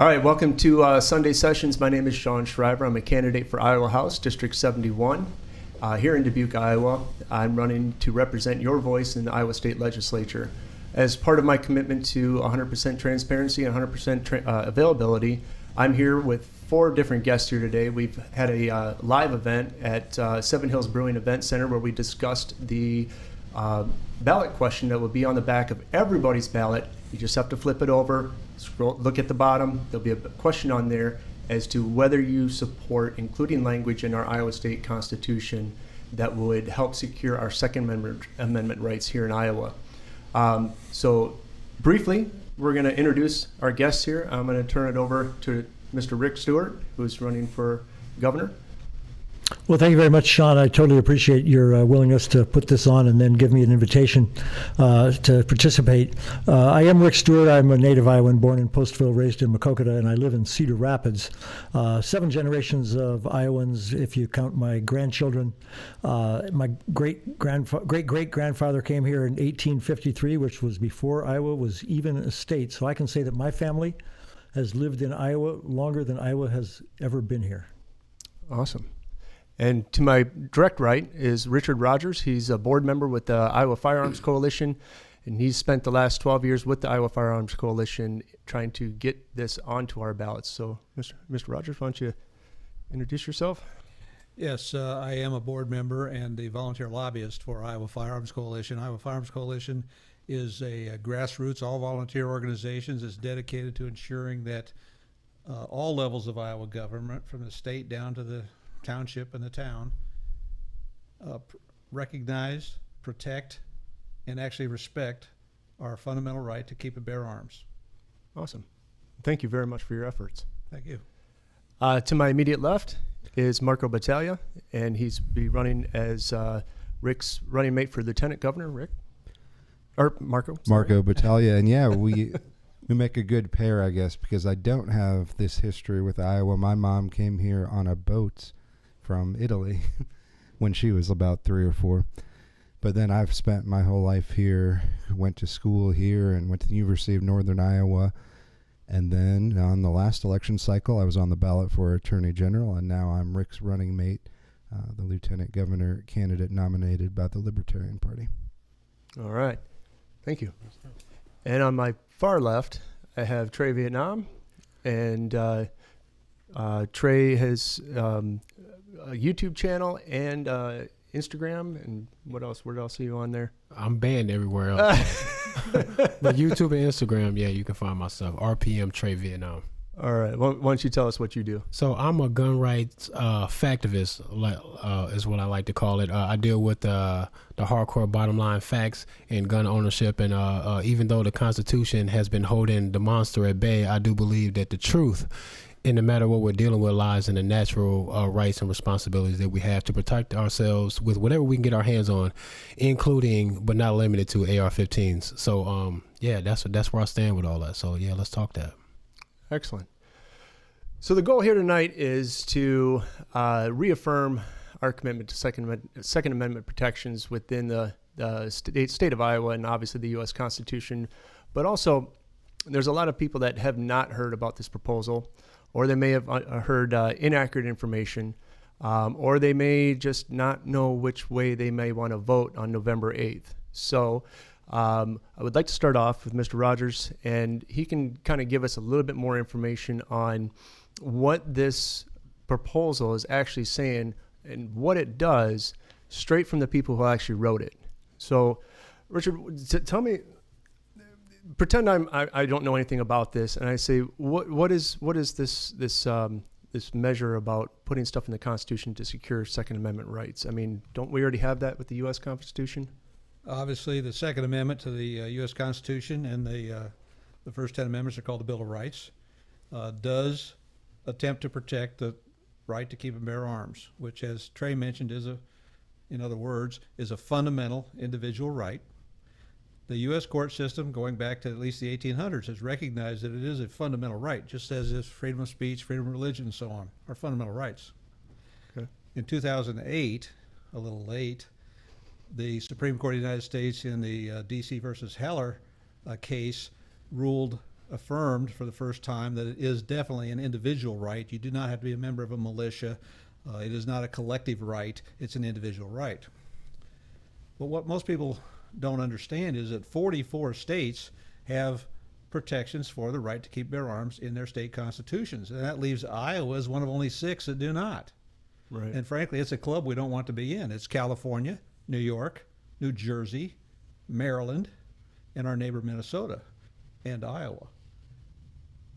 All right, welcome to Sunday Sessions. My name is Sean Schriver. I'm a candidate for Iowa House, District 71, here in Dubuque, Iowa. I'm running to represent your voice in the Iowa State Legislature. As part of my commitment to 100% transparency and 100% availability, I'm here with 4 different guests here today. We've had a live event at Seven Hills Brewing Event Center where we discussed the ballot question that will be on the back of everybody's ballot. You just have to flip it over, scroll, look at the bottom. There'll be a question on there as to whether you support including language in our Iowa State Constitution that would help secure our Second Amendment rights here in Iowa. So briefly, we're going to introduce our guests here. I'm going to turn it over to Mr. Rick Stewart, who's running for governor. Well, thank you very much, Sean. I totally appreciate your willingness to put this on and then give me an invitation to participate. I am Rick Stewart. I'm a native Iowan, born in Postville, raised in Maquoketa, and I live in Cedar Rapids. 7 generations of Iowans, if you count my grandchildren. My great-great-grandfather came here in 1853, which was before Iowa was even a state. So I can say that my family has lived in Iowa longer than Iowa has ever been here. Awesome. And to my direct right is Richard Rogers. He's a board member with the Iowa Firearms Coalition, and he's spent the last 12 years with the Iowa Firearms Coalition trying to get this onto our ballots. So, Mr. Rogers, why don't you introduce yourself? Yes, I am a board member and a volunteer lobbyist for Iowa Firearms Coalition. Iowa Firearms Coalition is a grassroots, all-volunteer organization that's dedicated to ensuring that all levels of Iowa government, from the state down to the township and the town, recognize, protect, and actually respect our fundamental right to keep and bear arms. Awesome. Thank you very much for your efforts. Thank you. To my immediate left is Marco Battaglia, and he's be running as Rick's running mate for Lieutenant Governor. Rick? Or Marco? Sorry. Marco Battaglia. And yeah, we make a good pair, I guess, because I don't have this history with Iowa. My mom came here on a boat from Italy when she was about 3 or 4. But then I've spent my whole life here, went to school here, and went to the University of Northern Iowa. And then on the last election cycle, I was on the ballot for Attorney General, and now I'm Rick's running mate, the Lieutenant Governor candidate nominated by the Libertarian Party. All right. Thank you. And on my far left, I have Trey Vietnam, and Trey has a YouTube channel and Instagram, and what else? Where else are you on there? I'm banned everywhere else. But YouTube and Instagram, yeah, you can find myself. RPM Trey Vietnam. All right. Why don't you tell us what you do? So I'm a gun rights factivist, is what I like to call it. I deal with the hardcore bottom line facts in gun ownership. And even though the Constitution has been holding the monster at bay, I do believe that the truth, in no matter what we're dealing with, lies in the natural rights and responsibilities that we have to protect ourselves with whatever we can get our hands on, including but not limited to AR-15s. So yeah, that's where I stand with all that. So yeah, let's talk that. Excellent. So the goal here tonight is to reaffirm our commitment to Second Amendment protections within the state of Iowa and obviously the U.S. Constitution. But also, there's a lot of people that have not heard about this proposal, or they may have heard inaccurate information, or they may just not know which way they may want to vote on November 8th. So I would like to start off with Mr. Rogers, and he can kind of give us a little bit more information on what this proposal is actually saying and what it does straight from the people who actually wrote it. So, Richard, tell me, pretend I don't know anything about this, and I say, what is this measure about putting stuff in the Constitution to secure Second Amendment rights? I mean, don't we already have that with the U.S. Constitution? Obviously, the Second Amendment to the U.S. Constitution and the first 10 amendments are called the Bill of Rights, does attempt to protect the right to keep and bear arms, which, as Trey mentioned, in other words, is a fundamental individual right. The U.S. court system, going back to at least the 1800s, has recognized that it is a fundamental right, just as is freedom of speech, freedom of religion, and so on, are fundamental rights. Okay. In 2008, a little late, the Supreme Court of the United States in the D.C. versus Heller case ruled affirmed for the first time that it is definitely an individual right. You do not have to be a member of a militia. It is not a collective right. It's an individual right. But what most people don't understand is that 44 states have protections for the right to keep bear arms in their state constitutions. And that leaves Iowa as one of only 6 that do not. Right. And frankly, it's a club we don't want to be in. It's California, New York, New Jersey, Maryland, and our neighbor Minnesota and Iowa.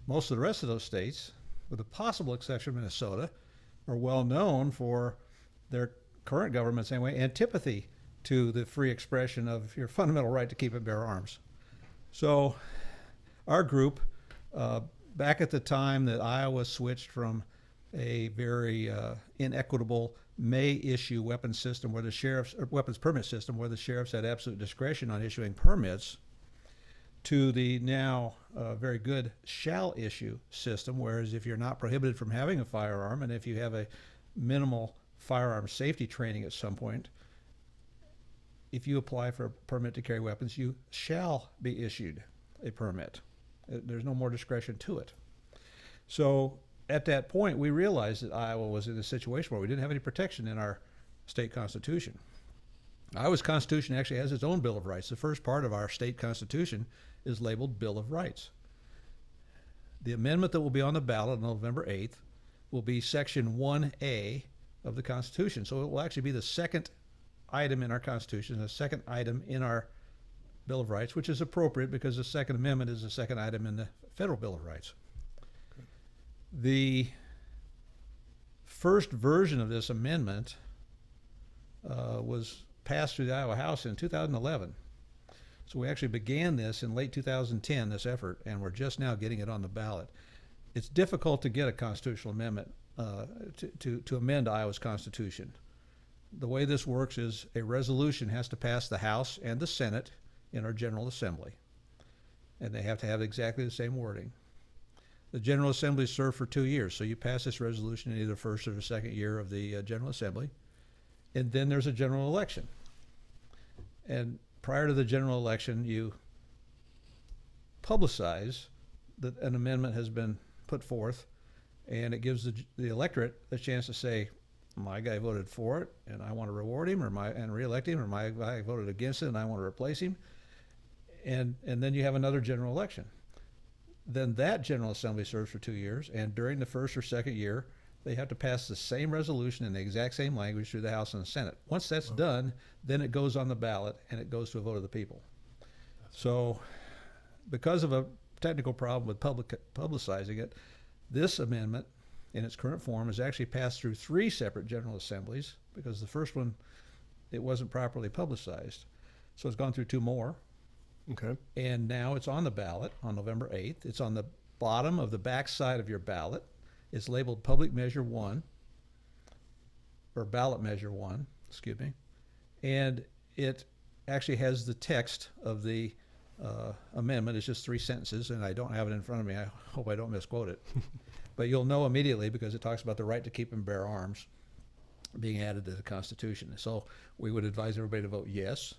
Most of the rest of those states, with the possible exception of Minnesota, are well known for their current government's anyway antipathy to the free expression of your fundamental right to keep and bear arms. So our group, back at the time that Iowa switched from a very inequitable may issue weapons system where the sheriffs, or weapons permit system where the sheriffs had absolute discretion on issuing permits, to the now very good shall issue system, whereas if you're not prohibited from having a firearm and if you have a minimal firearm safety training at some point, if you apply for a permit to carry weapons, you shall be issued a permit. There's no more discretion to it. So at that point, we realized that Iowa was in a situation where we didn't have any protection in our state constitution. Iowa's constitution actually has its own Bill of Rights. The first part of our state constitution is labeled Bill of Rights. The amendment that will be on the ballot on November 8th will be Section 1A of the Constitution. So it will actually be the second item in our Constitution, the second item in our Bill of Rights, which is appropriate because the Second Amendment is the second item in the Federal Bill of Rights. The first version of this amendment was passed through the Iowa House in 2011. So we actually began this in late 2010, this effort, and we're just now getting it on the ballot. It's difficult to get a constitutional amendment to amend Iowa's Constitution. The way this works is a resolution has to pass the House and the Senate in our General Assembly, and they have to have exactly the same wording. The General Assembly served for 2 years, so you pass this resolution in either the first or the second year of the General Assembly, and then there's a general election. And prior to the general election, you publicize that an amendment has been put forth, and it gives the electorate a chance to say, my guy voted for it, and I want to reward him, and reelect him, or my guy voted against it, and I want to replace him. And then you have another general election. Then that General Assembly serves for 2 years, and during the first or second year, they have to pass the same resolution in the exact same language through the House and the Senate. Once that's done, then it goes on the ballot, and it goes to a vote of the people. So because of a technical problem with publicizing it, this amendment in its current form has actually passed through 3 separate General Assemblies, because the first one, it wasn't properly publicized. So it's gone through 2 more. Okay. And now it's on the ballot on November 8th. It's on the bottom of the back side of your ballot. It's labeled Public Measure 1, or Ballot Measure 1, excuse me. And it actually has the text of the amendment. It's just 3 sentences, and I don't have it in front of me. I hope I don't misquote it. But you'll know immediately because it talks about the right to keep and bear arms being added to the Constitution. So we would advise everybody to vote yes,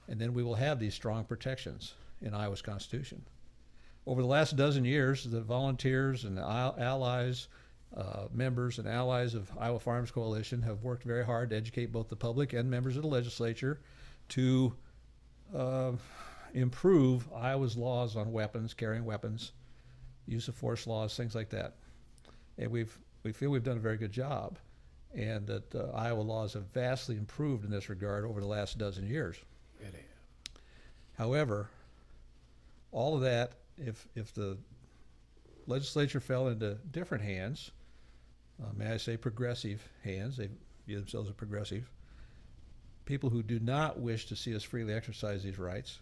and then we will have these strong protections in Iowa's Constitution. Over the last dozen years, the volunteers and the allies, members and allies of Iowa Firearms Coalition have worked very hard to educate both the public and members of the legislature to improve Iowa's laws on weapons, carrying weapons, use of force laws, things like that. And we feel we've done a very good job, and that Iowa laws have vastly improved in this regard over the last dozen years. However, all of that, if the legislature fell into different hands, may I say progressive hands, they view themselves as progressive, people who do not wish to see us freely exercise these rights,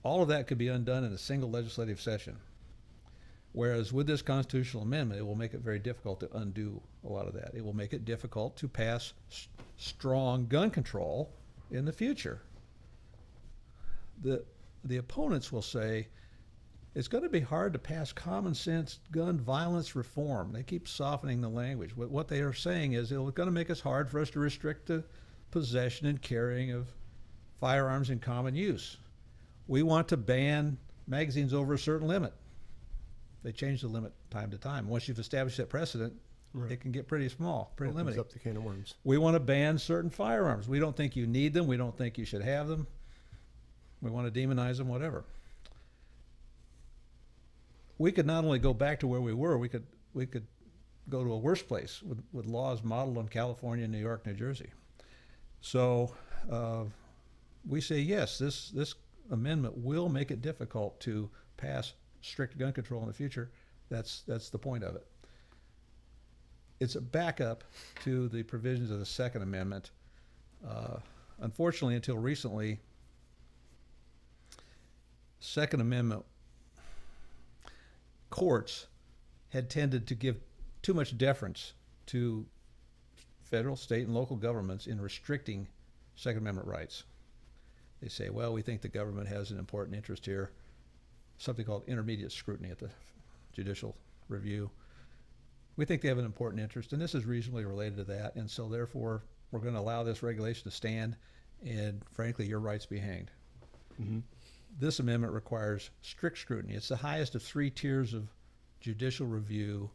all of that could be undone in a single legislative session. Whereas with this constitutional amendment, it will make it very difficult to undo a lot of that. It will make it difficult to pass strong gun control in the future. The opponents will say, it's going to be hard to pass common sense gun violence reform. They keep softening the language. What they are saying is it's going to make it hard for us to restrict the possession and carrying of firearms in common use. We want to ban magazines over a certain limit. They change the limit time to time. Once you've established that precedent, it can get pretty small, pretty Opens limiting. up the can of worms. We want to ban certain firearms. We don't think you need them. We don't think you should have them. We want to demonize them, whatever. We could not only go back to where we were, we could go to a worse place with laws modeled on California, New York, New Jersey. So we say yes, this amendment will make it difficult to pass strict gun control in the future. That's the point of it. It's a backup to the provisions of the Second Amendment. Unfortunately, until recently, Second Amendment courts had tended to give too much deference to federal, state, and local governments in restricting Second Amendment rights. They say, well, we think the government has an important interest here, something called intermediate scrutiny at the judicial review. We think they have an important interest, and this is reasonably related to that, and so therefore we're going to allow this regulation to stand, and frankly, your rights be hanged. Mm-hmm. This amendment requires strict scrutiny. It's the highest of 3 tiers of judicial review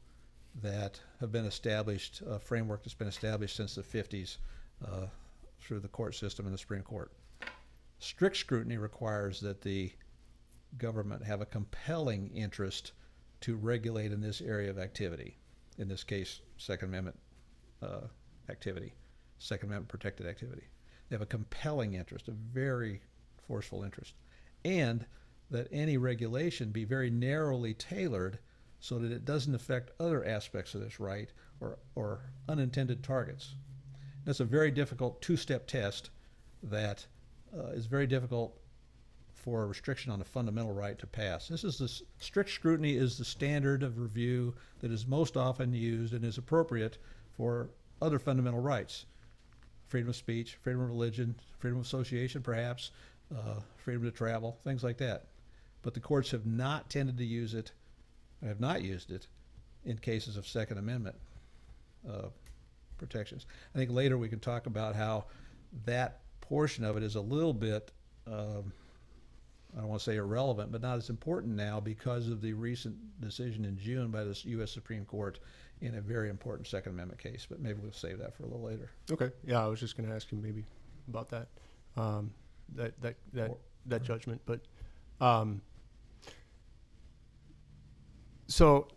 that have been established, a framework that's been established since the 50s through the court system and the Supreme Court. Strict scrutiny requires that the government have a compelling interest to regulate in this area of activity. In this case, Second Amendment activity, Second Amendment protected activity. They have a compelling interest, a very forceful interest. And that any regulation be very narrowly tailored so that it doesn't affect other aspects of this right or unintended targets. That's a very difficult 2-step test that is very difficult for a restriction on a fundamental right to pass. Strict scrutiny is the standard of review that is most often used and is appropriate for other fundamental rights. Freedom of speech, freedom of religion, freedom of association perhaps, freedom to travel, things like that. But the courts have not tended to use it, have not used it in cases of Second Amendment protections. I think later we can talk about how that portion of it is a little bit, I don't want to say irrelevant, but not as important now because of the recent decision in June by the U.S. Supreme Court in a very important Second Amendment case. But maybe we'll save that for a little later. Okay. Yeah, I was just going to ask you maybe about that, that judgment. But so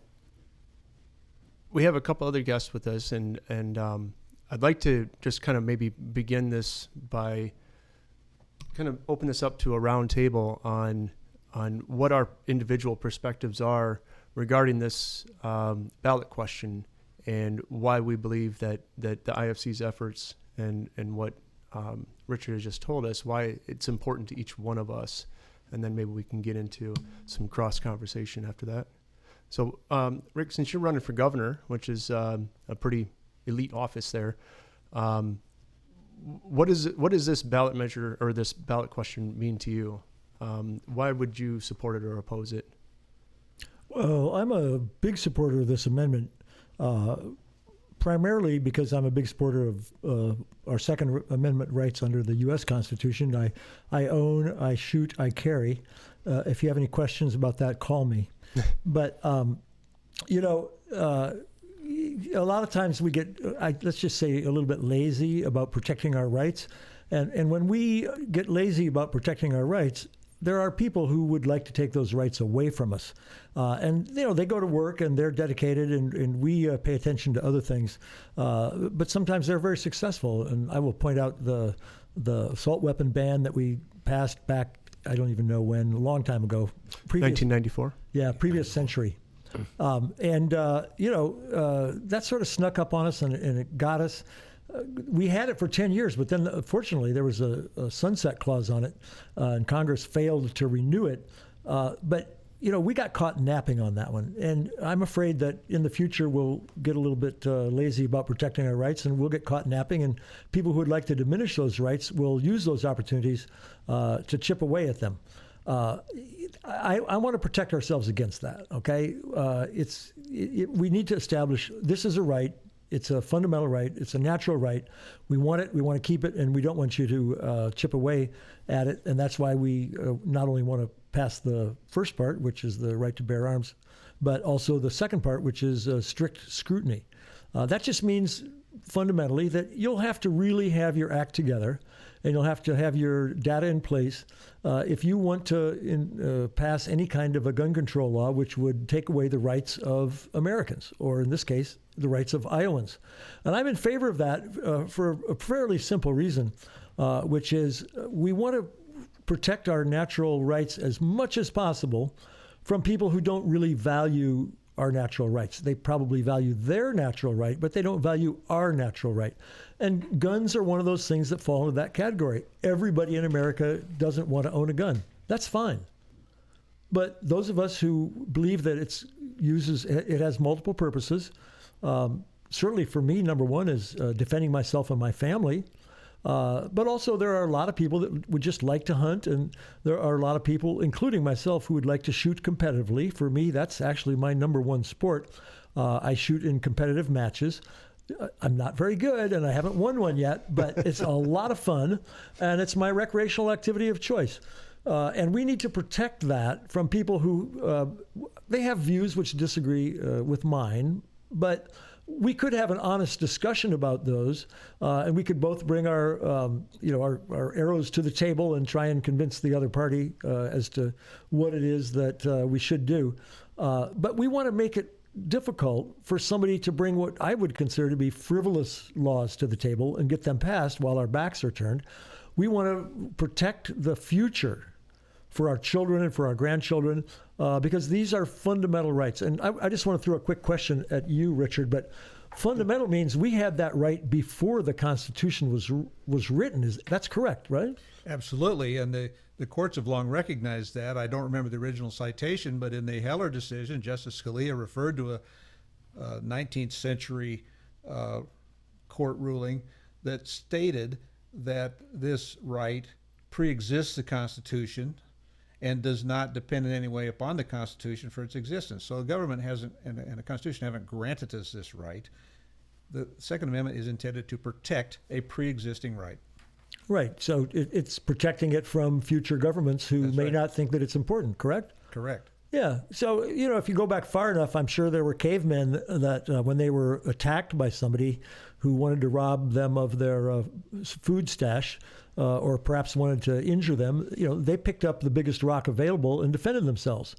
we have a couple other guests with us, and I'd like to just kind of maybe begin this by kind of open this up to a round table on what our individual perspectives are regarding this ballot question and why we believe that the IFC's efforts and what Richard has just told us, why it's important to each one of us. And then maybe we can get into some cross conversation after that. So, Rick, since you're running for governor, which is a pretty elite office there, what does this ballot measure or this ballot question mean to you? Why would you support it or oppose it? Well, I'm a big supporter of this amendment, primarily because I'm a big supporter of our Second Amendment rights under the U.S. Constitution. I own, I shoot, I carry. If you have any questions about that, call me. But, a lot of times we get, let's just say, a little bit lazy about protecting our rights. And when we get lazy about protecting our rights, there are people who would like to take those rights away from us. And they go to work and they're dedicated and we pay attention to other things. But sometimes they're very successful. And I will point out the assault weapon ban that we passed back, I don't even know when, a long time ago. 1994? Yeah, previous century. That sort of snuck up on us and it got us. We had it for 10 years, but then fortunately there was a sunset clause on it, and Congress failed to renew it. But we got caught napping on that one. And I'm afraid that in the future we'll get a little bit lazy about protecting our rights and we'll get caught napping, and people who would like to diminish those rights will use those opportunities to chip away at them. I want to protect ourselves against that, okay? We need to establish this is a right. It's a fundamental right. It's a natural right. We want it. We want to keep it, and we don't want you to chip away at it. And that's why we not only want to pass the first part, which is the right to bear arms, but also the second part, which is strict scrutiny. That just means fundamentally that you'll have to really have your act together, and you'll have to have your data in place if you want to pass any kind of a gun control law which would take away the rights of Americans, or in this case, the rights of Iowans. And I'm in favor of that for a fairly simple reason, which is we want to protect our natural rights as much as possible from people who don't really value our natural rights. They probably value their natural right, but they don't value our natural right. And guns are one of those things that fall into that category. Everybody in America doesn't want to own a gun. That's fine. But those of us who believe that it has multiple purposes, certainly for me, number one is defending myself and my family. But also there are a lot of people that would just like to hunt, and there are a lot of people, including myself, who would like to shoot competitively. For me, that's actually my number one sport. I shoot in competitive matches. I'm not very good, and I haven't won one yet, but it's a lot of fun, and it's my recreational activity of choice. And we need to protect that from people who, they have views which disagree with mine, but we could have an honest discussion about those, and we could both bring our arrows to the table and try and convince the other party as to what it is that we should do. But we want to make it difficult for somebody to bring what I would consider to be frivolous laws to the table and get them passed while our backs are turned. We want to protect the future for our children and for our grandchildren, because these are fundamental rights. And I just want to throw a quick question at you, Richard, but fundamental means we had that right before the Constitution was written. That's correct, right? Absolutely, and the courts have long recognized that. I don't remember the original citation, but in the Heller decision, Justice Scalia referred to a 19th century court ruling that stated that this right pre-exists the Constitution and does not depend in any way upon the Constitution for its existence. So the government hasn't, and the Constitution haven't granted us this right. The Second Amendment is intended to protect a pre-existing right. Right. So it's protecting it from future governments who That's may right. not think that it's important, correct? Correct. Yeah. So, if you go back far enough, I'm sure there were cavemen that when they were attacked by somebody who wanted to rob them of their food stash, or perhaps wanted to injure them, they picked up the biggest rock available and defended themselves.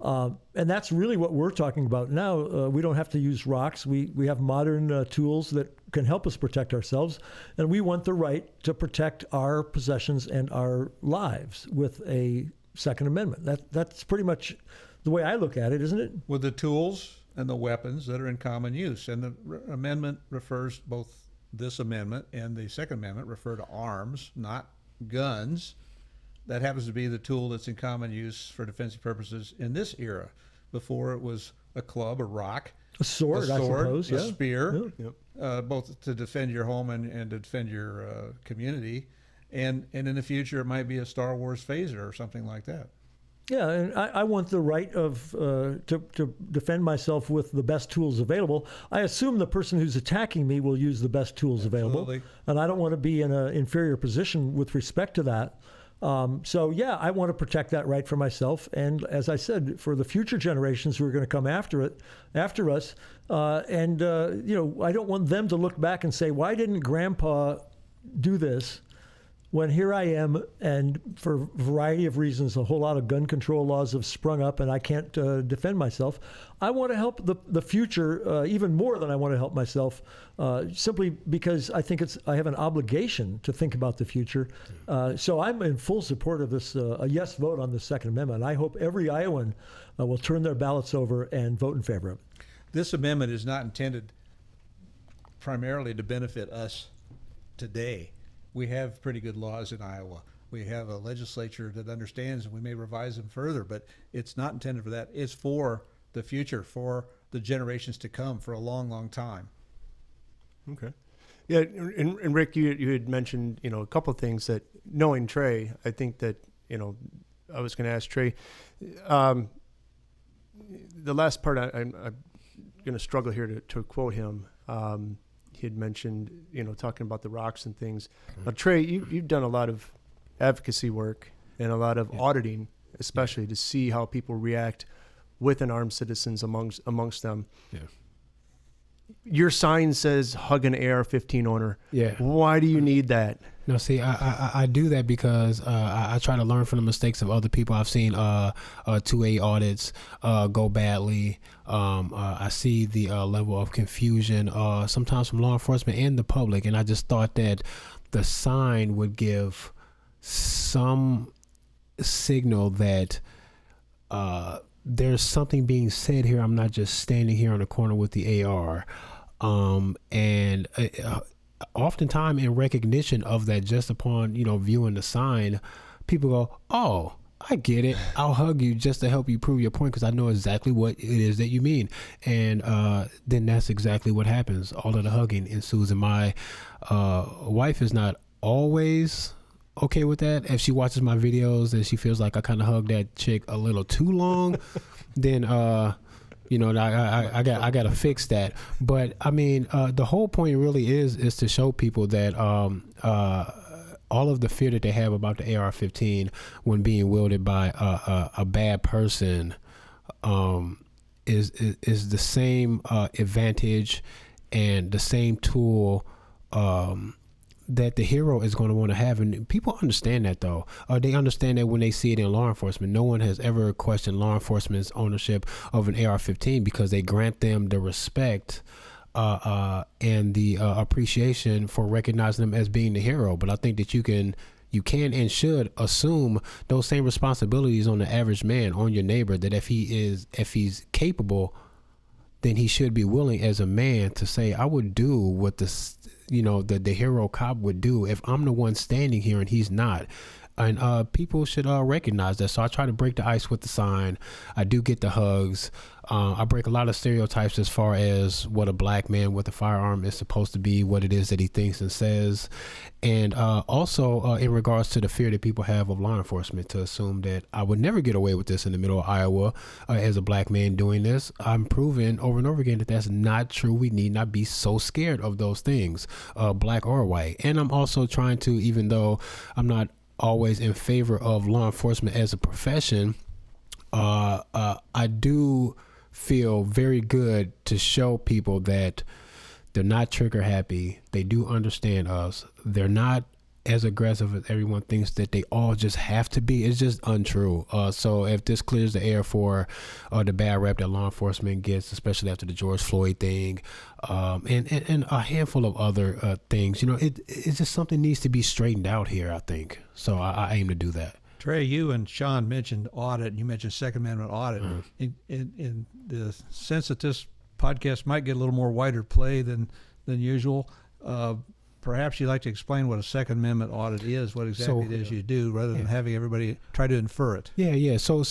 And that's really what we're talking about now. We don't have to use rocks. We have modern tools that can help us protect ourselves. And we want the right to protect our possessions and our lives with a Second Amendment. That's pretty much the way I look at it, isn't it? With the tools and the weapons that are in common use. And the amendment refers, both this amendment and the Second Amendment refer to arms, not guns. That happens to be the tool that's in common use for defensive purposes in this era. Before it was a club, a rock, A sword, I suppose. a spear, Yeah. both to defend your home and to defend your community. And in the future, it might be a Star Wars phaser or something like that. Yeah, and I want the right of to defend myself with the best tools available. I assume the person who's attacking me will use the best tools available, and I don't want to be in an inferior position with respect to that. So yeah, I want to protect that right for myself, and as I said, for the future generations who are going to come after us, and I don't want them to look back and say, "Why didn't Grandpa do this?" When here I am, and for a variety of reasons, a whole lot of gun control laws have sprung up, and I can't defend myself. I want to help the future even more than I want to help myself, simply because I think I have an obligation to think about the future. So I'm in full support of this, a yes vote on the Second Amendment. I hope every Iowan will turn their ballots over and vote in favor of it. This amendment is not intended primarily to benefit us today. We have pretty good laws in Iowa. We have a legislature that understands, and we may revise them further, but it's not intended for that. It's for the future, for the generations to come, for a long, long time. Okay. Yeah, and Rick, you had mentioned, a couple of things that, knowing Trey, I think that, I was going to ask Trey, the last part, I'm going to struggle here to quote him. He had mentioned, talking about the rocks and things. Now, Trey, you've done a lot of advocacy work and a lot of auditing, especially to see how people react with unarmed citizens amongst them. Yeah. Your sign says hug an AR-15 owner. Yeah. Why do you need that? No, see, I do that because I try to learn from the mistakes of other people. I've seen 2A audits go badly. I see the level of confusion sometimes from law enforcement and the public, and I just thought that the sign would give some signal that there's something being said here. I'm not just standing here on the corner with the AR. Oftentimes in recognition of that, just upon, viewing the sign, people go, oh, I get it. I'll hug you just to help you prove your point because I know exactly what it is that you mean. And then that's exactly what happens. All of the hugging ensues. And my wife is not always okay with that. If she watches my videos and she feels like I kind of hug that chick a little too long, then I got to fix that. But I mean, the whole point really is to show people that all of the fear that they have about the AR-15 when being wielded by a bad person is the same advantage and the same tool that the hero is going to want to have. And people understand that, though. They understand that when they see it in law enforcement. No one has ever questioned law enforcement's ownership of an AR-15 because they grant them the respect and the appreciation for recognizing them as being the hero. But I think that you can and should assume those same responsibilities on the average man, on your neighbor, that if he's capable, then he should be willing as a man to say, I would do what the hero cop would do if I'm the one standing here and he's not. And people should recognize that. So I try to break the ice with the sign. I do get the hugs. I break a lot of stereotypes as far as what a black man with a firearm is supposed to be, what it is that he thinks and says. And also in regards to the fear that people have of law enforcement, to assume that I would never get away with this in the middle of Iowa as a black man doing this. I'm proving over and over again that that's not true. We need not be so scared of those things, black or white. And I'm also trying to, even though I'm not always in favor of law enforcement as a profession, I do feel very good to show people that they're not trigger happy. They do understand us. They're not as aggressive as everyone thinks that they all just have to be. It's just untrue. So if this clears the air for the bad rep that law enforcement gets, especially after the George Floyd thing, and a handful of other things, it's just something needs to be straightened out here, I think. So I aim to do that. Trey, you and Sean mentioned audit, and you mentioned Second Amendment audit. In the sense that this podcast might get a little more wider play than usual, perhaps you'd like to explain what a Second Amendment audit is, what exactly it is you do, rather than having everybody try to infer it. Yeah. So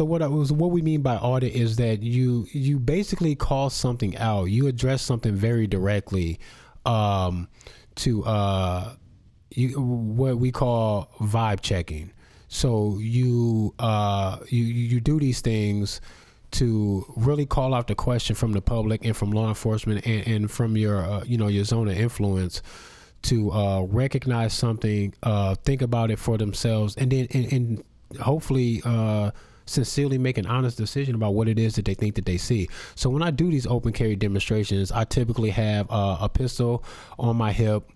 what we mean by audit is that you basically call something out. You address something very directly to what we call vibe checking. So you do these things to really call out the question from the public and from law enforcement and from your your zone of influence to recognize something, think about it for themselves, and then and hopefully sincerely make an honest decision about what it is that they think that they see. So when I do these open carry demonstrations, I typically have a pistol on my hip.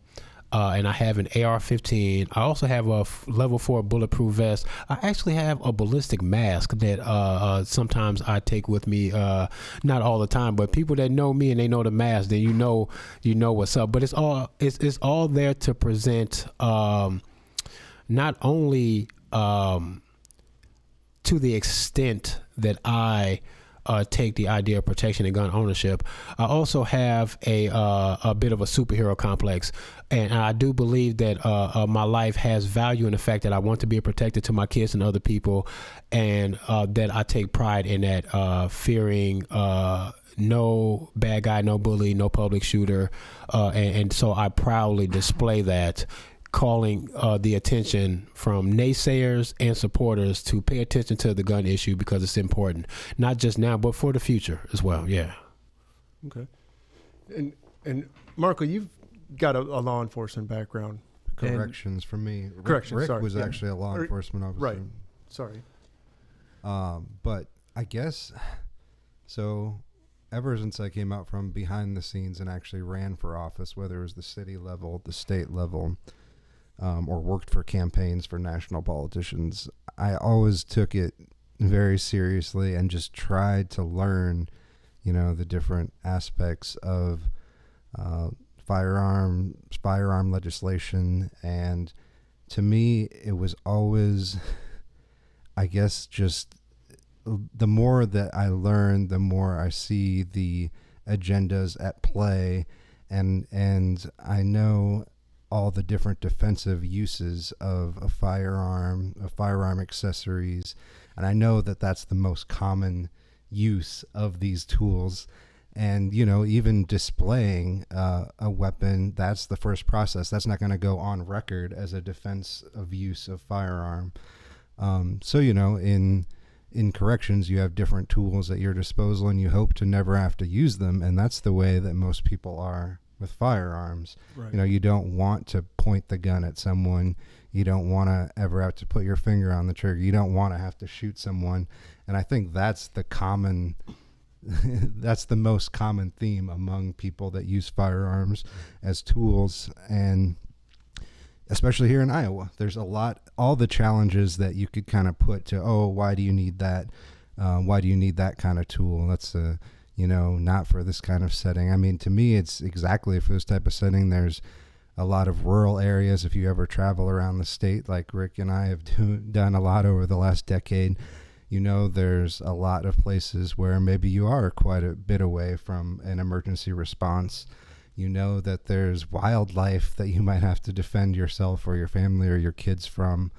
And I have an AR-15. I also have a level 4 bulletproof vest. I actually have a ballistic mask that sometimes I take with me, not all the time, but people that know me and they know the mask, then you know what's up. But it's all there to present not only to the extent that I take the idea of protection and gun ownership. I also have a bit of a superhero complex, and I do believe that my life has value in the fact that I want to be a protector to my kids and other people, and that I take pride in that, fearing no bad guy, no bully, no public shooter, and so I proudly display that, calling the attention from naysayers and supporters to pay attention to the gun issue because it's important, not just now, but for the future as well. Yeah. Okay. And Marco, you've got a law enforcement background. Corrections for me. Corrections, Rick sorry, was actually a law enforcement officer. Right. Sorry. But I guess so. Ever since I came out from behind the scenes and actually ran for office, whether it was the city level, the state level, or worked for campaigns for national politicians, I always took it very seriously and just tried to learn, the different aspects of firearm legislation. And to me, it was always, I guess, just the more that I learn, the more I see the agendas at play, and I know all the different defensive uses of a firearm accessories, and I know that that's the most common use of these tools. And even displaying a weapon, that's the first process. That's not going to go on record as a defense of use of firearm. So in corrections, you have different tools at your disposal, and you hope to never have to use them. And that's the way that most people are with firearms. Right. You don't want to point the gun at someone. You don't want to ever have to put your finger on the trigger. You don't want to have to shoot someone. And I think that's the most common theme among people that use firearms as tools. And especially here in Iowa, there's all the challenges that you could kind of put to, why do you need that? Why do you need that kind of tool? That's not for this kind of setting. I mean, to me, it's exactly for this type of setting. There's a lot of rural areas. If you ever travel around the state, like Rick and I have done a lot over the last decade, there's a lot of places where maybe you are quite a bit away from an emergency response. That there's wildlife that you might have to defend yourself or your family or your kids from,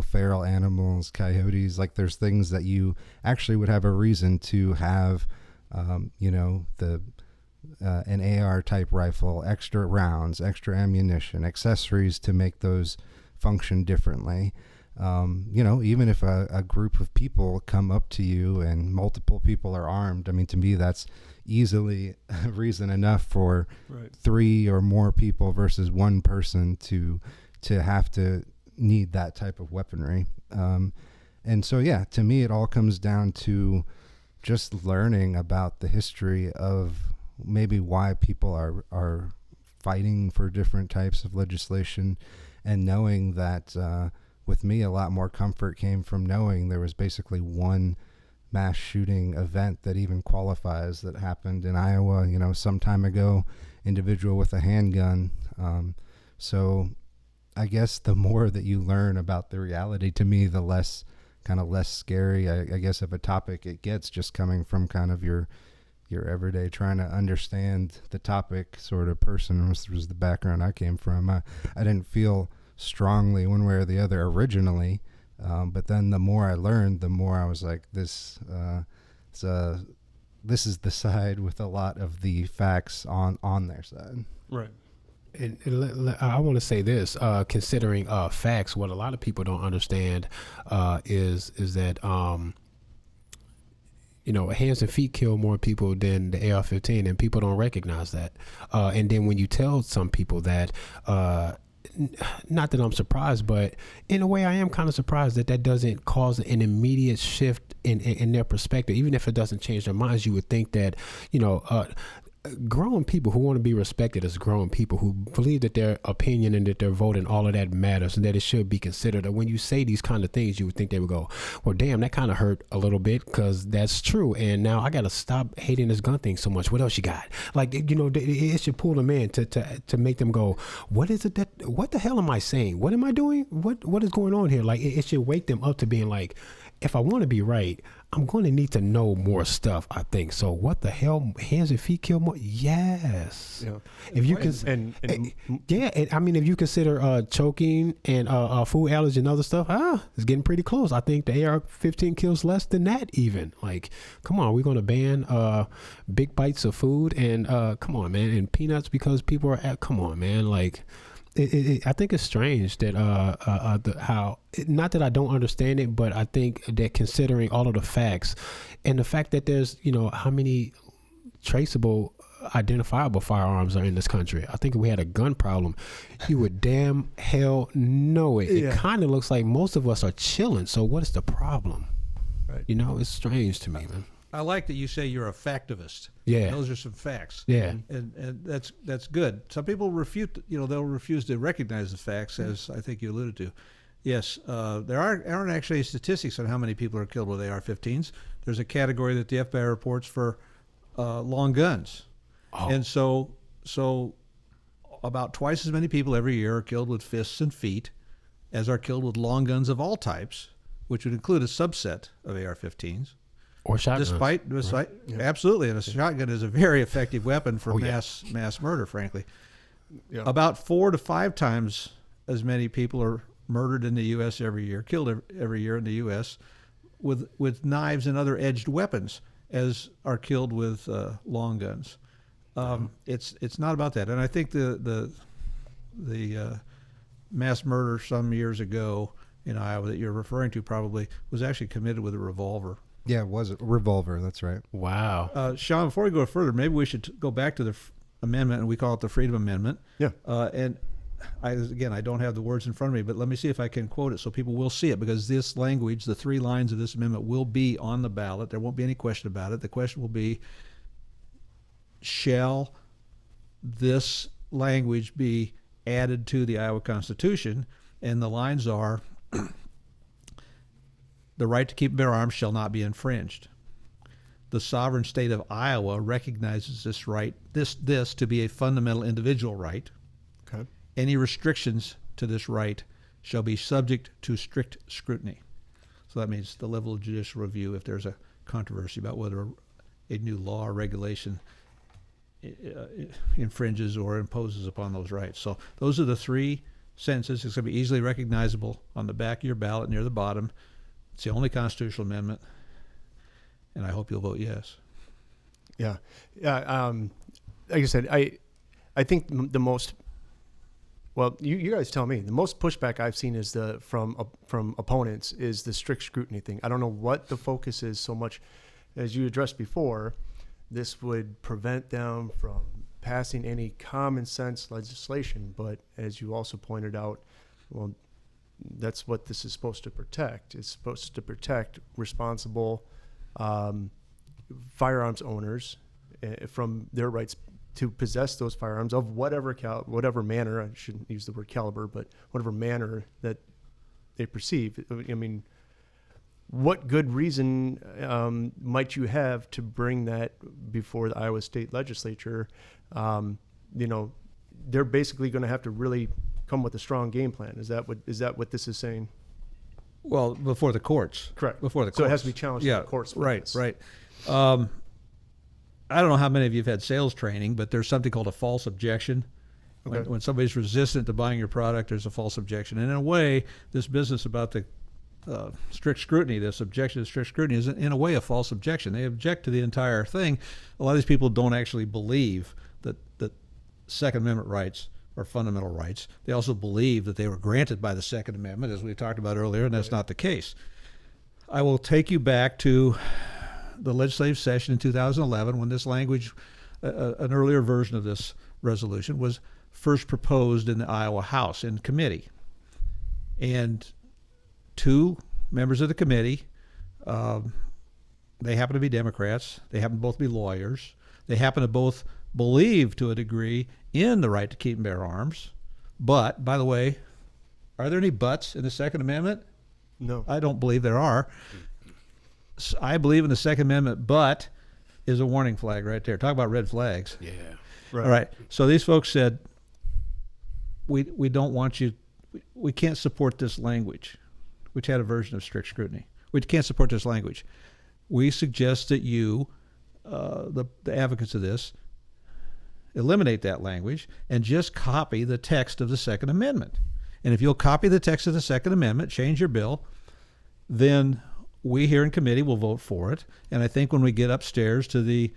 feral animals, coyotes. Like, there's things that you actually would have a reason to have, an AR type rifle, extra rounds, extra ammunition, accessories to make those function differently. Even if a group of people come up to you and multiple people are armed, I mean, to me, that's easily reason enough for three or more people versus one person to have to need that type of weaponry. And so, to me, it all comes down to just learning about the history of maybe why people are fighting for different types of legislation, and knowing that with me, a lot more comfort came from knowing there was basically one mass shooting event that even qualifies that happened in Iowa, some time ago, individual with a handgun. So I guess the more that you learn about the reality, to me, the less scary, I guess, of a topic it gets, just coming from kind of your everyday trying to understand the topic sort of person, which was the background I came from. I didn't feel strongly one way or the other originally, but then the more I learned, the more I was like, this is the side with a lot of the facts on their side. Right. And I want to say this, considering facts, what a lot of people don't understand is that hands and feet kill more people than the AR-15, and people don't recognize that. And then when you tell some people that, not that I'm surprised, but in a way I am kind of surprised that doesn't cause an immediate shift in their perspective. Even if it doesn't change their minds, you would think that, grown people who want to be respected as grown people who believe that their opinion and that their vote and all of that matters and that it should be considered. And when you say these kind of things, you would think they would go, well, damn, that kind of hurt a little bit, because that's true. And now I got to stop hating this gun thing so much. What else you got? Like, it should pull them in to make them go, what the hell am I saying? What am I doing? What is going on here? Like, it should wake them up to being like, if I want to be right, I'm going to need to know more stuff, I think. So what the hell? Hands and feet kill more? Yes. Yeah. If you can, I mean, if you consider choking and food allergy and other stuff, it's getting pretty close. I think the AR-15 kills less than that even. Like, come on, we're going to ban big bites of food and come on, man, and peanuts because people are come on, man, like. I think it's strange that not that I don't understand it, but I think that considering all of the facts and the fact that there's how many traceable, identifiable firearms are in this country. I think if we had a gun problem, you would damn hell know it. Yeah. It kind of looks like most of us are chilling. So what is the problem? Right. You know, it's strange to me, man. I like that you say you're a factivist. Yeah. Those are some facts. Yeah. And that's good. Some people they'll refuse to recognize the facts, as I think you alluded to. Yes, there aren't actually statistics on how many people are killed with AR-15s. There's a category that the FBI reports for long guns. Oh. And so about twice as many people every year are killed with fists and feet as are killed with long guns of all types, which would include a subset of AR-15s. Or shotguns. Despite absolutely, and a shotgun is a very effective weapon for Oh, mass murder, frankly. Yeah. About 4 to 5 times as many people are murdered in the U.S. every year, killed every year in the U.S. with knives and other edged weapons as are killed with long guns. It's not about that, and I think the mass murder some years ago in Iowa that you're referring to probably was actually committed with a revolver. Yeah, it was a revolver. That's right. Wow. Sean, before we go further, maybe we should go back to the amendment, and we call it the Freedom Amendment. Yeah. And I don't have the words in front of me, but let me see if I can quote it so people will see it, because this language, the 3 lines of this amendment, will be on the ballot. There won't be any question about it. The question will be, shall this language be added to the Iowa Constitution? And the lines are, the right to keep and bear arms shall not be infringed. The sovereign state of Iowa recognizes this right, this to be a fundamental individual right. Okay. Any restrictions to this right shall be subject to strict scrutiny. So that means the level of judicial review if there's a controversy about whether a new law or regulation infringes or imposes upon those rights. So those are the 3 sentences. It's going to be easily recognizable on the back of your ballot near the bottom. It's the only constitutional amendment, and I hope you'll vote yes. Yeah. Yeah. Like I said, I think the most, well, you guys tell me, the most pushback I've seen is from opponents is the strict scrutiny thing. I don't know what the focus is so much. As you addressed before, this would prevent them from passing any common sense legislation. But as you also pointed out, well, that's what this is supposed to protect. It's supposed to protect responsible firearms owners from their rights to possess those firearms of whatever manner. I shouldn't use the word caliber, but whatever manner that they perceive. I mean, what good reason might you have to bring that before the Iowa State Legislature? They're basically going to have to really come with a strong game plan. Is that what this is saying? Well, before the courts. Correct. Before the courts. So it has to be challenged in Yeah, the courts. right. I don't know how many of you have had sales training, but there's something called a false objection. Okay. When somebody's resistant to buying your product, there's a false objection. And in a way, this business about the strict scrutiny, this objection to strict scrutiny, is in a way a false objection. They object to the entire thing. A lot of these people don't actually believe that Second Amendment rights are fundamental rights. They also believe that they were granted by the Second Amendment, as we talked about earlier, and that's not the case. I will take you back to the legislative session in 2011 when this language, an earlier version of this resolution, was first proposed in the Iowa House in committee. And 2 members of the committee, they happen to be Democrats. They happen to both be lawyers. They happen to both believe to a degree in the right to keep and bear arms. But, by the way, are there any buts in the Second Amendment? No. I don't believe there are. I believe in the Second Amendment, but is a warning flag right there. Talk about red flags. Yeah. Right. All right. So these folks said, we don't want you, we can't support this language, which had a version of strict scrutiny. We can't support this language. We suggest that you, the advocates of this, eliminate that language and just copy the text of the Second Amendment. And if you'll copy the text of the Second Amendment, change your bill, then we here in committee will vote for it. And I think when we get upstairs to the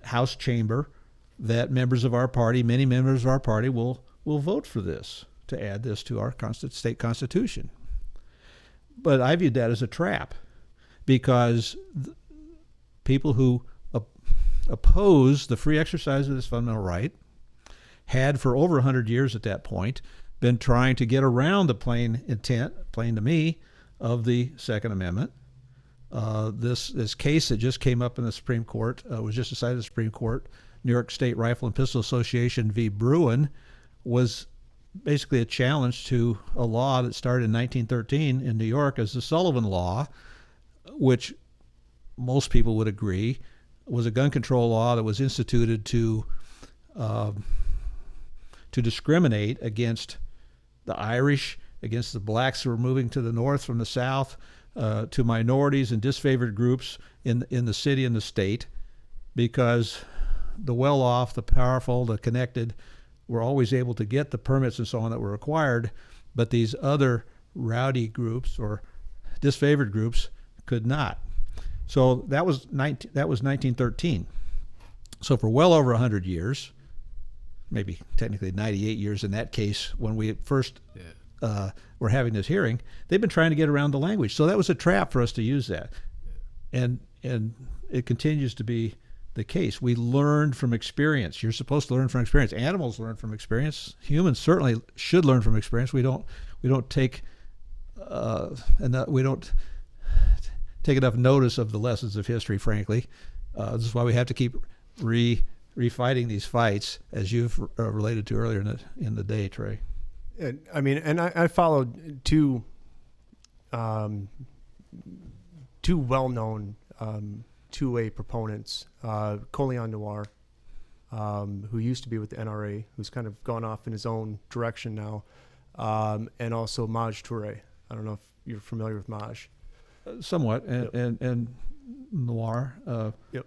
House chamber, that members of our party, many members of our party, will vote for this, to add this to our state constitution. But I viewed that as a trap, because people who oppose the free exercise of this fundamental right had for over 100 years at that point been trying to get around the plain intent, plain to me, of the Second Amendment This case that just came up in the Supreme Court, was just decided in the Supreme Court, New York State Rifle and Pistol Association v. Bruin, was basically a challenge to a law that started in 1913 in New York as the Sullivan Law, which most people would agree was a gun control law that was instituted to discriminate against the Irish, against the blacks who were moving to the north from the south, to minorities and disfavored groups in the city and the state, because the well-off, the powerful, the connected were always able to get the permits and so on that were required, but these other rowdy groups or disfavored groups could not. So that was 1913. So for well over 100 years, maybe technically 98 years in that case, when we first were having this hearing, they've been trying to get around the language. So that was a trap for us to use that. And it continues to be the case. We learned from experience. You're supposed to learn from experience. Animals learn from experience. Humans certainly should learn from experience. We don't take enough notice of the lessons of history, frankly. This is why we have to keep refighting these fights, as you've related to earlier in the day, Trey. I followed two well-known 2A proponents, Coleon Noir, who used to be with the NRA, who's kind of gone off in his own direction now, and also Maj Toure. I don't know if you're familiar with Maj. Somewhat, and Noir. Yep.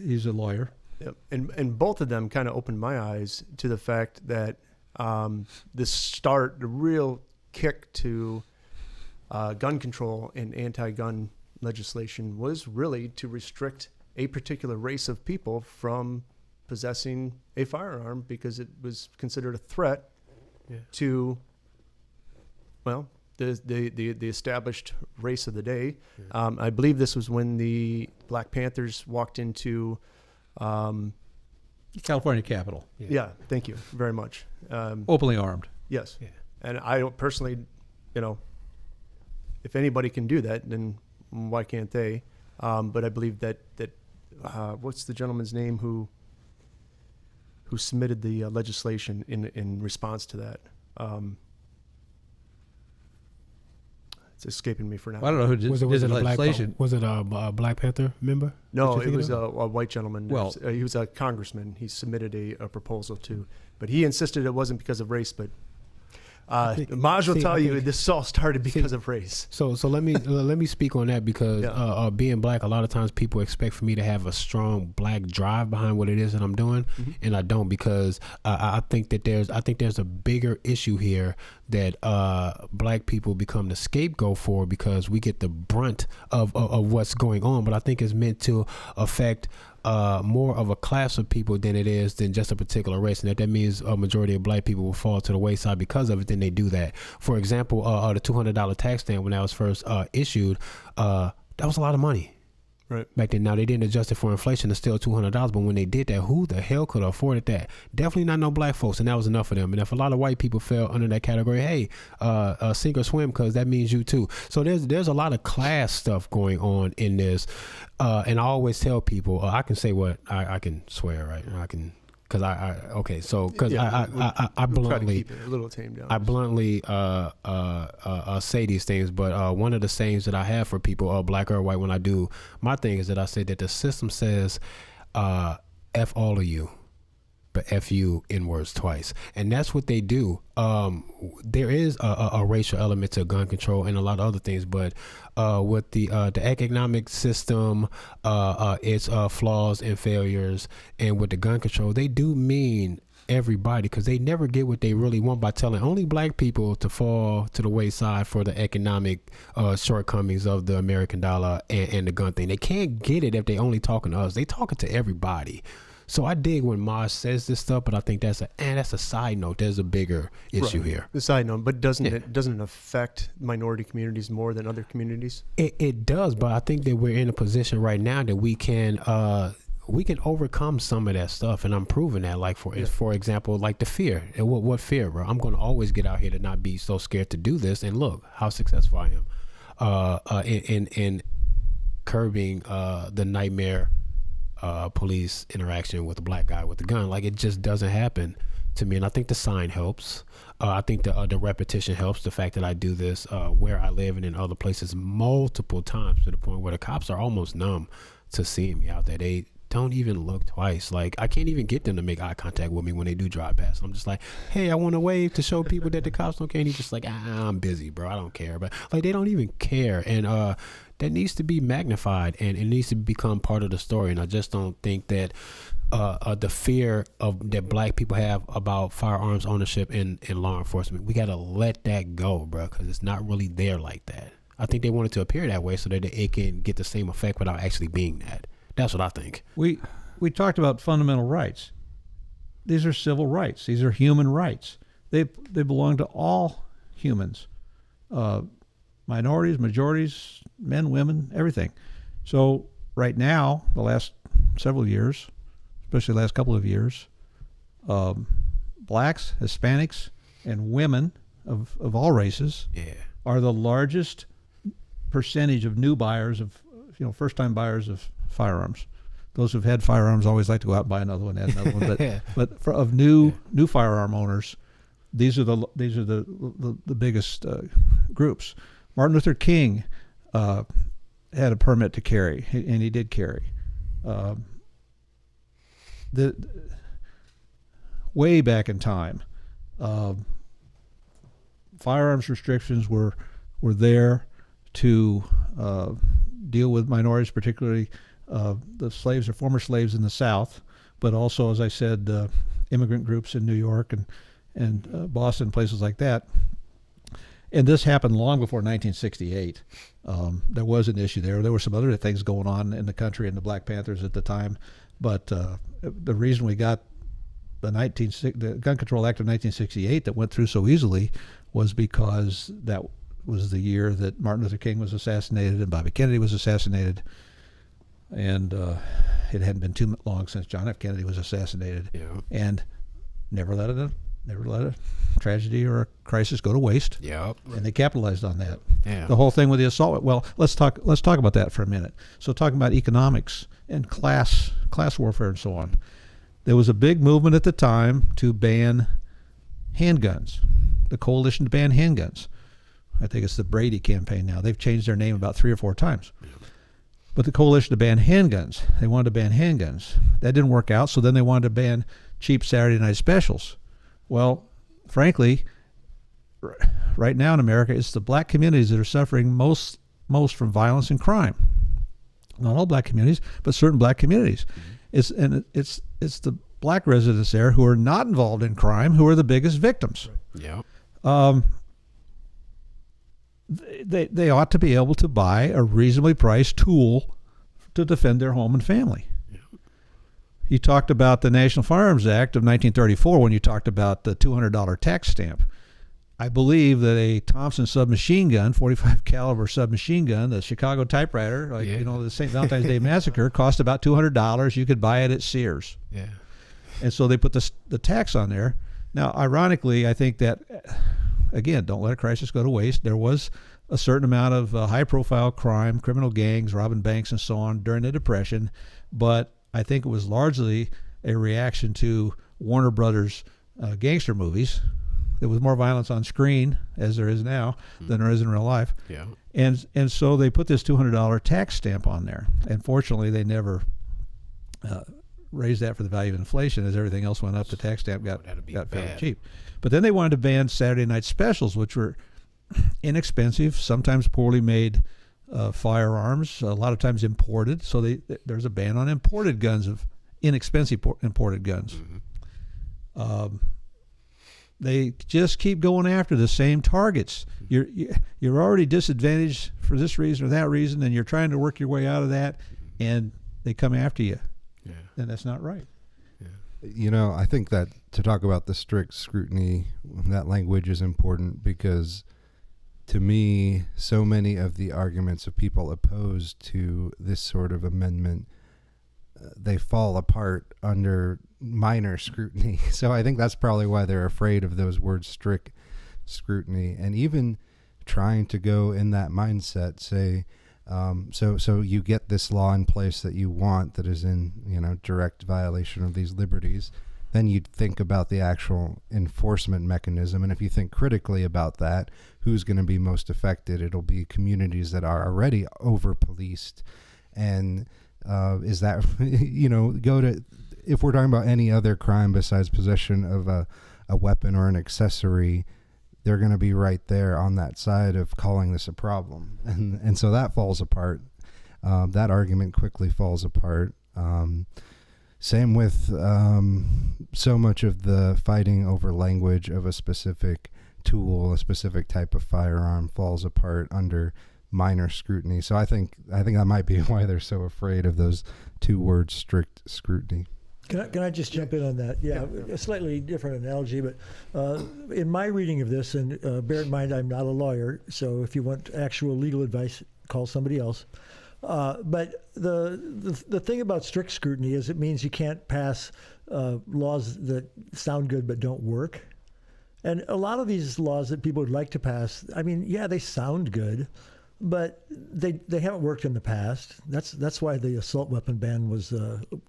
He's a lawyer. Yep. And both of them kind of opened my eyes to the fact that the real kick to gun control and anti-gun legislation was really to restrict a particular race of people from possessing a firearm because it was considered a threat to, well, the established race of the day. Yeah. I believe this was when the Black Panthers walked into California Capitol. Yeah, thank you very much. Openly armed. Yes. Yeah. And I don't personally, if anybody can do that, then why can't they? But I believe that what's the gentleman's name who submitted the legislation in response to that? It's escaping me for now. I don't know who did Was the it legislation. was it a Black Panther member? No, it was a white gentleman. Well- He was a congressman. He submitted a proposal to, but he insisted it wasn't because of race, but Maj will tell you this all started because of race. So let me speak on that because being black, a lot of times people expect for me to have a strong black drive behind what it is that I'm doing, and I don't, because I think there's a bigger issue here that black people become the scapegoat for because we get the brunt of what's going on. But I think it's meant to affect more of a class of people than just a particular race, and if that means a majority of black people will fall to the wayside because of it, then they do that. For example, the $200 tax stamp when that was first issued, that was a lot of money. Right. Back then. Now they didn't adjust it for inflation. It's still $200, but when they did that, who the hell could have afforded that? Definitely not no black folks, and that was enough for them. And if a lot of white people fell under that category, hey, sink or swim, because that means you too. So there's a lot of class stuff going on in this, and I always tell people, I can say what I can swear, right? I can. Because I bluntly try to keep it a little tamed down. I bluntly say these things, but one of the sayings that I have for people, black or white, when I do my thing is that I say that the system says, F all of you, but F you in words twice. And that's what they do. There is a racial element to gun control and a lot of other things, but with the economic system, its flaws and failures, and with the gun control, they do mean everybody, because they never get what they really want by telling only black people to fall to the wayside for the economic shortcomings of the American dollar and the gun thing. They can't get it if they only talking to us. They talking to everybody. So I dig when Maj says this stuff, but I think that's a side note. There's a bigger issue here. The side note, but doesn't it affect minority communities more than other communities? It does, but I think that we're in a position right now that we can overcome some of that stuff, and I'm proving that. Like for example, like the fear. And what fear, bro? I'm going to always get out here to not be so scared to do this, and look how successful I am. And curbing the nightmare police interaction with a black guy with a gun. Like, it just doesn't happen to me. And I think the sign helps. I think the repetition helps. The fact that I do this where I live and in other places multiple times, to the point where the cops are almost numb to seeing me out there. They don't even look twice. Like, I can't even get them to make eye contact with me when they do drive past. I'm just like, hey, I want to wave to show people that the cops don't care. And he's just like, I'm busy, bro. I don't care. But like, they don't even care. And that needs to be magnified, and it needs to become part of the story. And I just don't think that the fear that black people have about firearms ownership in law enforcement, we got to let that go, bro, because it's not really there like that. I think they want it to appear that way so that it can get the same effect without actually being that. That's what I think. We talked about fundamental rights. These are civil rights. These are human rights. They belong to all humans, minorities, majorities, men, women, everything. So right now, the last several years, especially the last couple of years, blacks, Hispanics, and women of all races are the largest percentage of new buyers of, first-time buyers of firearms. Those who've had firearms always like to go out and buy another one, add another one. But of new firearm owners, these are the biggest groups. Martin Luther King had a permit to carry, and he did carry. Way back in time, firearms restrictions were there to deal with minorities, particularly the slaves or former slaves in the South, but also, as I said, immigrant groups in New York and Boston, places like that. And this happened long before 1968. There was an issue there. There were some other things going on in the country and the Black Panthers at the time, but the reason we got the Gun Control Act of 1968 that went through so easily was because that was the year that Martin Luther King was assassinated and Bobby Kennedy was assassinated, and it hadn't been too long since John F. Kennedy was assassinated. Yeah. And never let a tragedy or a crisis go to waste. Yep. And they capitalized on that. Yeah. The whole thing with the assault. Well, let's talk about that for a minute. So talking about economics and class warfare and so on. There was a big movement at the time to ban handguns. The coalition to ban handguns. I think it's the Brady campaign now. They've changed their name about 3 or 4 times. But the coalition to ban handguns, they wanted to ban handguns. That didn't work out, so then they wanted to ban cheap Saturday night specials. Well, frankly, right now in America, it's the black communities that are suffering most from violence and crime. Not all black communities, but certain black communities. Mm-hmm. It's the black residents there who are not involved in crime who are the biggest victims. Yeah. They ought to be able to buy a reasonably priced tool to defend their home and family. Yeah. You talked about the National Firearms Act of 1934 when you talked about the $200 tax stamp. I believe that a Thompson submachine gun, 45 caliber submachine gun, the Chicago typewriter, the St. Valentine's Day Massacre, cost about $200. You could buy it at Sears. Yeah. And so they put the tax on there. Now, ironically, I think that, again, don't let a crisis go to waste. There was a certain amount of high-profile crime, criminal gangs, robbing banks and so on during the Depression, but I think it was largely a reaction to Warner Brothers gangster movies. There was more violence on screen, as there is now, than there is in real life. Yeah. And so they put this $200 tax stamp on there. And fortunately, they never raised that for the value of inflation. As everything else went up, the tax stamp got fairly cheap. But then they wanted to ban Saturday night specials, which were inexpensive, sometimes poorly made firearms, a lot of times imported. So there's a ban on imported guns, of inexpensive imported guns. Mm-hmm. They just keep going after the same targets. You're already disadvantaged for this reason or that reason, and you're trying to work your way out of that, and they come after you. Yeah. And that's not right. Yeah. I think that to talk about the strict scrutiny, that language is important because, to me, so many of the arguments of people opposed to this sort of amendment, they fall apart under minor scrutiny. So I think that's probably why they're afraid of those words, strict scrutiny. And even trying to go in that mindset, say, So you get this law in place that you want that is in, direct violation of these liberties. Then you'd think about the actual enforcement mechanism. And if you think critically about that, who's going to be most affected? It'll be communities that are already over-policed. And is that, if we're talking about any other crime besides possession of a weapon or an accessory, they're going to be right there on that side of calling this a problem. And so that falls apart. That argument quickly falls apart. Same with so much of the fighting over language of a specific tool, a specific type of firearm falls apart under minor scrutiny. So I think that might be why they're so afraid of those two words, strict scrutiny. Can I just jump in on that? Yeah, a slightly different analogy, but in my reading of this, and bear in mind I'm not a lawyer, so if you want actual legal advice, call somebody else. But the thing about strict scrutiny is it means you can't pass laws that sound good but don't work. And a lot of these laws that people would like to pass, I mean, yeah, they sound good, but they haven't worked in the past. That's why the assault weapon ban was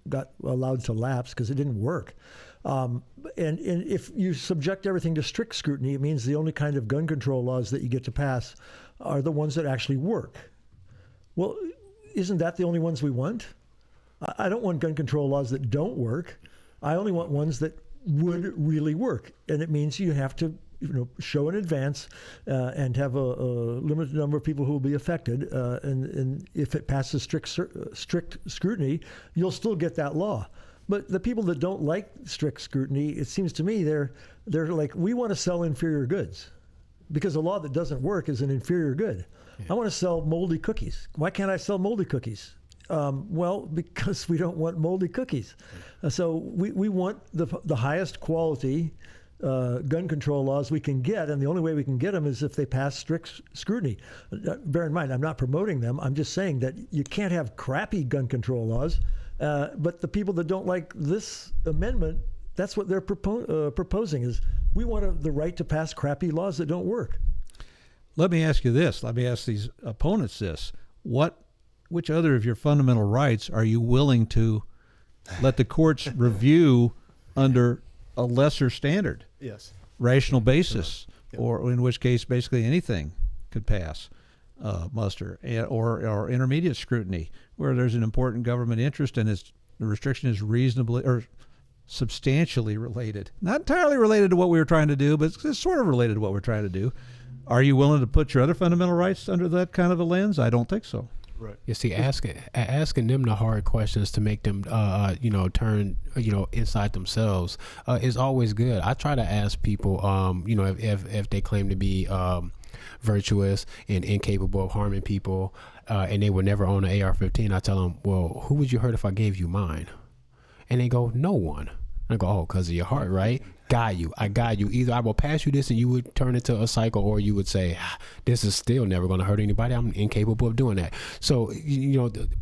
got allowed to lapse, because it didn't work. And if you subject everything to strict scrutiny, it means the only kind of gun control laws that you get to pass are the ones that actually work. Well, isn't that the only ones we want? I don't want gun control laws that don't work. I only want ones that would really work. And it means you have to show in advance and have a limited number of people who will be affected. And if it passes strict scrutiny, you'll still get that law. But the people that don't like strict scrutiny, it seems to me they're like, we want to sell inferior goods, because a law that doesn't work is an inferior good. Yeah. I want to sell moldy cookies. Why can't I sell moldy cookies? Well, because we don't want moldy cookies. So we want the highest quality gun control laws we can get, and the only way we can get them is if they pass strict scrutiny. Bear in mind, I'm not promoting them. I'm just saying that you can't have crappy gun control laws, but the people that don't like this amendment, that's what they're proposing, is we want the right to pass crappy laws that don't work. Let me ask you this. Let me ask these opponents this. Which other of your fundamental rights are you willing to let the courts review under a lesser standard? Yes. Rational basis, Yep. or in which case basically anything could pass muster, or intermediate scrutiny, where there's an important government interest and the restriction is reasonably or substantially related. Not entirely related to what we were trying to do, but it's sort of related to what we're trying to do. Are you willing to put your other fundamental rights under that kind of a lens? I don't think so. Right. You see, asking them the hard questions to make them, turn, inside themselves is always good. I try to ask people, if they claim to be virtuous and incapable of harming people, and they would never own an AR-15, I tell them, well, who would you hurt if I gave you mine? And they go, no one. I go, oh, because of your heart, right? I guide you. Either I will pass you this and you would turn it to a cycle, or you would say, this is still never going to hurt anybody. I'm incapable of doing that. So,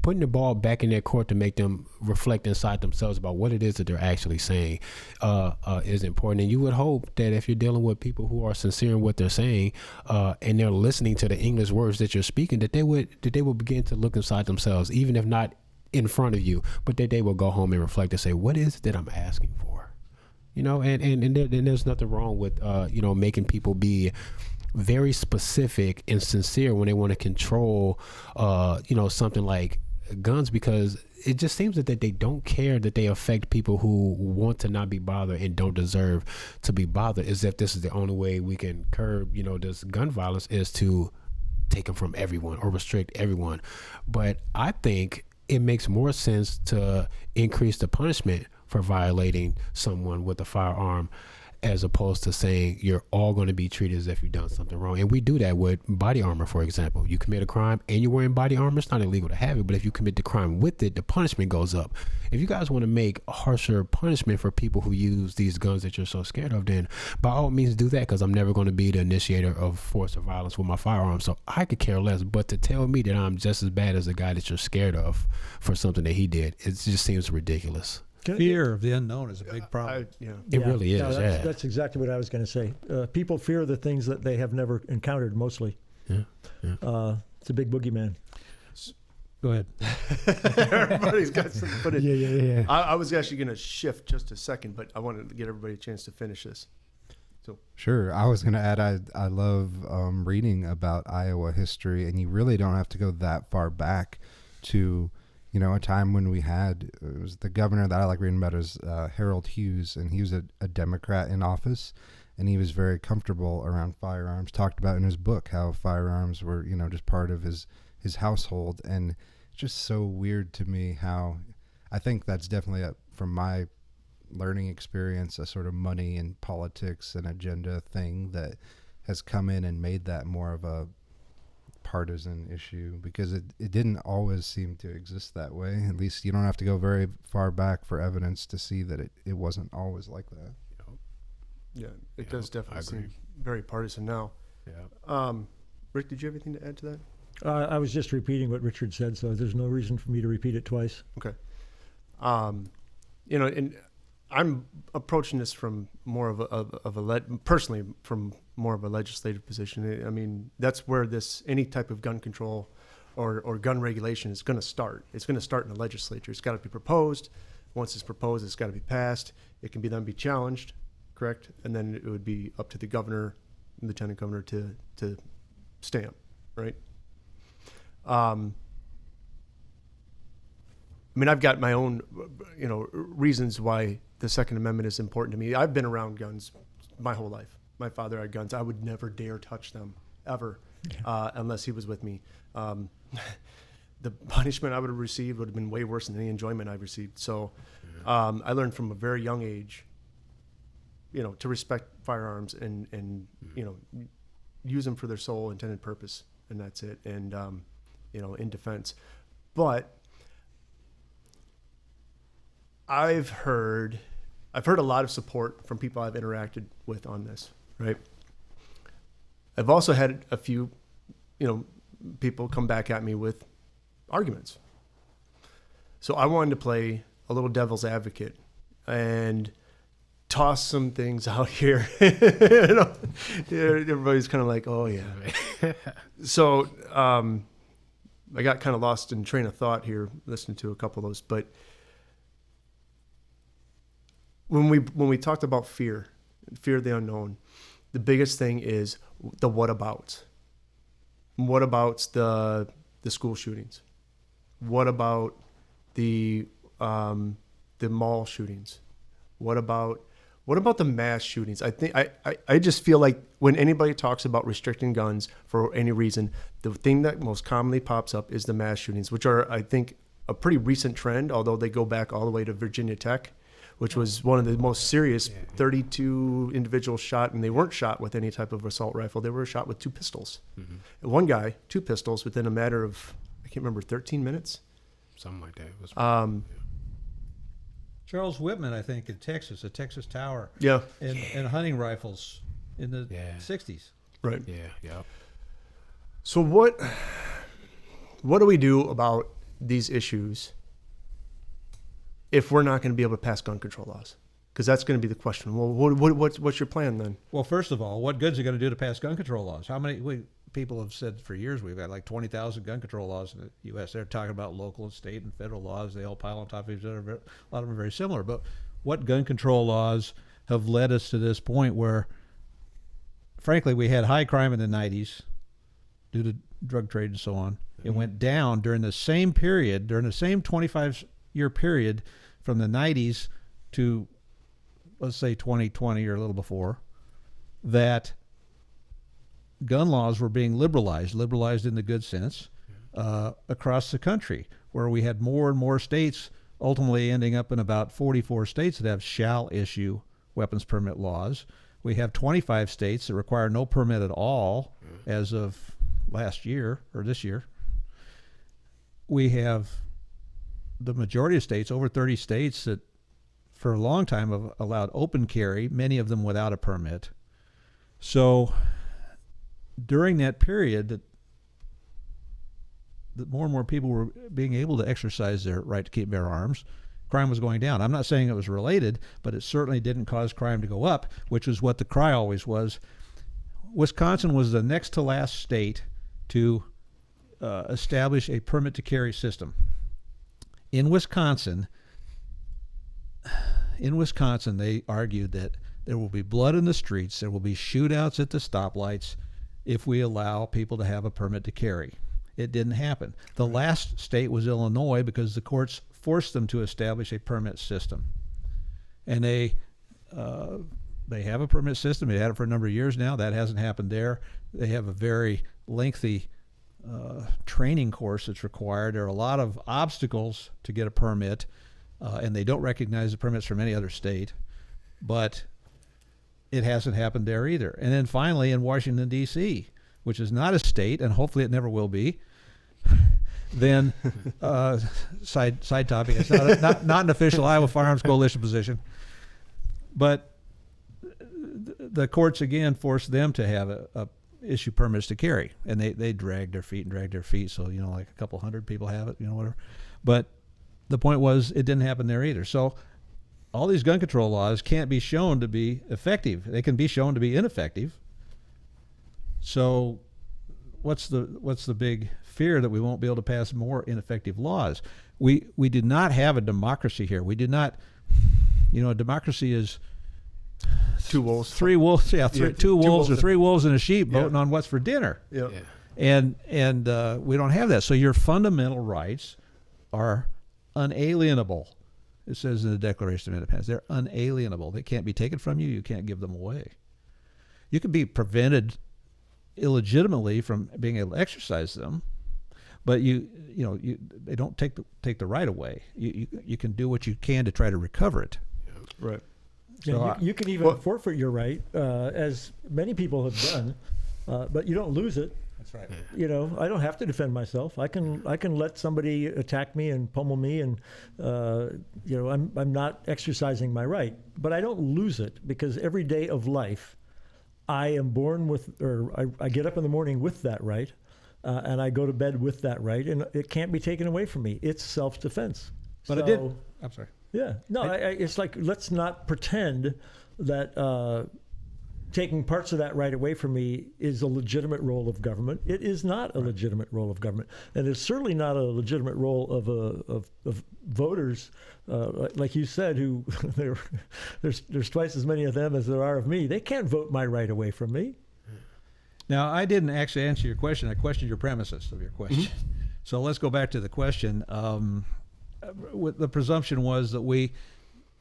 putting the ball back in their court to make them reflect inside themselves about what it is that they're actually saying is important. And you would hope that if you're dealing with people who are sincere in what they're saying and they're listening to the English words that you're speaking, that they would begin to look inside themselves, even if not in front of you, but that they will go home and reflect and say, what is it that I'm asking for? And there's nothing wrong with, making people be very specific and sincere when they want to control, something like guns, because it just seems that they don't care that they affect people who want to not be bothered and don't deserve to be bothered, as if this is the only way we can curb, this gun violence, is to take them from everyone or restrict everyone. But I think it makes more sense to increase the punishment for violating someone with a firearm, as opposed to saying you're all going to be treated as if you've done something wrong. And we do that with body armor, for example. You commit a crime and you're wearing body armor, it's not illegal to have it, but if you commit the crime with it, the punishment goes up. If you guys want to make a harsher punishment for people who use these guns that you're so scared of, then by all means do that, because I'm never going to be the initiator of force or violence with my firearm, so I could care less. But to tell me that I'm just as bad as the guy that you're scared of for something that he did, it just seems ridiculous. Fear of the unknown is a big problem. It really is. No, that's exactly what I was going to say. People fear the things that they have never encountered, mostly. Yeah. It's a big boogeyman. Go ahead. Everybody's got some footage. Yeah. I was actually going to shift just a second, but I wanted to get everybody a chance to finish this. Sure. I was going to add, I love reading about Iowa history, and you really don't have to go that far back to, you know, a time when we had, it was the governor that I like reading about is Harold Hughes, and he was a Democrat in office, and he was very comfortable around firearms, talked about in his book how firearms were, you know, just part of his household. And it's just so weird to me how, I think that's definitely, from my learning experience, a sort of money and politics and agenda thing that has come in and made that more of a partisan issue, because it didn't always seem to exist that way. At least you don't have to go very far back for evidence to see that it wasn't always like that. Yeah, it does definitely seem very partisan now. Yeah. Rick, did you have anything to add to that? I was just repeating what Richard said, so there's no reason for me to repeat it twice. Okay. You know, and I'm approaching this from more of a personally from more of a legislative position. I mean, that's where any type of gun control or gun regulation is going to start. It's going to start in the legislature. It's got to be proposed. Once it's proposed, it's got to be passed. It can then be challenged, correct? And then it would be up to the governor, lieutenant governor to stamp, right? I mean, I've got my own, you know, reasons why the Second Amendment is important to me. I've been around guns my whole life. My father had guns. I would never dare touch them, ever, unless he was with me. The punishment I would have received would have been way worse than any enjoyment I've received. So I learned from a very young age, you know, to respect firearms and you know, use them for their sole intended purpose, and that's it. And, you know, in defense. But I've heard a lot of support from people I've interacted with on this, right? I've also had a few, you know, people come back at me with arguments. So I wanted to play a little devil's advocate and toss some things out here. You know, everybody's kind of like, oh yeah. So I got kind of lost in train of thought here, listening to a couple of those, but when we talked about fear of the unknown, the biggest thing is the what abouts. What about the school shootings? What about the mall shootings? What about the mass shootings? I think I just feel like when anybody talks about restricting guns for any reason, the thing that most commonly pops up is the mass shootings, which are, I think, a pretty recent trend, although they go back all the way to Virginia Tech, which was one of the most serious, 32 individuals shot, and they weren't shot with any type of assault rifle. They were shot with 2 pistols. Mm-hmm. One guy, 2 pistols within a matter of, I can't remember, 13 minutes? Something like that. It was, Charles Whitman, I think, in Texas, the Texas Tower. Yeah. And hunting rifles in the 60s. Right. Yeah. So what do we do about these issues if we're not going to be able to pass gun control laws? Because that's going to be the question. Well, what's your plan then? Well, first of all, what good is it going to do to pass gun control laws? How many people have said for years we've got like 20,000 gun control laws in the U.S. They're talking about local and state and federal laws. They all pile on top of each other. A lot of them are very similar. But what gun control laws have led us to this point where, frankly, we had high crime in the 90s due to drug trade and so on. It went down during the same period, during the same 25-year period from the 90s to, let's say, 2020 or a little before, that gun laws were being liberalized in the good sense, across the country, where we had more and more states, ultimately ending up in about 44 states that have shall issue weapons permit laws. We have 25 states that require no permit at all as of last year or this year. We have the majority of states, over 30 states, that for a long time have allowed open carry, many of them without a permit. So during that period that more and more people were being able to exercise their right to keep and bear arms, crime was going down. I'm not saying it was related, but it certainly didn't cause crime to go up, which was what the cry always was. Wisconsin was the next to last state to establish a permit to carry system. In Wisconsin, they argued that there will be blood in the streets, there will be shootouts at the stoplights if we allow people to have a permit to carry. It didn't happen. The last state was Illinois because the courts forced them to establish a permit system. And they have a permit system. They had it for a number of years now. That hasn't happened there. They have a very lengthy training course that's required. There are a lot of obstacles to get a permit, and they don't recognize the permits from any other state. But it hasn't happened there either. And then finally in Washington, D.C., which is not a state, and hopefully it never will be, then side topic. It's not an official Iowa Firearms Coalition position. But the courts, again, forced them to have a issue permits to carry. And they dragged their feet. So, like a couple hundred people have it, whatever. But the point was it didn't happen there either. So all these gun control laws can't be shown to be effective. They can be shown to be ineffective. So what's the big fear that we won't be able to pass more ineffective laws? We did not have a democracy here. We did not, a democracy is Two wolves. Three wolves, two wolves or three wolves and a sheep voting on what's for dinner. Yeah. And we don't have that. So your fundamental rights are unalienable. It says in the Declaration of Independence, they're unalienable. They can't be taken from you. You can't give them away. You can be prevented illegitimately from being able to exercise them, but they don't take the right away. You can do what you can to try to recover it. Right. So you can even forfeit your right, as many people have done, but you don't lose it. That's right. I don't have to defend myself. I can let somebody attack me and pummel me, and I'm not exercising my right, but I don't lose it, because every day of life, I am born with, or I get up in the morning with that right, and I go to bed with that right, and it can't be taken away from me. It's self-defense. But I'm sorry. Yeah, no, it's like, let's not pretend that taking parts of that right away from me is a legitimate role of government. It is not a legitimate role of government, and it's certainly not a legitimate role of voters, like you said, who there's twice as many of them as there are of me. They can't vote my right away from me. Now, I didn't actually answer your question. I questioned your premises of your question. Mm-hmm. So let's go back to the question. The presumption was that we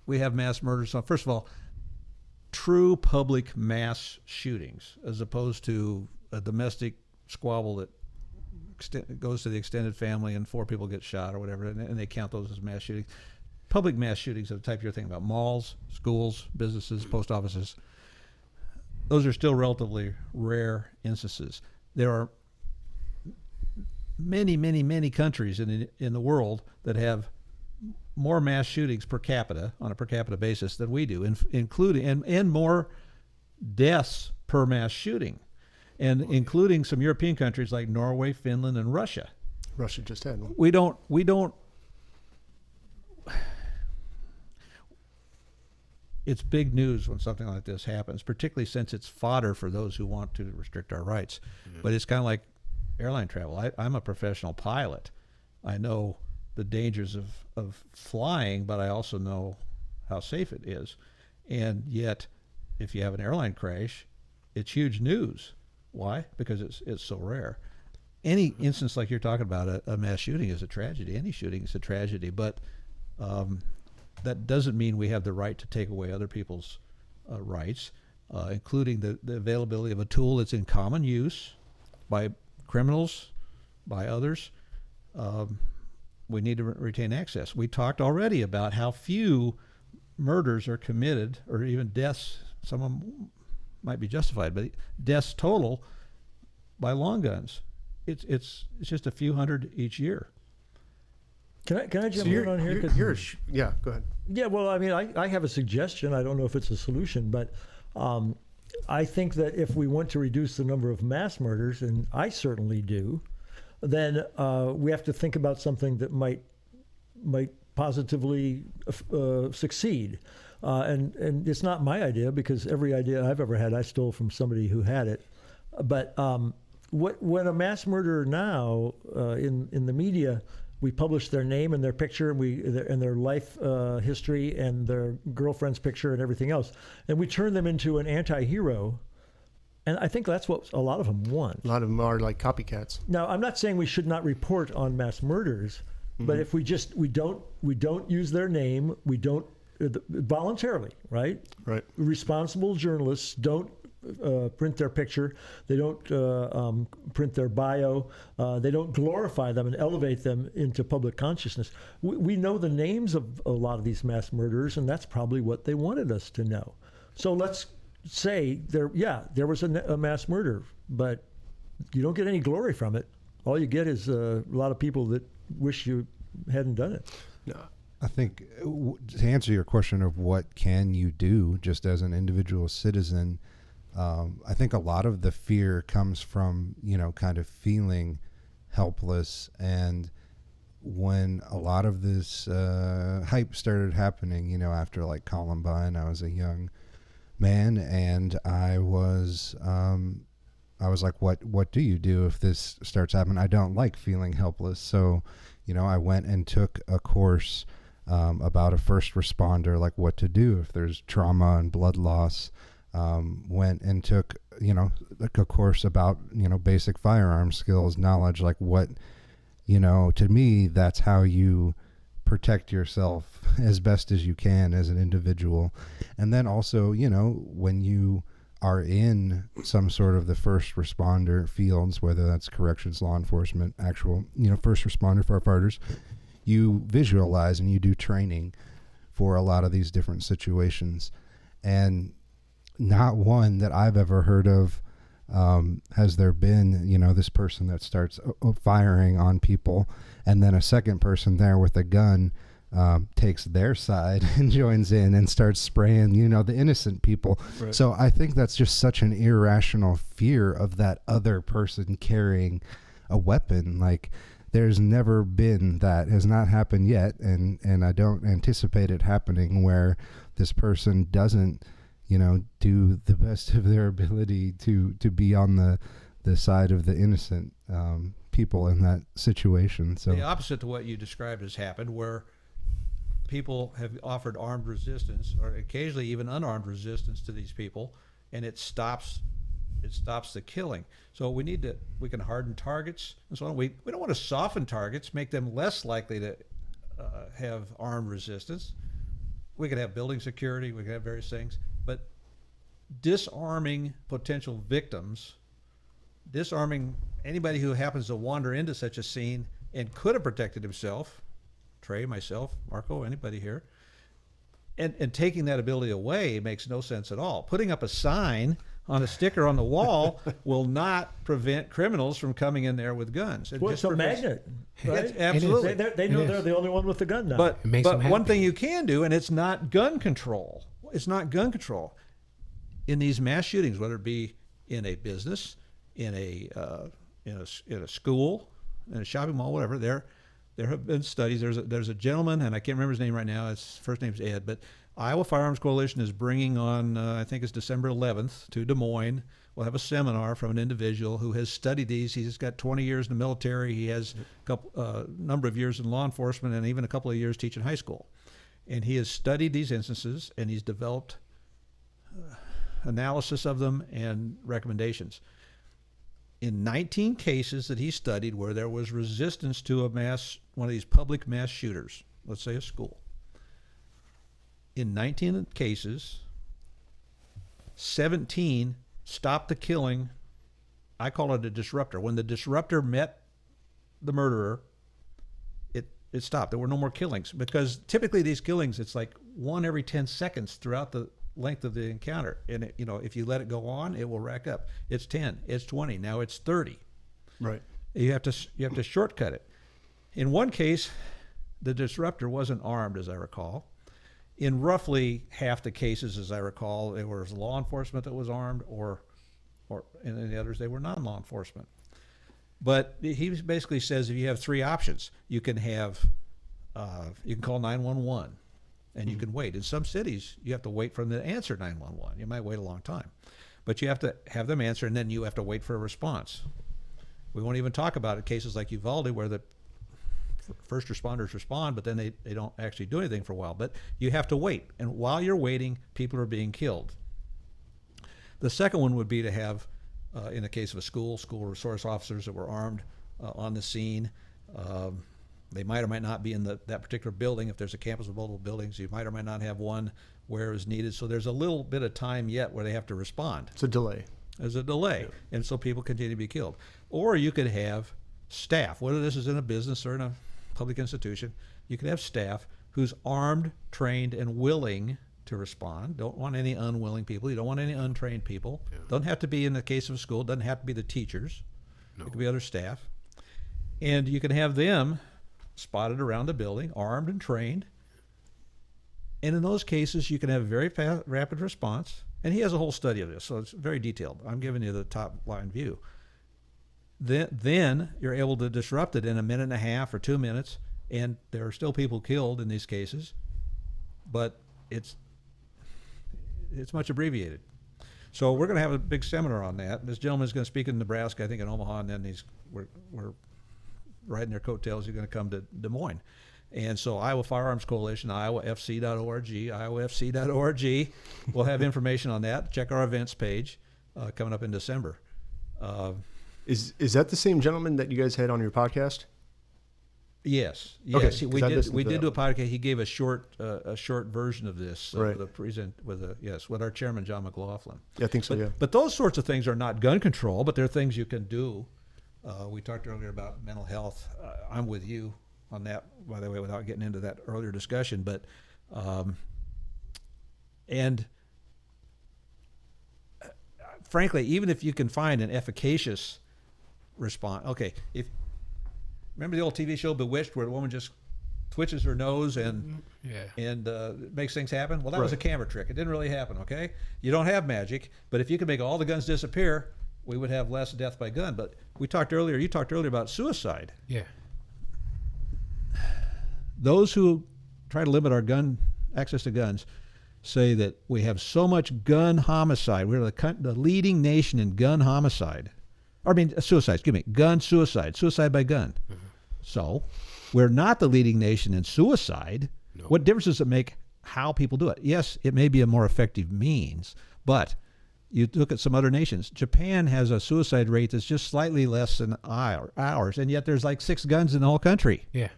have mass murders. So first of all, true public mass shootings, as opposed to a domestic squabble that goes to the extended family and 4 people get shot or whatever, and they count those as mass shootings. Public mass shootings of the type you're thinking about, malls, schools, businesses, post offices, those are still relatively rare instances. There are many, many, many countries in the world that have more mass shootings per capita, on a per capita basis, than we do, including and more deaths per mass shooting, and including some European countries like Norway, Finland, and Russia. Russia just had one. We don't. It's big news when something like this happens, particularly since it's fodder for those who want to restrict our rights. Mm-hmm. But it's kind of like airline travel. I'm a professional pilot. I know the dangers of flying, but I also know how safe it is. And yet, if you have an airline crash, it's huge news. Why? Because it's so rare. Any instance like you're talking about, a mass shooting is a tragedy. Any shooting is a tragedy. But that doesn't mean we have the right to take away other people's rights, including the availability of a tool that's in common use by criminals, by others. We need to retain access. We talked already about how few murders are committed, or even deaths. Some of them might be justified, but deaths total by long guns, it's just a few hundred each year. Can I jump in on here? Yeah, go ahead. Yeah, well, I mean, I have a suggestion. I don't know if it's a solution, but I think that if we want to reduce the number of mass murders, and I certainly do, then we have to think about something that might positively succeed. And it's not my idea, because every idea I've ever had I stole from somebody who had it. But when a mass murderer now in the media, we publish their name and their picture and their life history and their girlfriend's picture and everything else, and we turn them into an anti-hero. And I think that's what a lot of them want. A lot of them are like copycats. Now, I'm not saying we should not report on mass murders, but if we don't use their name, we don't voluntarily, right? Right. Responsible journalists don't print their picture. They don't print their bio. They don't glorify them and elevate them into public consciousness. We know the names of a lot of these mass murderers, and that's probably what they wanted us to know. So let's say there was a mass murder, but you don't get any glory from it. All you get is a lot of people that wish you hadn't done it. No. I think to answer your question of what can you do just as an individual citizen, I think a lot of the fear comes from, kind of feeling helpless. And when a lot of this hype started happening, after like Columbine, I was a young man, and I was like, what do you do if this starts happening? I don't like feeling helpless. So, I went and took a course about a first responder, like what to do if there's trauma and blood loss. Went and took, like a course about, basic firearm skills, knowledge, like what, to me, that's how you protect yourself as best as you can as an individual. And then also, when you are in some sort of the first responder fields, whether that's corrections, law enforcement, actual, first responder firefighters, you visualize and you do training for a lot of these different situations. And not one that I've ever heard of has there been, this person that starts firing on people, and then a second person there with a gun takes their side and joins in and starts spraying, the innocent people. Right. So I think that's just such an irrational fear of that other person carrying a weapon. Like, there's never been that, has not happened yet, and I don't anticipate it happening, where this person doesn't, do the best of their ability to be on the side of the innocent people in that situation. So the opposite to what you described has happened, where people have offered armed resistance, or occasionally even unarmed resistance, to these people, and it stops the killing. So we can harden targets and so on. We don't want to soften targets, make them less likely to have armed resistance. We could have building security, we could have various things, but disarming potential victims, disarming anybody who happens to wander into such a scene and could have protected himself, Trey, myself, Marco, anybody here, and taking that ability away makes no sense at all. Putting up a sign on a sticker on the wall will not prevent criminals from coming in there with guns. Well, it's a magnet, right? Absolutely. They know they're the only one with the gun now. But one thing you can do, and it's not gun control. It's not gun control. In these mass shootings, whether it be in a business, in a school, in a shopping mall, whatever, there have been studies. There's a gentleman, and I can't remember his name right now. His first name's Ed, but Iowa Firearms Coalition is bringing on, I think it's December 11th, to Des Moines. We'll have a seminar from an individual who has studied these. He's got 20 years in the military. He has a number of years in law enforcement, and even a couple of years teaching high school. And he has studied these instances, and he's developed analysis of them and recommendations. In 19 cases that he studied where there was resistance to one of these public mass shooters, let's say a school, in 19 cases, 17 stopped the killing. I call it a disruptor. When the disruptor met the murderer, it stopped. There were no more killings, because typically these killings, it's like one every 10 seconds throughout the length of the encounter. And if you let it go on, it will rack up. It's 10, it's 20, now it's 30. Right. You have to shortcut it. In one case, the disruptor wasn't armed, as I recall. In roughly half the cases, as I recall, there was law enforcement that was armed, or in the others, they were non-law enforcement. But he basically says if you have three options, you can call 911, and you can wait. In some cities, you have to wait for them to answer 911. You might wait a long time, but you have to have them answer, and then you have to wait for a response. We won't even talk about cases like Uvalde where the first responders respond, but then they don't actually do anything for a while. But you have to wait. And while you're waiting, people are being killed. The second one would be to have, in the case of a school resource officers that were armed on the scene. They might or might not be in that particular building. If there's a campus with multiple buildings, you might or might not have one where is needed. So there's a little bit of time yet where they have to respond. It's a delay. There's a delay, and so people continue to be killed. Or you could have staff, whether this is in a business or in a public institution, you could have staff who's armed, trained, and willing to respond. Don't want any unwilling people. You don't want any untrained people. Yeah. Doesn't have to be, in the case of a school, doesn't have to be the teachers. No. It could be other staff. And you can have them spotted around the building, armed and trained. And in those cases, you can have very fast, rapid response. And he has a whole study of this, so it's very detailed. I'm giving you the top line view. Then you're able to disrupt it in a minute and a half or 2 minutes, and there are still people killed in these cases, but it's much abbreviated. So we're going to have a big seminar on that. This gentleman is going to speak in Nebraska, I think in Omaha, and then we're riding their coattails. He's going to come to Des Moines. And so Iowa Firearms Coalition, iowafc.org, iowafc.org. We'll have information on that. Check our events page coming up in December. Is that the same gentleman that you guys had on your podcast? Yes. Okay, Yes. We 'cause I did. listened We to did that do a podcast. He gave a short version of this Right. with our chairman John McLaughlin. Yeah, I think so. Yeah. But those sorts of things are not gun control, but they're things you can do. We talked earlier about mental health. I'm with you on that, by the way, without getting into that earlier discussion. But frankly, even if you can find an efficacious response, okay, remember the old TV show Bewitched, where the woman just twitches her nose and makes things happen? Well, that was a Right. camera trick. It didn't really happen, okay? You don't have magic, but if you could make all the guns disappear, we would have less death by gun. But you talked earlier about suicide. Yeah. Those who try to limit our access to guns say that we have so much gun homicide. We're the leading nation in gun homicide. Suicide, suicide by gun. Mm-hmm. So we're not the leading nation in suicide. No. What difference does it make how people do it? Yes, it may be a more effective means, but you look at some other nations. Japan has a suicide rate that's just slightly less than ours, and yet there's like 6 guns in the whole country. Yeah.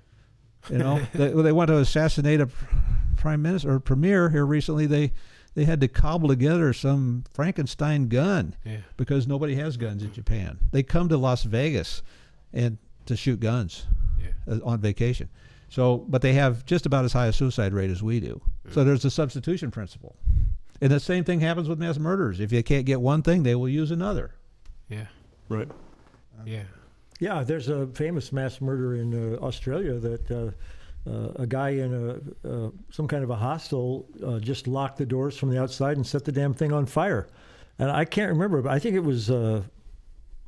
You know, they want to assassinate a prime minister or premier here recently. They had to cobble together some Frankenstein gun because nobody has guns in Japan. They come to Las Vegas and to shoot guns on vacation. So, but they have just about as high a suicide rate as we do. So there's a substitution principle. And the same thing happens with mass murderers. If you can't get one thing, they will use another. Yeah. Right. Yeah. Yeah, there's a famous mass murder in Australia that a guy in some kind of a hostel just locked the doors from the outside and set the damn thing on fire. And I can't remember, but I think it was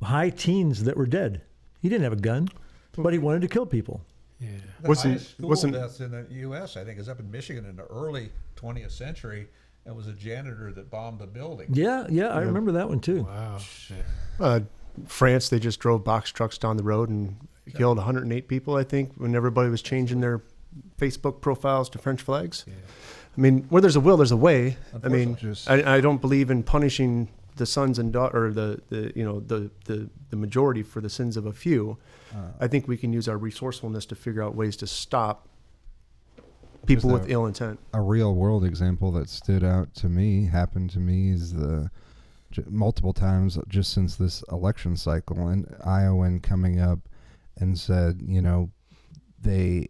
high teens that were dead. He didn't have a gun, but he wanted to kill people. Yeah. The highest school deaths in the U.S., I think, is up in Michigan in the early 20th century. It was a janitor that bombed a building. Yeah, I remember that one too. Wow. France, they just drove box trucks down the road and killed 108 people, I think, when everybody was changing their Facebook profiles to French flags. Yeah. I mean, where there's a will, there's a way. I mean, Unfortunately. I don't believe in punishing the sons and daughters, or the majority for the sins of a few. I think we can use our resourcefulness to figure out ways to stop people with ill intent. A real world example that stood out to me, happened to me, is multiple times just since this election cycle, and Iowan coming up and said, they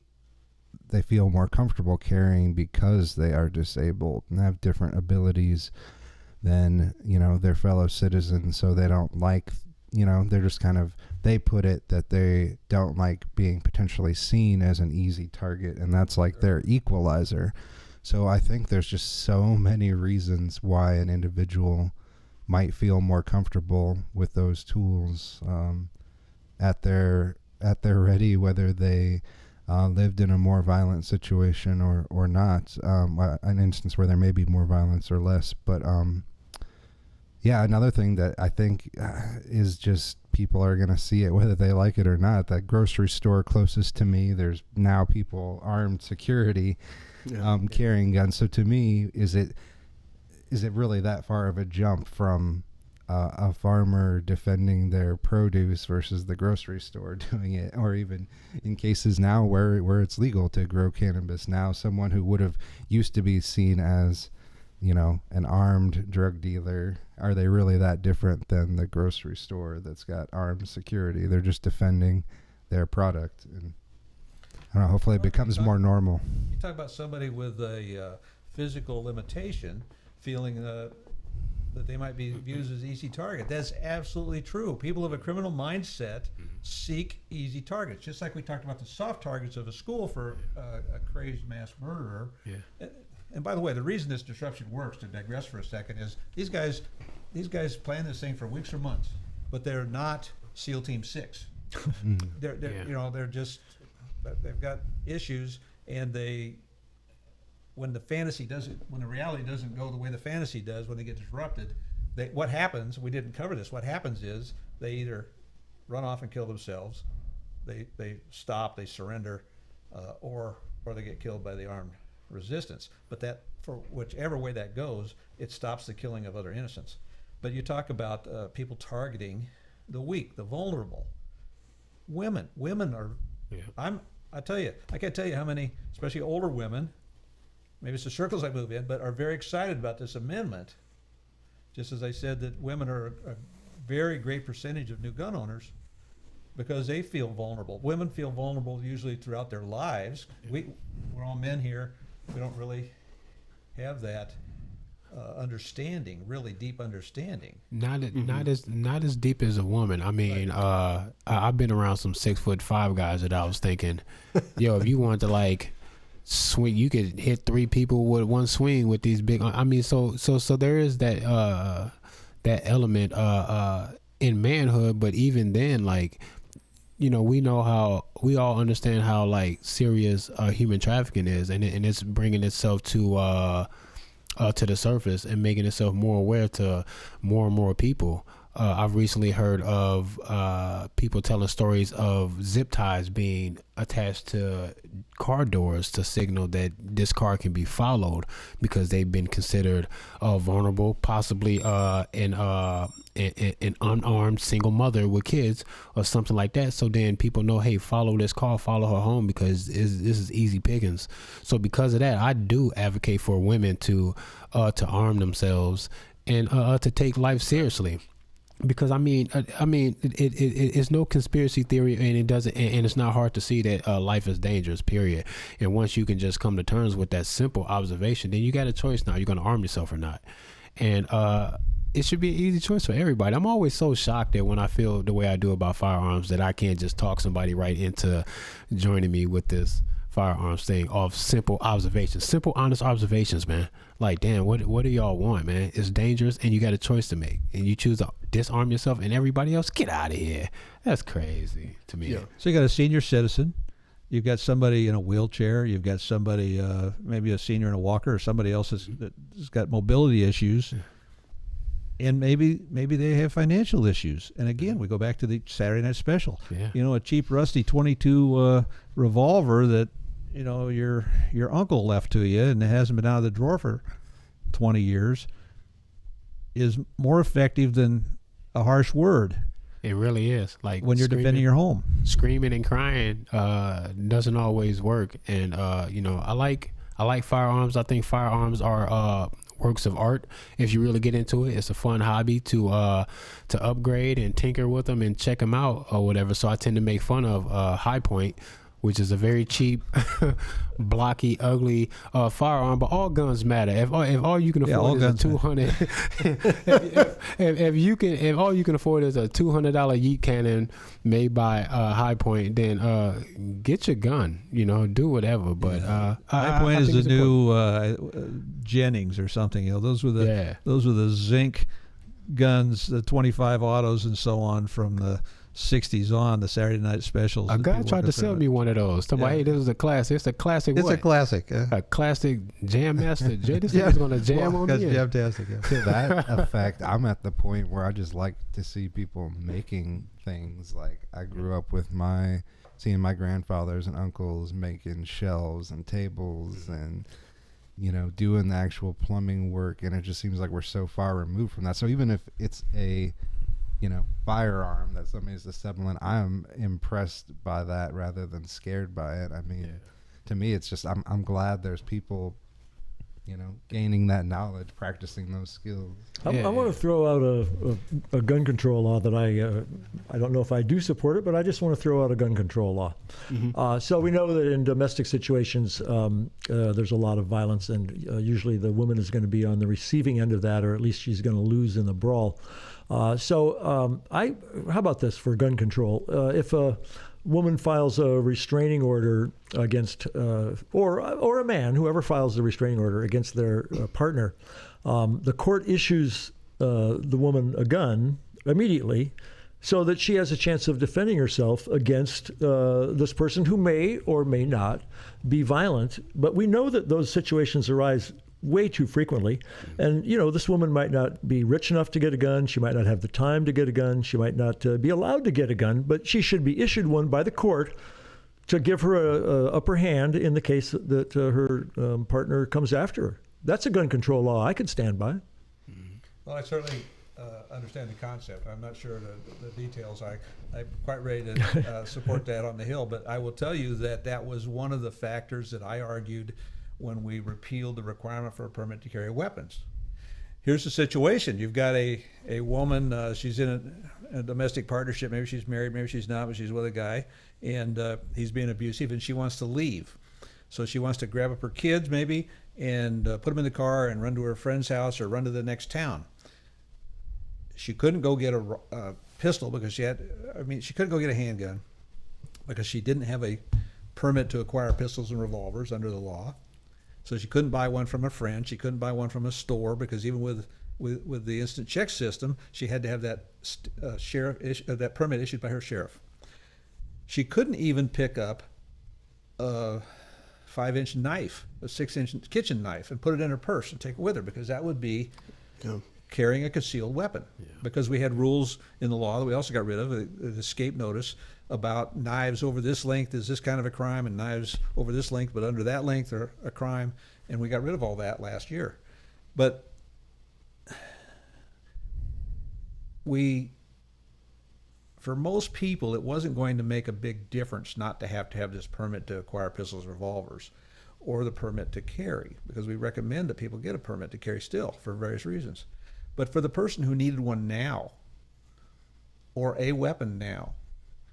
feel more comfortable carrying because they are disabled and have different abilities than, their fellow citizens. So they don't like, they're just they put it that they don't like being potentially seen as an easy target, and that's like their equalizer. So I think there's just so many reasons why an individual might feel more comfortable with those tools at their ready, whether they lived in a more violent situation or not. An instance where there may be more violence or less. But another thing that I think is just people are going to see it whether they like it or not. That grocery store closest to me, there's now people, armed security, carrying guns. So to me, is it really that far of a jump from a farmer defending their produce versus the grocery store doing it? Or even in cases now where it's legal to grow cannabis, now someone who would have used to be seen as, you know, an armed drug dealer, are they really that different than the grocery store that's got armed security? They're just defending their product. And I don't know, hopefully it becomes more normal. You talk about somebody with a physical limitation feeling that they might be viewed as easy target. That's absolutely true. People of a criminal mindset seek easy targets, just like we talked about the soft targets of a school for a crazed mass murderer. Yeah. And by the way, the reason this disruption works, to digress for a second, is these guys plan this thing for weeks or months, but they're not SEAL Team 6. They're you know, they've got issues, and when the reality doesn't go the way the fantasy does, when they get disrupted, what happens? We didn't cover this. What happens is they either run off and kill themselves, they stop, they surrender, or they get killed by the armed resistance. But that, for whichever way that goes, it stops the killing of other innocents. But you talk about people targeting the weak, the vulnerable. Women are. Yeah. I tell you, I can't tell you how many, especially older women, maybe it's the circles I move in, but are very excited about this amendment. Just as I said that women are a very great percentage of new gun owners because they feel vulnerable. Women feel vulnerable usually throughout their lives. We're all men here. We don't really have that understanding, really deep understanding. Not as deep as a woman. I mean, right. I've been around some 6'5" guys that I was thinking, yo, if you want to like swing, you could hit 3 people with one swing with these big. I mean, so there is that element in manhood, but even then, like, you know, we all understand how like serious human trafficking is, and it's bringing itself to the surface and making itself more aware to more and more people. I've recently heard of people telling stories of zip ties being attached to car doors to signal that this car can be followed because they've been considered vulnerable, possibly an unarmed single mother with kids or something like that. So then people know, hey, follow this car, follow her home because this is easy pickings. So because of that, I do advocate for women to arm themselves and to take life seriously. Because I mean, it's no conspiracy theory, and it doesn't, and it's not hard to see that life is dangerous. Period. And once you can just come to terms with that simple observation, then you got a choice now. You're going to arm yourself or not, and it should be an easy choice for everybody. I'm always so shocked that when I feel the way I do about firearms, that I can't just talk somebody right into joining me with this firearms thing off simple observations, simple honest observations, man. Like, damn, what do y'all want, man? It's dangerous, and you got a choice to make, and you choose to disarm yourself, and everybody else get out of here. That's crazy to me. Yeah. So you got a senior citizen, you've got somebody in a wheelchair, you've got somebody maybe a senior in a walker, or somebody else that's got mobility issues, and maybe they have financial issues. And again, we go back to the Saturday Night Special. Yeah. You know, a cheap rusty .22 revolver that, you know, your uncle left to you and it hasn't been out of the drawer for 20 years is more effective than a harsh word. It really is. Like when you're defending your home. Screaming and crying doesn't always work. And you know, I like firearms. I think firearms are works of art. If you really get into it, it's a fun hobby to upgrade and tinker with them and check them out or whatever. So I tend to make fun of High Point, which is a very cheap, blocky, ugly firearm. But all guns matter. If all you can afford is a $200, if all you can afford is a $200 yeet cannon made by High Point, then get your gun. You know, do whatever. But High Point is the new Jennings or something. You know, those were the zinc guns, the 25 autos and so on from the 60s on, the Saturday night specials. A that guy people tried were to sell concerned me one of those. Talking about, Yeah. hey, this is a classic. It's a classic. with. It's what? a classic. A classic jam master. Jay, this is going to jam on That's me. fantastic. Yeah. To that effect, I'm at the point where I just like to see people making things. Like I grew up with seeing my grandfathers and uncles making shelves and tables and, doing the actual plumbing work. And it just seems like we're so far removed from that. So even if it's a, firearm that somebody's assembling, I'm impressed by that rather than scared by it. I mean, to me, it's just, I'm glad there's people, gaining that knowledge, practicing those skills. I want to throw out a gun control law that I don't know if I do support it, but I just want to throw out a gun control law. Mm-hmm. So we know that in domestic situations, there's a lot of violence, and usually the woman is going to be on the receiving end of that, or at least she's going to lose in the brawl. How about this for gun control? If a woman files a restraining order against, or a man, whoever files the restraining order against their partner, the court issues the woman a gun immediately so that she has a chance of defending herself against this person who may or may not be violent. But we know that those situations arise way too frequently. And, this woman might not be rich enough to get a gun. She might not have the time to get a gun. She might not be allowed to get a gun, but she should be issued one by the court to give her a upper hand in the case that her partner comes after her. That's a gun control law I could stand by. Well, I certainly understand the concept. I'm not sure the details. I'm quite ready to support that on the Hill, but I will tell you that was one of the factors that I argued when we repealed the requirement for a permit to carry weapons. Here's the situation. You've got a woman, she's in a domestic partnership. Maybe she's married, maybe she's not, but she's with a guy, and he's being abusive, and she wants to leave. So she wants to grab up her kids, maybe, and put them in the car and run to her friend's house or run to the next town. She couldn't go get a pistol because she couldn't go get a handgun because she didn't have a permit to acquire pistols and revolvers under the law. So she couldn't buy one from a friend. She couldn't buy one from a store because even with the instant check system, she had to have that that permit issued by her sheriff. She couldn't even pick up a 5-inch knife, a 6-inch kitchen knife, and put it in her purse and take it with her because that would be carrying a concealed weapon. Because we had rules in the law that we also got rid of, the escape notice, about knives over this length is this kind of a crime, and knives over this length but under that length are a crime, and we got rid of all that last year. But for most people, it wasn't going to make a big difference not to have this permit to acquire pistols and revolvers or the permit to carry, because we recommend that people get a permit to carry still for various reasons. But for the person who needed one now, or a weapon now,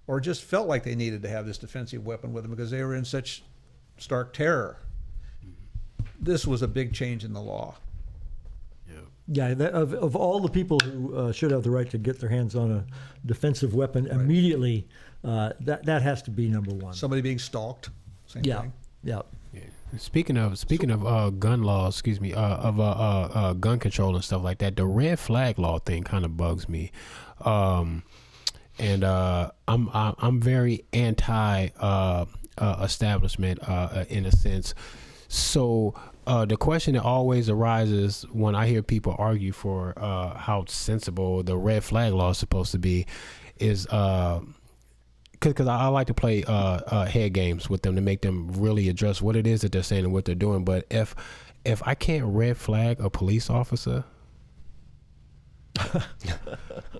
or just felt like they needed to have this defensive weapon with them because they were in such stark terror, this was a big change in the law. Yeah, of all the people who should have the right to get their hands on a defensive weapon immediately, that has to be number one. Somebody being stalked, same thing. Yeah. Speaking of gun laws, of gun control and stuff like that, the red flag law thing kind of bugs me, and I'm very anti establishment in a sense. So the question that always arises when I hear people argue for how sensible the red flag law is supposed to be is because I like to play head games with them to make them really address what it is that they're saying and what they're doing. But if I can't red flag a police officer,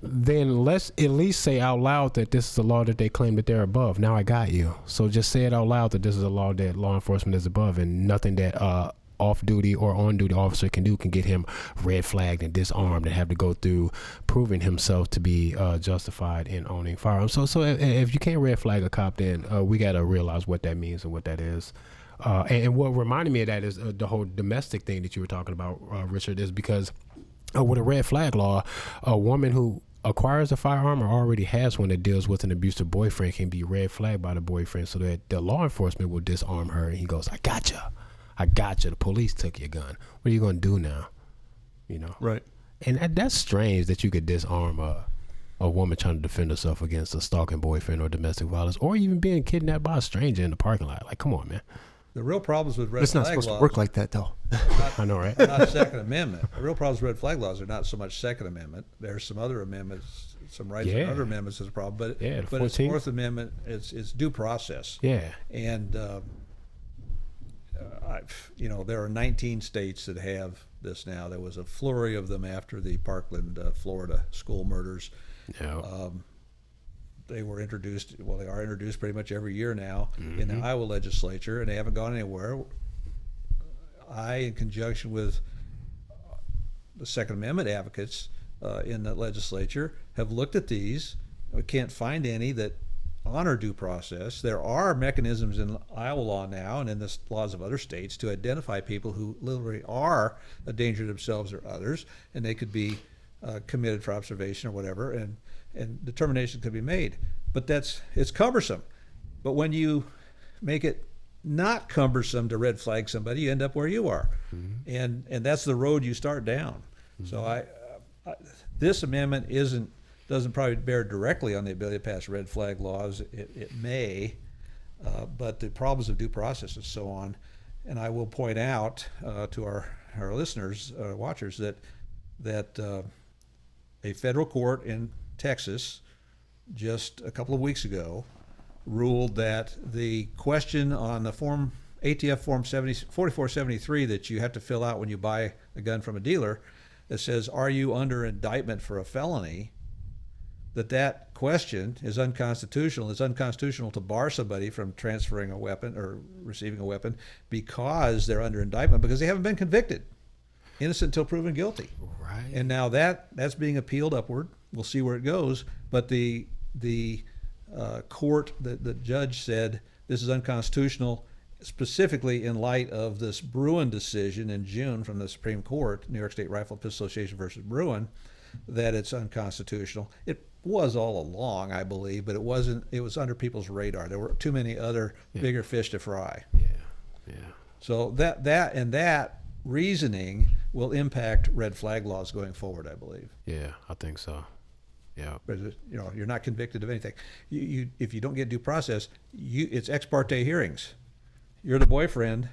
then let's at least say out loud that this is a law that they claim that they're above. Now I got you. So just say it out loud that this is a law that law enforcement is above, and nothing that off-duty or on-duty officer can do can get him red flagged and disarmed and have to go through proving himself to be justified in owning firearms. So if you can't red flag a cop, then we got to realize what that means and what that is. And what reminded me of that is the whole domestic thing that you were talking about, Richard, is because with a red flag law, a woman who acquires a firearm or already has one that deals with an abusive boyfriend can be red flagged by the boyfriend so that the law enforcement will disarm her, and he goes, I gotcha. The police took your gun. What are you going to do now? Right. And that's strange that you could disarm a woman trying to defend herself against a stalking boyfriend or domestic violence, or even being kidnapped by a stranger in the parking lot. Like, come on, man. The real problems with red It's not flag supposed laws to work like that, though. I know, right? are not Second Amendment. The real problems with red flag laws are not so much Second Amendment. There's some other amendments, some rights Yeah. and other amendments is a problem. But Yeah, the but it's 14th. Fourth Amendment. It's due process. Yeah. And there are 19 states that have this now. There was a flurry of them after the Parkland, Florida school murders. Yeah. They were introduced. Well, they are introduced pretty much every year now in the Iowa legislature, and they haven't gone anywhere. I, in conjunction with the Second Amendment advocates in the legislature, have looked at these. We can't find any that honor due process. There are mechanisms in Iowa law now and in the laws of other states to identify people who literally are a danger to themselves or others, and they could be committed for observation or whatever, and determination could be made. But it's cumbersome. But when you make it not cumbersome to red flag somebody, you end up where you are, and that's the road you start down. So I this amendment doesn't probably bear directly on the ability to pass red flag laws. It may, but the problems of due process and so on. And I will point out to our listeners, watchers, that a federal court in Texas just a couple of weeks ago ruled that the question on the form ATF form 4473 that you have to fill out when you buy a gun from a dealer that says, are you under indictment for a felony, that question is unconstitutional. It's unconstitutional to bar somebody from transferring a weapon or receiving a weapon because they're under indictment, because they haven't been convicted. Innocent until proven guilty. Right. And now that's being appealed upward. We'll see where it goes. But the court, the judge said this is unconstitutional, specifically in light of this Bruin decision in June from the Supreme Court, New York State Rifle and Pistol Association versus Bruin, that it's unconstitutional. It was all along, I believe, but it wasn't. It was under people's radar. There were too many other bigger fish to fry. Yeah. So that reasoning will impact red flag laws going forward, I believe. Yeah, I think so. Yeah. But you're not convicted of anything. If you don't get due process, it's ex parte hearings. You're the boyfriend.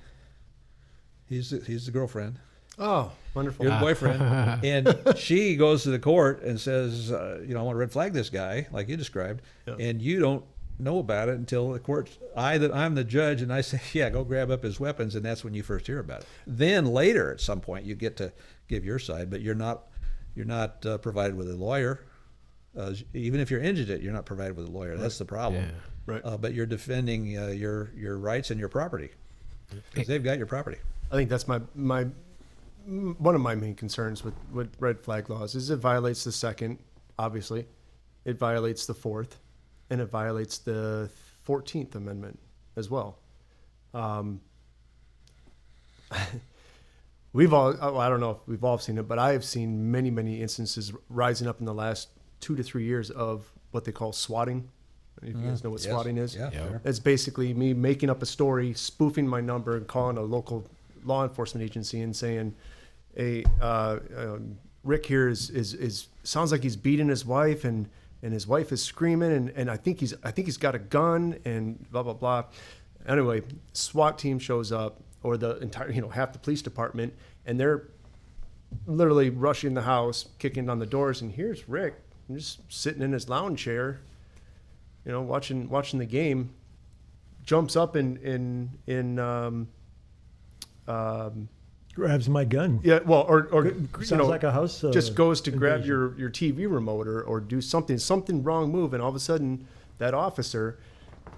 He's the girlfriend. Oh, wonderful. You're the boyfriend, and she goes to the court and says, I want to red flag this guy, like you described, and you don't know about it until the court. I'm the judge, and I say, yeah, go grab up his weapons, and that's when you first hear about it. Then later, at some point, you get to give your side, but you're not provided with a lawyer. Even if you're indigent, you're not provided with a lawyer. Right. That's the problem. Yeah. Right. But you're defending your rights and your property, because they've got your property. I think that's my one of my main concerns with red flag laws is it violates the second, obviously, it violates the fourth, and it violates the 14th Amendment as well. We've all, I don't know if we've all seen it, but I have seen many, many instances rising up in the last 2 to 3 years of what they call swatting. If you guys know what swatting is. Yeah, sure. It's basically me making up a story, spoofing my number, and calling a local law enforcement agency and saying, "Hey, Rick here is sounds like he's beating his wife, and his wife is screaming, and I think he's got a gun, and blah blah blah." Anyway, SWAT team shows up, or the entire half the police department, and they're literally rushing the house, kicking on the doors, and here's Rick just sitting in his lounge chair, watching the game, jumps up and Grabs my gun. yeah, well, or Sounds like a house. just goes to grab invasion. your TV remote or do something wrong move, and all of a sudden that officer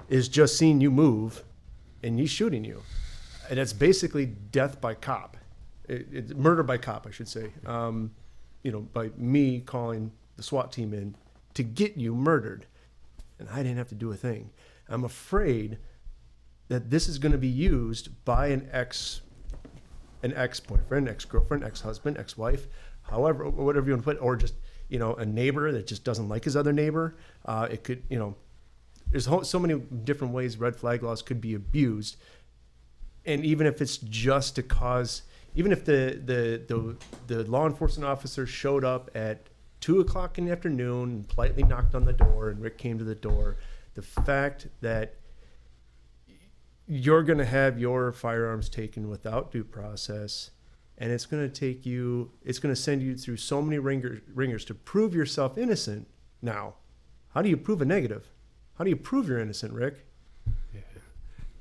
is just seeing you move, and he's shooting you, and it's basically death by cop, it's murder by cop, I should say. By me calling the SWAT team in to get you murdered, and I didn't have to do a thing. I'm afraid that this is going to be used by an ex-boyfriend, ex-girlfriend, ex-husband, ex-wife, however, whatever you want to put, or just, a neighbor that just doesn't like his other neighbor. It could, there's so many different ways red flag laws could be abused. And even if it's just to cause, even if the law enforcement officer showed up at 2 o'clock in the afternoon and politely knocked on the door, and Rick came to the door. The fact that you're going to have your firearms taken without due process, and it's going to send you through so many ringers to prove yourself innocent. Now, how do you prove a negative? How do you prove you're innocent, Rick? Yeah.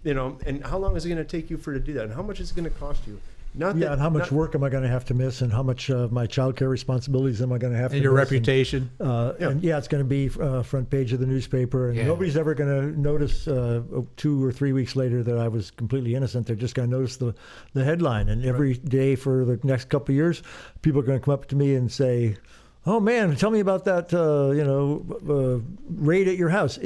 You know, and how long is it going to take you to do that? And how much is it going to cost you? And how much work am I going to have to miss, and how much of my child care responsibilities am I going to have to miss? And your reputation. And it's going to be front page of the newspaper, and nobody's ever going to notice 2 or 3 weeks later that I was completely innocent. They're just going to notice the headline, and every day for the next couple of years, people are going to come up to me and say, "Oh man, tell me about that, raid at your house."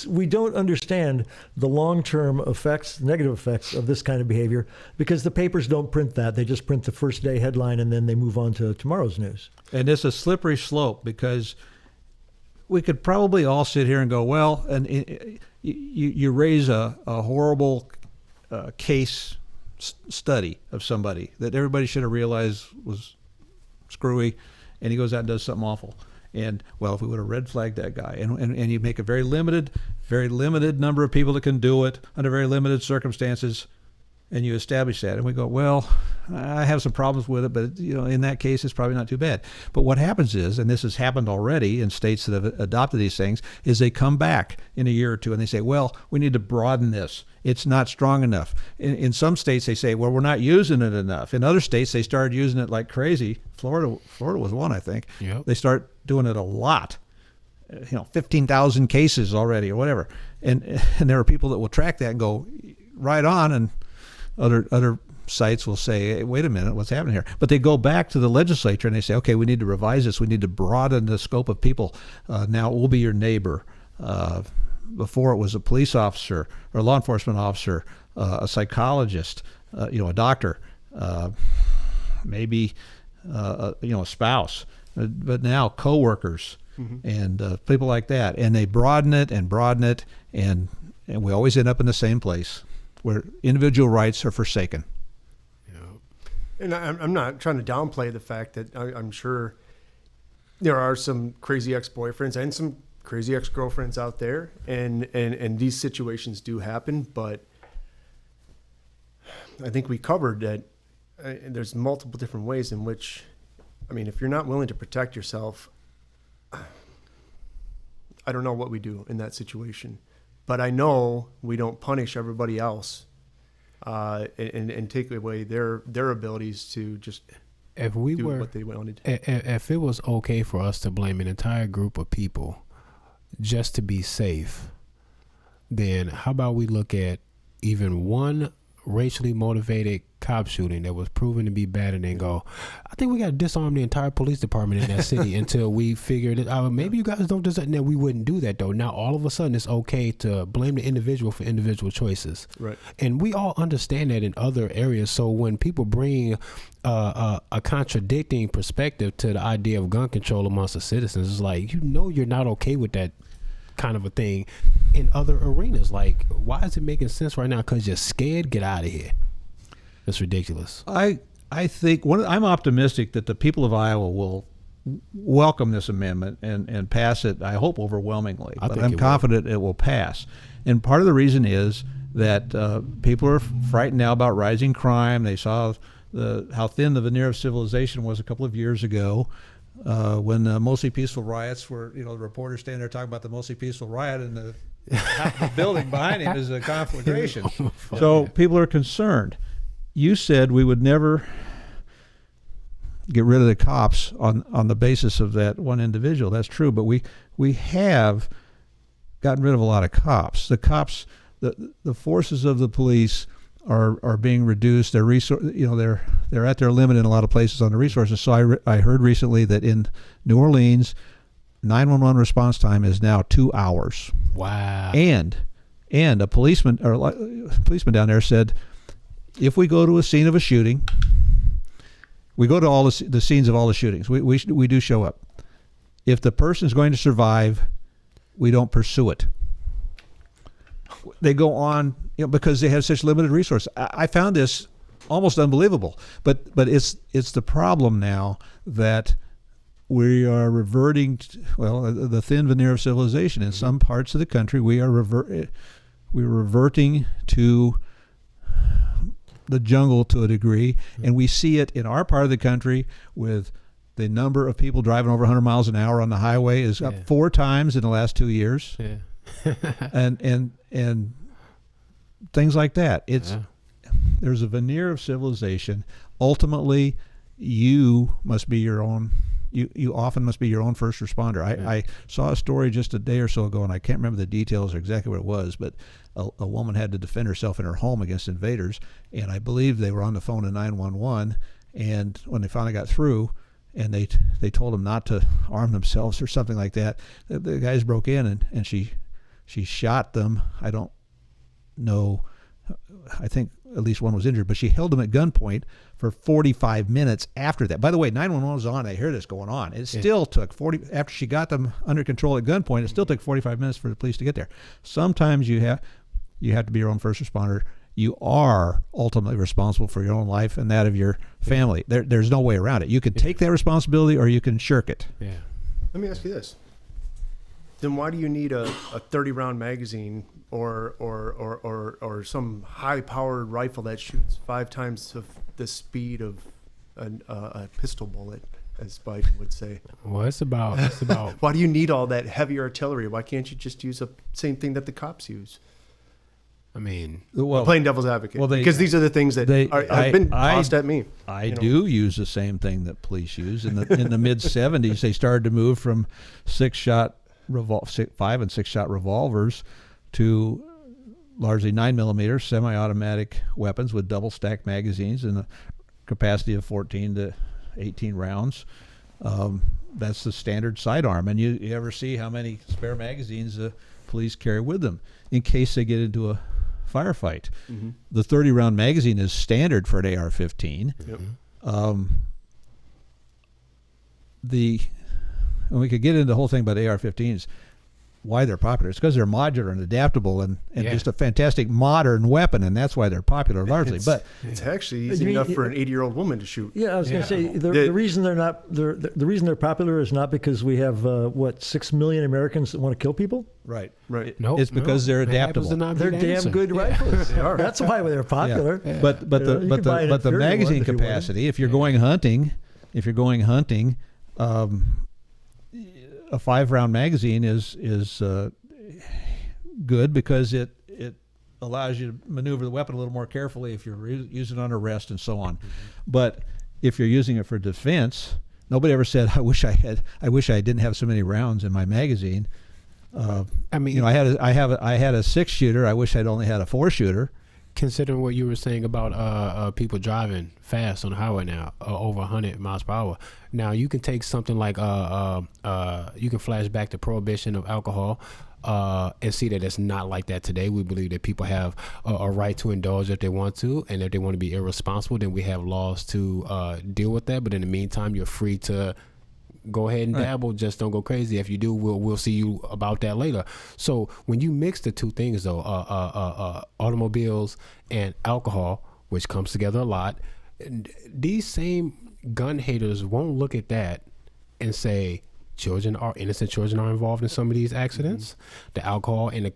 We don't understand the long-term effects, negative effects of this kind of behavior, because the papers don't print that. They just print the first day headline, and then they move on to tomorrow's news. And it's a slippery slope, because we could probably all sit here and go, well, and you raise a horrible case study of somebody that everybody should have realized was screwy, and he goes out and does something awful. And, well, if we would have red flagged that guy, and you make a very limited number of people that can do it under very limited circumstances, and you establish that, and we go, well, I have some problems with it, but in that case, it's probably not too bad. But what happens is, and this has happened already in states that have adopted these things, is they come back in a year or two and they say, well, we need to broaden this. It's not strong enough. In some states, they say, well, we're not using it enough. In other states, they started using it like crazy. Florida was one, I think. Yep. They start doing it a lot. 15,000 cases already, or whatever. And there are people that will track that and go right on, and other sites will say, hey, wait a minute, what's happening here? But they go back to the legislature and they say, okay, we need to revise this. We need to broaden the scope of people. Now it will be your neighbor. Before it was a police officer or a law enforcement officer, a psychologist, a doctor, maybe a spouse, but now coworkers and people like that. And they broaden it, and we always end up in the same place, where individual rights are forsaken. And I'm not trying to downplay the fact that I'm sure there are some crazy ex-boyfriends and some crazy ex-girlfriends out there, and these situations do happen. But I think we covered that there's multiple different ways in which, if you're not willing to protect yourself, I don't know what we do in that situation. But I know we don't punish everybody else and take away their abilities to just do what they wanted. If it was okay for us to blame an entire group of people just to be safe, then how about we look at even one racially motivated cop shooting that was proven to be bad, and then go, I think we got to disarm the entire police department in that city until we figured it out. Maybe you guys don't deserve. Now, we wouldn't do that, though. Now, all of a sudden, it's okay to blame the individual for individual choices. Right. And we all understand that in other areas. So when people bring a contradicting perspective to the idea of gun control amongst the citizens, it's like, you're not okay with that kind of a thing in other arenas. Like, why is it making sense right now? Because you're scared? Get out of here. That's ridiculous. I think I'm optimistic that the people of Iowa will welcome this amendment and pass it, I hope overwhelmingly. But I'm confident it will pass. And part of the reason is that people are frightened now about rising crime. They saw how thin the veneer of civilization was a couple of years ago. When mostly peaceful riots were, the reporters standing there talking about the mostly peaceful riot, and the building behind him is a conflagration. So people are concerned. You said we would never get rid of the cops on the basis of that one individual. That's true, but we have gotten rid of a lot of cops. The cops, the forces of the police are being reduced. They're they're at their limit in a lot of places on the resources. So I heard recently that in New Orleans, 911 response time is now 2 hours. Wow. And a policeman down there said, if we go to a scene of a shooting, we go to all the scenes of all the shootings. We do show up. If the person is going to survive, we don't pursue it. They go on, because they have such limited resources. I found this almost unbelievable. But it's the problem now that we are reverting to, the thin veneer of civilization. In some parts of the country, we're reverting to the jungle to a degree, and we see it in our part of the country with the number of people driving over 100 miles an hour on the highway is up 4 times in the last 2 years. Yeah. and things like that. There's a veneer of civilization. Ultimately, you must be your own. You often must be your own first responder. I saw a story just a day or so ago, and I can't remember the details or exactly what it was, but a woman had to defend herself in her home against invaders, and I believe they were on the phone to 911, and when they finally got through, and they told them not to arm themselves or something like that, the guys broke in, and she shot them. I don't know. I think at least one was injured, but she held them at gunpoint for 45 minutes after that. By the way, 911 was on. I hear this going on. It still took after she got them under control at gunpoint, it still took 45 minutes for the police to get there. Sometimes you have to be your own first responder. You are ultimately responsible for your own life and that of your family. There's no way around it. You can take that responsibility or you can shirk it. Yeah. Let me ask you this. Then why do you need a 30-round magazine or some high-powered rifle that shoots 5 times the speed of a pistol bullet, as Biden would say? Well, it's about Why do you need all that heavy artillery? Why can't you just use the same thing that the cops use? I mean, Playing devil's advocate, because these are the things that have been tossed at me. I do use the same thing that police use. In the mid 70s, they started to move from 5 and 6 shot revolvers to largely 9mm semi-automatic weapons with double stacked magazines and a capacity of 14 to 18 rounds. That's the standard sidearm. And you ever see how many spare magazines the police carry with them in case they get into a firefight? Mm-hmm. The 30-round magazine is standard for an AR-15. Yep. And we could get into the whole thing about AR-15s, why they're popular. It's because they're modular and adaptable and just a fantastic modern weapon, and that's why they're popular largely. But it's actually easy enough for an 80-year-old woman to shoot. Yeah, I was going to say the reason the reason they're popular is not because we have 6 million Americans that want to kill people. Right. It's because they're adaptable. They're damn good rifles. That's why they're popular. Yeah. But the magazine capacity, if you're going hunting, a 5-round magazine is good because it allows you to maneuver the weapon a little more carefully if you're using it on arrest and so on. Mm-hmm. But if you're using it for defense, nobody ever said, I wish I didn't have so many rounds in my magazine. I mean, I had a 6-shooter. I wish I'd only had a 4-shooter. Considering what you were saying about people driving fast on the highway now, over 100 miles per hour. Now you can take something like you can flash back to prohibition of alcohol and see that it's not like that today. We believe that people have a right to indulge if they want to, and if they want to be irresponsible, then we have laws to deal with that. But in the meantime, you're free to go ahead and dabble. Just don't go crazy. If you do, we'll see you about that later. So when you mix the two things, though, automobiles and alcohol, which comes together a lot, these same gun haters won't look at that and say innocent children are involved in some of these accidents. Mm-hmm. The alcohol and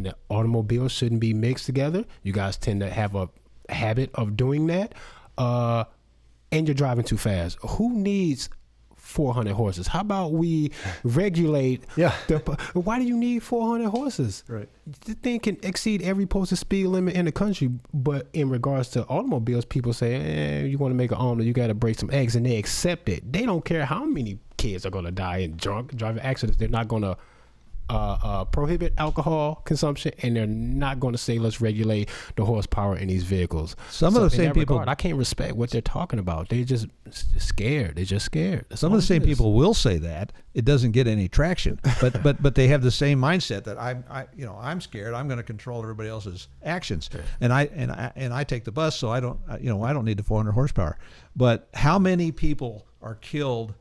the automobile shouldn't be mixed together. You guys tend to have a habit of doing that, and you're driving too fast. Who needs 400 horses? How about we regulate? Why do you need 400 horses? Right. The thing can exceed every posted speed limit in the country. But in regards to automobiles, people say, you want to make an auto, you got to break some eggs, and they accept it. They don't care how many kids are going to die in drunk driving accidents. They're not going to prohibit alcohol consumption, and they're not going to say let's regulate the horsepower in these vehicles. Some of the same people, I can't respect what they're talking about. They're just scared. They're just scared. Some of the same people will say that. It doesn't get any traction, but they have the same mindset that I'm scared. I'm going to control everybody else's actions, and I take the bus, so I don't need the 400 horsepower. But how many people are killed?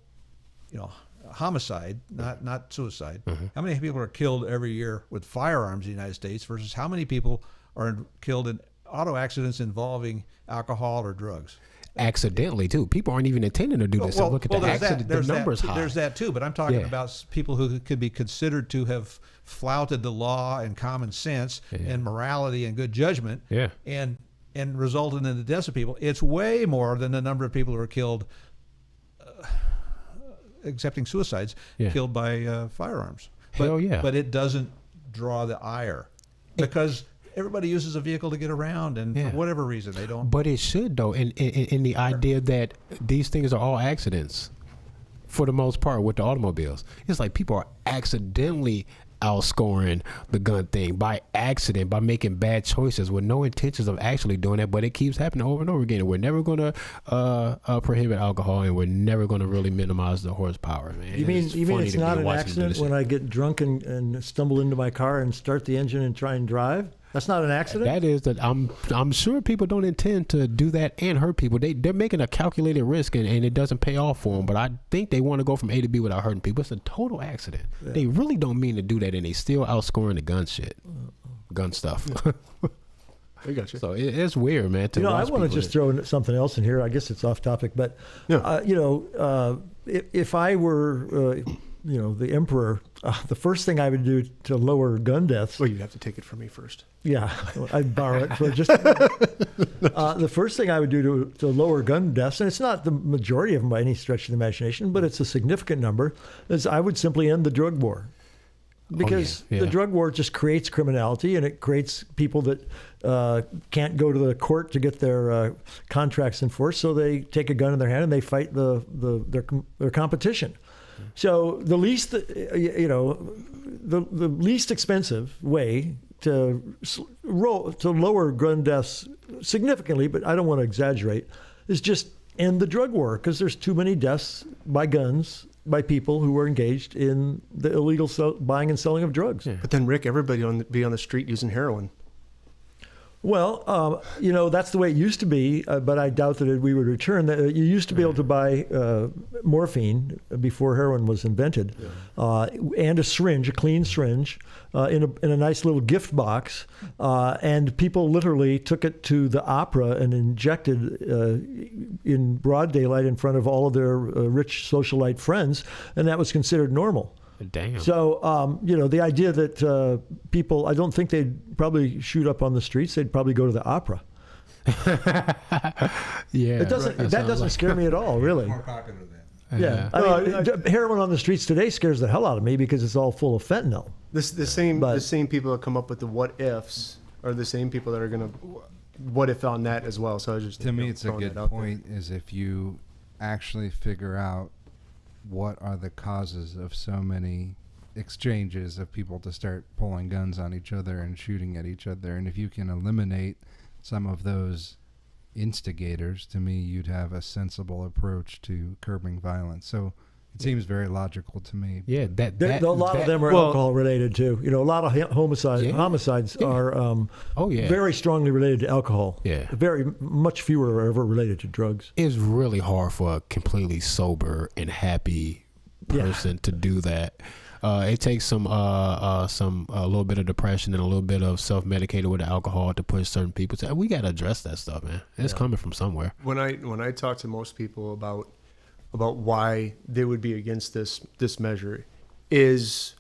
Homicide, not suicide. Mm-hmm. How many people are killed every year with firearms in the United States versus how many people are killed in auto accidents involving alcohol or drugs? accidentally too. People aren't even intending to do this. So look at the there's accident. that, The numbers high. There's that too, but I'm talking Yeah. about people who could be considered to have flouted the law and common sense and morality and good judgment, Yeah. and resulted in the deaths of people. It's way more than the number of people who are killed, accepting suicides, Yeah. killed by firearms. Hell yeah. But it doesn't draw the ire because everybody uses a vehicle to get around, and Yeah. for whatever reason they don't. But it should though, in the idea that these things are all accidents, for the most part, with the automobiles. It's like people are accidentally outscoring the gun thing by accident, by making bad choices with no intentions of actually doing that, but it keeps happening over and over again. And we're never going to prohibit alcohol, and we're never going to really minimize the horsepower, man. You mean funny it's to me not an watching them do accident this when shit. I get drunk and stumble into my car and start the engine and try and drive? That's not an accident? That is that I'm sure people don't intend to do that and hurt people. They're making a calculated risk, and it doesn't pay off for them. But I think they want to go from A to B without hurting people. It's a total accident. Yeah. They really don't mean to do that, and they still outscoring the gun stuff. I got you. So it's weird, man. To I watch want to people just throw something else in here. I guess it's off topic, but if I were the emperor, the first thing I would do to lower gun deaths. Well, you'd have to take it from me first. Yeah, I'd borrow it for just. The first thing I would do to lower gun deaths, and it's not the majority of them by any stretch of the imagination, but it's a significant number, is I would simply end the drug war. Because the drug war just creates criminality, and it creates people that can't go to the court to get their contracts enforced, so they take a gun in their hand and they fight their competition. So the least, the least expensive way to lower gun deaths significantly, but I don't want to exaggerate, is just end the drug war, because there's too many deaths by guns by people who are engaged in the illegal buying and selling of drugs. Yeah. But then, Rick, everybody be on the street using heroin. Well, that's the way it used to be, but I doubt that we would return. You used to be able to buy morphine before heroin was invented, and a clean syringe, in a nice little gift box, and people literally took it to the opera and injected in broad daylight in front of all of their rich socialite friends, and that was considered normal. Damn. So, the idea that people, I don't think they'd probably shoot up on the streets. They'd probably go to the opera. Yeah. That doesn't scare me at all, really. More popular than. Yeah. I mean, heroin on the streets today scares the hell out of me because it's all full of fentanyl. The same people that come up with the what ifs are the same people that are going to what if on that as well. So I just to me, it's a good point. Is if you actually figure out what are the causes of so many exchanges of people to start pulling guns on each other and shooting at each other, and if you can eliminate some of those instigators, to me, you'd have a sensible approach to curbing violence. So it seems very logical to me. Yeah, a lot of them are alcohol related too. A lot of homicides are very strongly related to alcohol. Yeah, very much fewer are ever related to drugs. It's really hard for a completely sober and happy person to do that. It takes a little bit of depression and a little bit of self-medicated with alcohol to push certain people. So we got to address that stuff, man. It's coming from somewhere. When I talk to most people about why they would be against this measure, is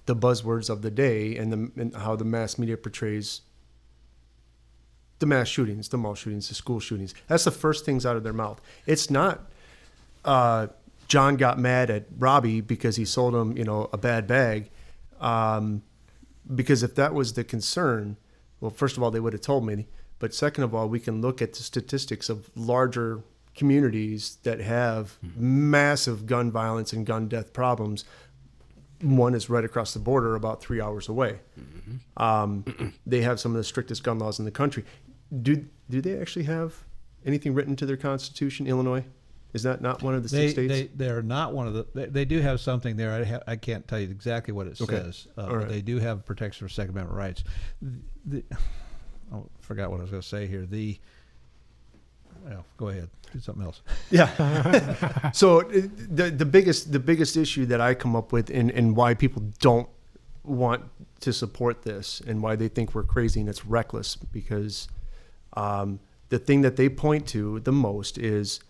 the buzzwords of the day and how the mass media portrays the mass shootings, the mall shootings, the school shootings. That's the first things out of their mouth. It's not John got mad at Robbie because he sold him, a bad bag. Because if that was the concern, well, first of all, they would have told me. But second of all, we can look at the statistics of larger communities that have massive gun violence and gun death problems. One is right across the border, about 3 hours away. They have some of the strictest gun laws in the country. Do they actually have anything written to their constitution, Illinois? Is that not one of the six states? They're not one of the. They do have something there. I can't tell you exactly what it says. Right. They do have protection for Second Amendment rights. I forgot what I was going to say here. Go ahead. Do something else. Yeah. So the biggest issue that I come up with and why people don't want to support this and why they think we're crazy and it's reckless, because the thing that they point to the most is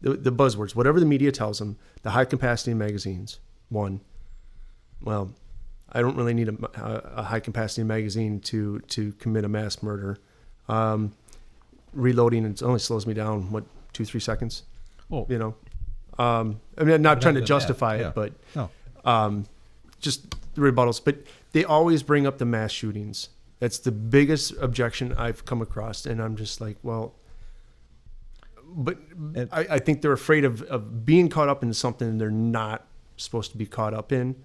the buzzwords, whatever the media tells them. The high capacity magazines. One, well, I don't really need a high capacity magazine to commit a mass murder. Reloading, it only slows me down 2-3 seconds. Oh. You know, I mean, I'm not trying to justify it, Yeah. but just the rebuttals. But they always bring up the mass shootings. That's the biggest objection I've come across, and I'm just like, well, but I think they're afraid of being caught up in something they're not supposed to be caught up in.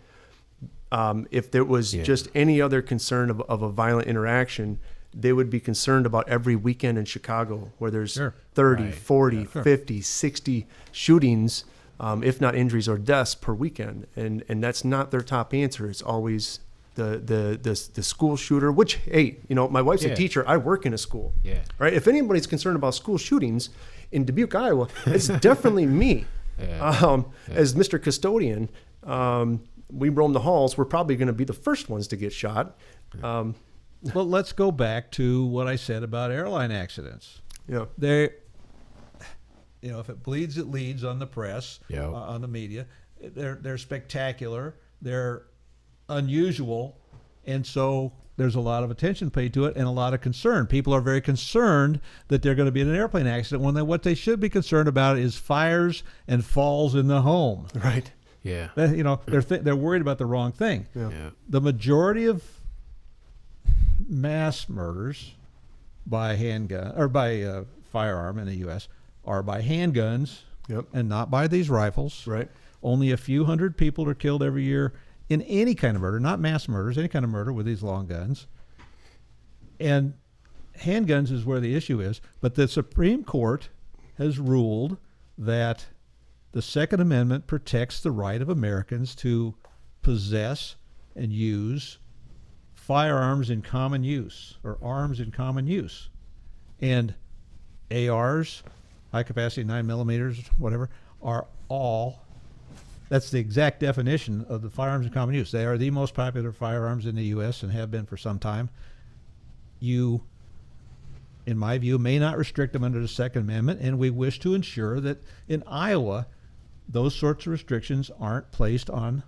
If there was just any other concern of a violent interaction, they would be concerned about every weekend in Chicago where there's 30, 40, 50, 60 shootings, if not injuries or deaths per weekend. And that's not their top answer. It's always the school shooter, which, hey, you know, my wife's a teacher. I work in a school. Yeah. Right. If anybody's concerned about school shootings in Dubuque, Iowa, it's definitely me. As Mr. Custodian, we roam the halls. We're probably going to be the first ones to get shot. Well, let's go back to what I said about airline accidents. Yeah. They, you know, if it bleeds, it leads on the press, on the media. They're spectacular. They're unusual, and so there's a lot of attention paid to it and a lot of concern. People are very concerned that they're going to be in an airplane accident when what they should be concerned about is fires and falls in the home. Right. Yeah. You know, they're worried about the wrong thing. Yeah. The majority of mass murders by handgun or by firearm in the U.S. are by handguns and not by these rifles. Right. Only a few hundred people are killed every year in any kind of murder, not mass murders, any kind of murder with these long guns. And handguns is where the issue is. But the Supreme Court has ruled that the Second Amendment protects the right of Americans to possess and use firearms in common use, or arms in common use. And ARs, high capacity 9mm, whatever, are all, that's the exact definition of the firearms in common use. They are the most popular firearms in the U.S. and have been for some time. You, in my view, may not restrict them under the Second Amendment, and we wish to ensure that in Iowa, those sorts of restrictions aren't placed on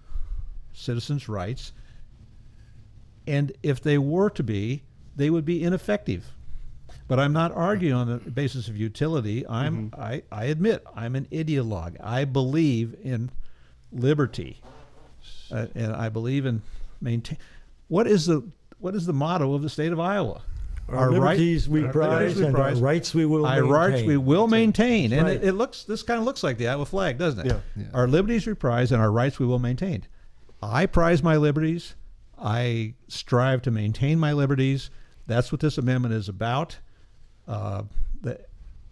citizens' rights. And if they were to be, they would be ineffective. But I'm not arguing on the basis of utility. I admit I'm an ideologue. I believe in liberty, and I believe in maintain. What is the motto of the state of Iowa? Our liberties we prize, and our rights we will maintain. Our rights we will maintain. And right. this kind of looks like the Iowa flag, doesn't it? Yeah. Our liberties we prize, and our rights we will maintain. I prize my liberties. I strive to maintain my liberties. That's what this amendment is about. The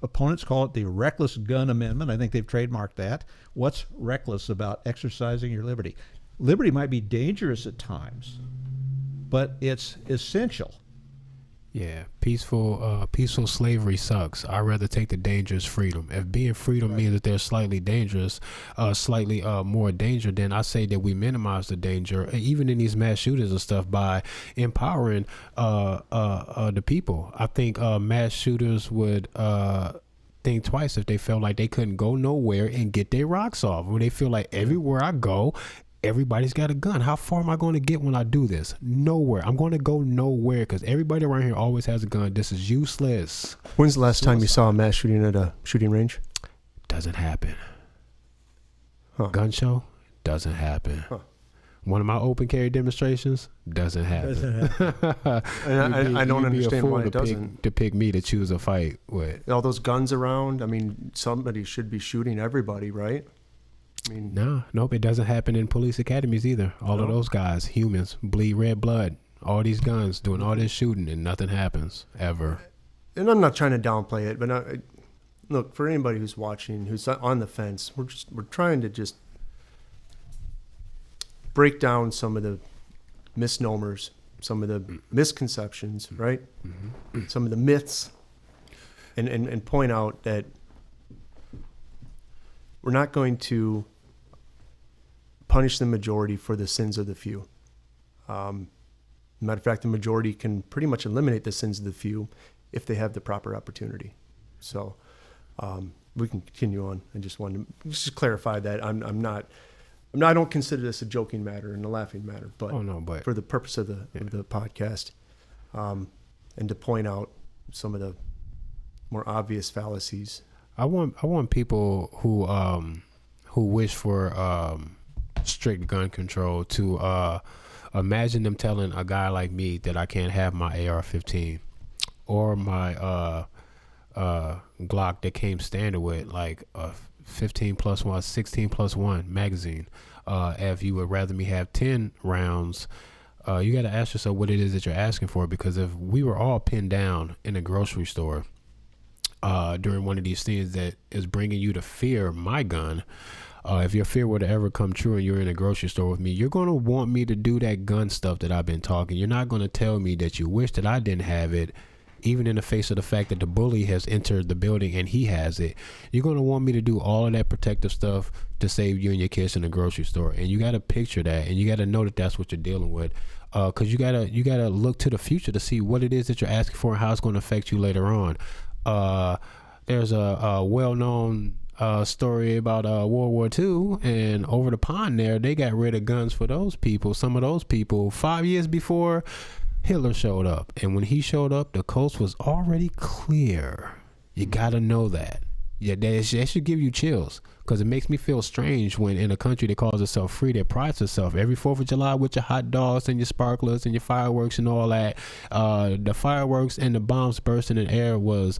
opponents call it the reckless gun amendment. I think they've trademarked that. What's reckless about exercising your liberty? Liberty might be dangerous at times, but it's essential. Yeah, peaceful slavery sucks. I'd rather take the dangerous freedom. If being freedom means that they're slightly dangerous, slightly more danger, then I say that we minimize the danger, even in these mass shootings and stuff, by empowering the people. I think mass shooters would think twice if they felt like they couldn't go nowhere and get their rocks off. When they feel like everywhere I go, everybody's got a gun. How far am I going to get when I do this? Nowhere. I'm going to go nowhere because everybody around here always has a gun. This is useless. When's the last time you saw a mass shooting at a shooting range? Doesn't happen. Gun show? Doesn't happen. One of my open carry demonstrations? Doesn't happen. I don't understand why it doesn't. To pick me to choose a fight with. All those guns around, I mean, somebody should be shooting everybody, right? I mean, Nope, it doesn't happen in police academies either. All of those guys, humans, bleed red blood, all these guns, doing all this shooting, and nothing happens, ever. And I'm not trying to downplay it, but look, for anybody who's watching, who's on the fence, we're trying to just break down some of the misnomers, some of the misconceptions, right? Mm-hmm. Some of the myths, and point out that we're not going to punish the majority for the sins of the few. Matter of fact, the majority can pretty much eliminate the sins of the few if they have the proper opportunity. So we can continue on. I just wanted to just clarify that I don't consider this a joking matter and a laughing matter, but, but for the purpose of the podcast, and to point out some of the more obvious fallacies. I want people who wish for strict gun control to imagine them telling a guy like me that I can't have my AR-15 or my Glock that came standard with like a 15+1, 16+1 magazine. If you would rather me have 10 rounds, you got to ask yourself what it is that you're asking for, because if we were all pinned down in a grocery store during one of these things that is bringing you to fear my gun, if your fear were to ever come true and you're in a grocery store with me, you're going to want me to do that gun stuff that I've been talking. You're not going to tell me that you wish that I didn't have it, even in the face of the fact that the bully has entered the building and he has it. You're going to want me to do all of that protective stuff to save you and your kids in the grocery store. And you got to picture that, and you got to know that that's what you're dealing with. Because you gotta look to the future to see what it is that you're asking for and how it's going to affect you later on. There's a well-known story about World War II, and over the pond there, they got rid of guns for those people. Some of those people 5 years before Hitler showed up, and when he showed up, the coast was already clear. You gotta know that. Yeah, that should give you chills, because it makes me feel strange when in a country that calls itself free, that prides itself every 4th of July with your hot dogs and your sparklers and your fireworks and all that. The fireworks and the bombs bursting in the air was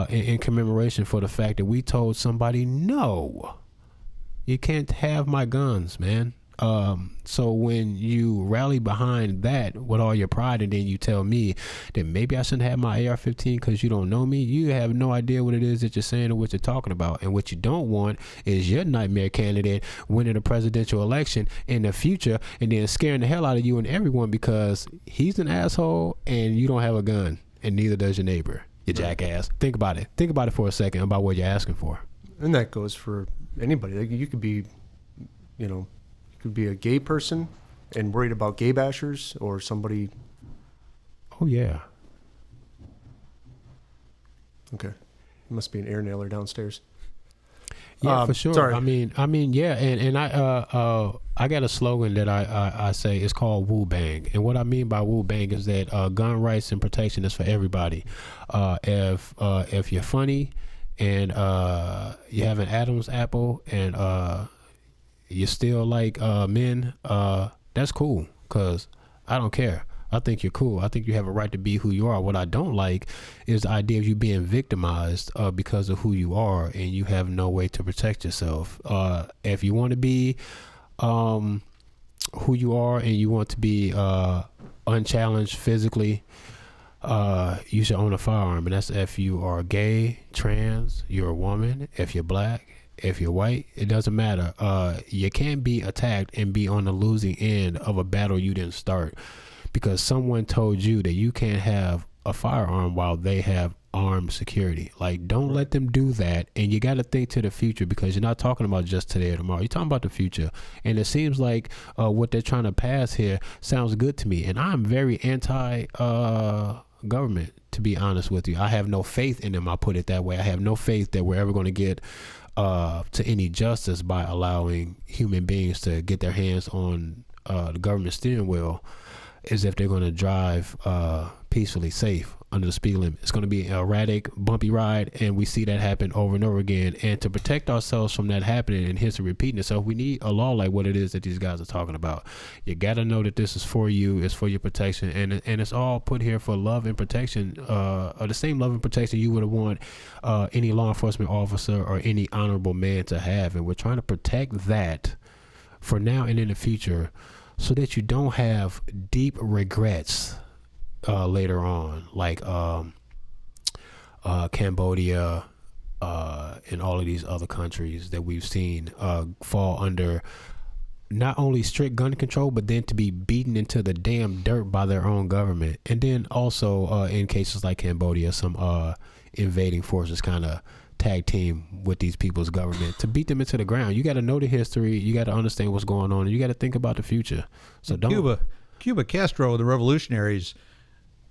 in commemoration for the fact that we told somebody, no, you can't have my guns, man. So when you rally behind that with all your pride, and then you tell me that maybe I shouldn't have my AR-15 because you don't know me, you have no idea what it is that you're saying or what you're talking about. And what you don't want is your nightmare candidate winning a presidential election in the future and then scaring the hell out of you and everyone because he's an asshole and you don't have a gun, and neither does your neighbor, you jackass. Think about it. Think about it for a second about what you're asking for. And that goes for anybody. Like, you could be, could be a gay person and worried about gay bashers, or somebody. Oh yeah. Okay. It must be an air nailer downstairs. Yeah, for sure. Sorry. I mean, yeah, and I got a slogan that I say. It's called Woo Bang, and what I mean by Woo Bang is that gun rights and protection is for everybody. If you're funny and you have an Adam's apple and you still like men, that's cool, because I don't care. I think you're cool. I think you have a right to be who you are. What I don't like is the idea of you being victimized because of who you are, and you have no way to protect yourself. If you want to be who you are and you want to be unchallenged physically, you should own a firearm. And that's if you are gay, trans, you're a woman, if you're black, if you're white, it doesn't matter. You can't be attacked and be on the losing end of a battle you didn't start because someone told you that you can't have a firearm while they have armed security. Like, don't let them do that. And you got to think to the future, because you're not talking about just today or tomorrow. You're talking about the future. And it seems like what they're trying to pass here sounds good to me. And I'm very anti government, to be honest with you. I have no faith in them. I'll put it that way. I have no faith that we're ever going to get to any justice by allowing human beings to get their hands on the government steering wheel, as if they're going to drive peacefully, safe under the speed limit. It's going to be an erratic, bumpy ride, and we see that happen over and over again. And to protect ourselves from that happening and history repeating itself, we need a law like what it is that these guys are talking about. You got to know that this is for you, it's for your protection, and it's all put here for love and protection, or the same love and protection you would want any law enforcement officer or any honorable man to have. And we're trying to protect that for now and in the future, so that you don't have deep regrets later on, like Cambodia and all of these other countries that we've seen fall under not only strict gun control, but then to be beaten into the damn dirt by their own government. And then also in cases like Cambodia, some invading forces kind of tag team with these people's government to beat them into the ground. You got to know the history. You got to understand what's going on, and you got to think about the future. So don't. Cuba, Castro, the revolutionaries,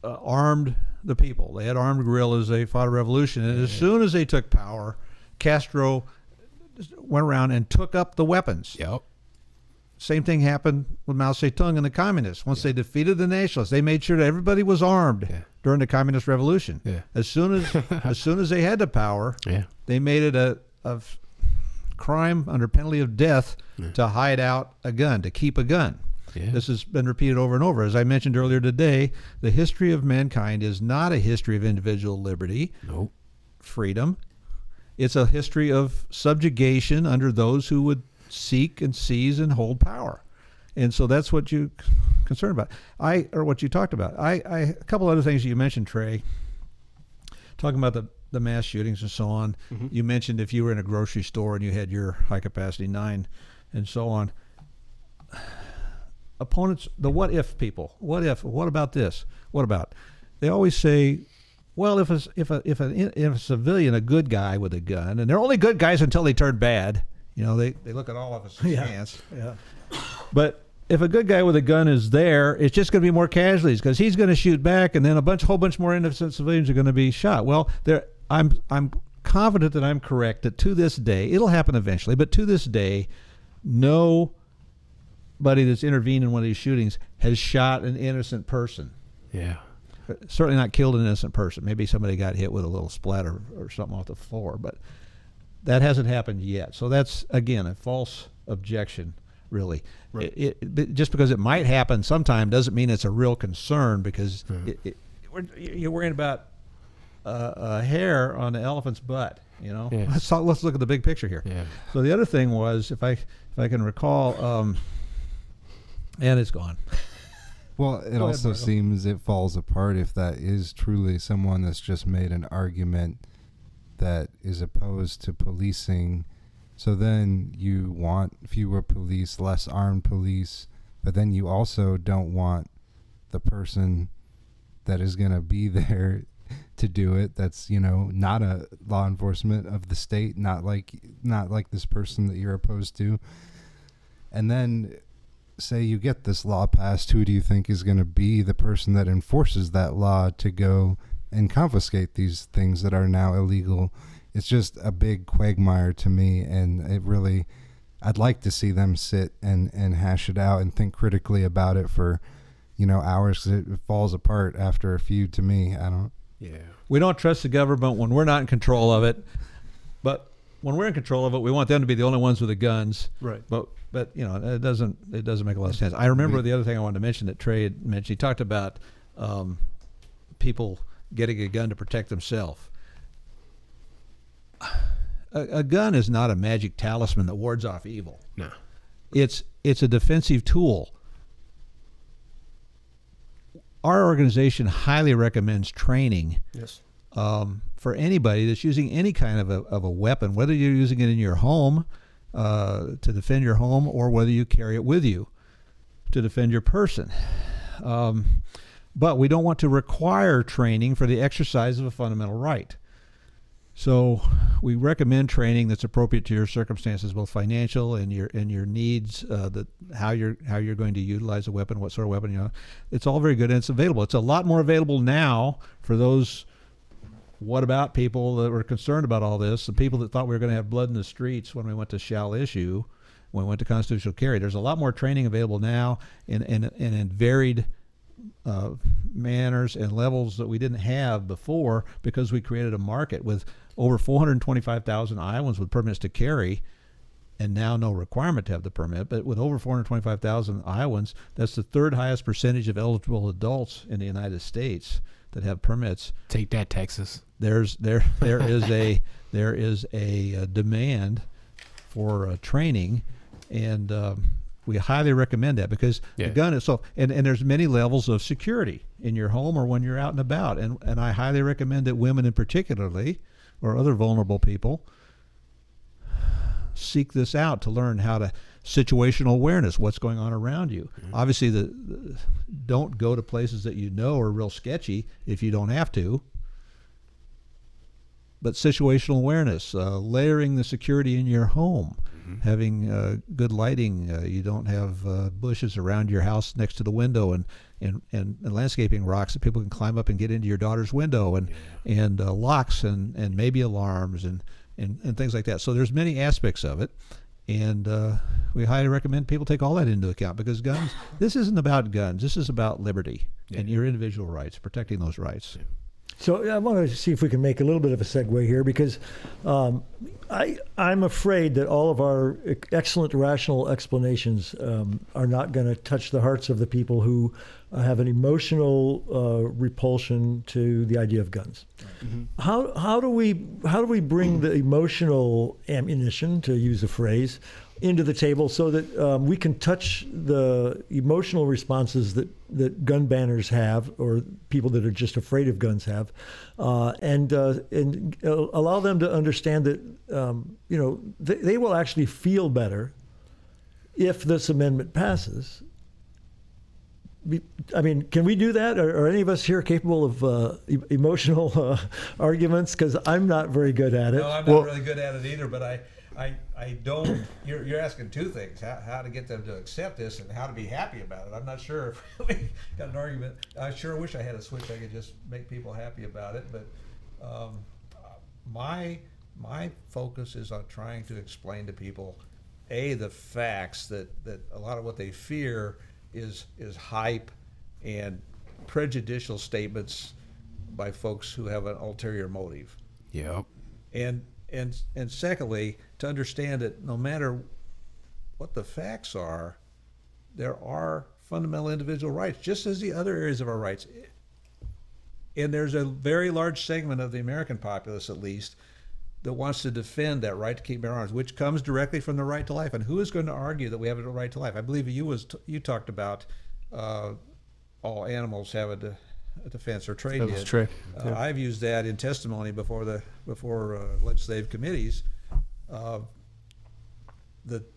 armed the people. They had armed guerrillas. They fought a revolution. And as soon as they took power, Castro went around and took up the weapons. Yep. Same thing happened with Mao Zedong and the communists. Once they defeated the nationalists, they made sure that everybody was armed during the communist revolution. Yeah. As soon as they had the power, they made it a crime under penalty of death to hide out a gun, to keep a gun. Yeah. This has been repeated over and over. As I mentioned earlier today, the history of mankind is not a history of individual liberty, freedom. It's a history of subjugation under those who would seek and seize and hold power. And so that's what you're concerned about. What you talked about. A couple other things you mentioned, Trey, talking about the mass shootings and so on. Mm-hmm. You mentioned if you were in a grocery store and you had your high-capacity 9 and so on. Opponents, the what-if people. What if? What about this? What about? They always say, well, if a civilian, a good guy with a gun, and they're only good guys until they turn bad. You know, they look at all of us askance. Yeah. But if a good guy with a gun is there, it's just going to be more casualties because he's going to shoot back, and then a whole bunch more innocent civilians are going to be shot. Well, I'm confident that I'm correct that to this day, it'll happen eventually, but to this day, nobody that's intervened in one of these shootings has shot an innocent person. Yeah. Certainly not killed an innocent person. Maybe somebody got hit with a little splatter or something off the floor, but that hasn't happened yet. So that's, again, a false objection, really. Right. Just because it might happen sometime doesn't mean it's a real concern, because you're worrying about a hair on the elephant's butt. You know, Yeah. let's look at the big picture here. Yeah. So the other thing was, if I can recall, and it's gone. Well, it ahead, also Michael. seems it falls apart if that is truly someone that's just made an argument that is opposed to policing. So then you want fewer police, less armed police, but then you also don't want the person that is going to be there to do it. That's, not a law enforcement of the state, not like this person that you're opposed to. And then say you get this law passed, who do you think is going to be the person that enforces that law to go and confiscate these things that are now illegal? It's just a big quagmire to me, and I'd like to see them sit and hash it out and think critically about it for, hours, because it falls apart after a few to me. We don't trust the government when we're not in control of it, but when we're in control of it, we want them to be the only ones with the guns. Right. But it doesn't make a lot of sense. I remember the other thing I wanted to mention that Trey had mentioned. He talked about people getting a gun to protect themselves. A gun is not a magic talisman that wards off evil. No. It's a defensive tool. Our organization highly recommends training for anybody that's using any kind of a weapon, whether you're using it in your home to defend your home, or whether you carry it with you to defend your person. But we don't want to require training for the exercise of a fundamental right. So we recommend training that's appropriate to your circumstances, both financial and your needs, how you're going to utilize a weapon, what sort of weapon. It's all very good, and it's available. It's a lot more available now for those what about people that were concerned about all this, the people that thought we were going to have blood in the streets when we went to shall issue, when we went to constitutional carry. There's a lot more training available now in varied manners and levels that we didn't have before, because we created a market with over 425,000 Iowans with permits to carry, and now no requirement to have the permit. But with over 425,000 Iowans, that's the third highest percentage of eligible adults in the United States that have permits. Take that, Texas. There is a demand for training, and we highly recommend that, because the gun is and there's many levels of security in your home or when you're out and about, and I highly recommend that women in particularly, or other vulnerable people, seek this out to learn how to situational awareness, what's going on around you. Mm-hmm. Obviously, don't go to places that are real sketchy if you don't have to. But situational awareness, layering the security in your home. having good lighting. You don't have bushes around your house next to the window, and landscaping rocks that people can climb up and get into your daughter's window, and locks and maybe alarms and things like that. So there's many aspects of it, and we highly recommend people take all that into account, because guns, this isn't about guns. This is about liberty and your individual rights, protecting those rights. So I want to see if we can make a little bit of a segue here, because I'm afraid that all of our excellent rational explanations are not going to touch the hearts of the people who have an emotional repulsion to the idea of guns. Mm-hmm. How do we bring the emotional ammunition, to use a phrase, into the table so that we can touch the emotional responses that gun banners have, or people that are just afraid of guns have, and allow them to understand that they will actually feel better if this amendment passes. I mean, can we do that? Are any of us here capable of emotional arguments? Because I'm not very good at it. No, I'm not really good at it either, but I don't. You're asking two things: how to get them to accept this, and how to be happy about it. I'm not sure if we got an argument. I sure wish I had a switch I could just make people happy about it. But my focus is on trying to explain to people, the facts that a lot of what they fear is hype and prejudicial statements by folks who have an ulterior motive. Yep. And secondly, to understand that no matter what the facts are, there are fundamental individual rights, just as the other areas of our rights. And there's a very large segment of the American populace, at least, that wants to defend that right to keep and bear arms, which comes directly from the right to life. And who is going to argue that we have a right to life? I believe you talked about all animals have a defense, or trade. That was true. I've used that in testimony before legislative committees, that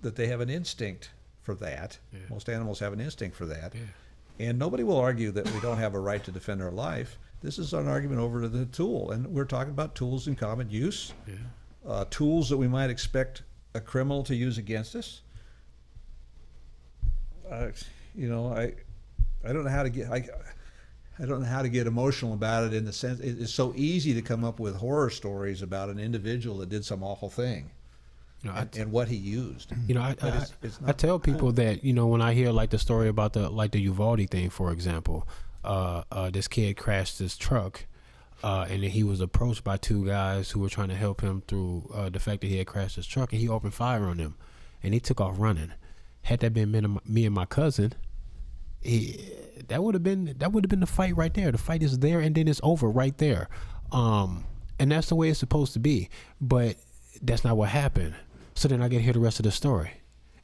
they have an instinct for that. Yeah. Most animals have an instinct for that. Yeah. And nobody will argue that we don't have a right to defend our life. This is an argument over the tool, and we're talking about tools in common use, tools that we might expect a criminal to use against us. I don't know how to get. I don't know how to get emotional about it, in the sense it's so easy to come up with horror stories about an individual that did some awful thing, and what he used. I tell people that, when I hear like the story about the Uvalde thing, for example, this kid crashed his truck, and then he was approached by two guys who were trying to help him through the fact that he had crashed his truck, and he opened fire on them, and he took off running. Had that been me and my cousin, that would have been the fight right there. The fight is there, and then it's over right there. And that's the way it's supposed to be. But that's not what happened. So then I get to hear the rest of the story,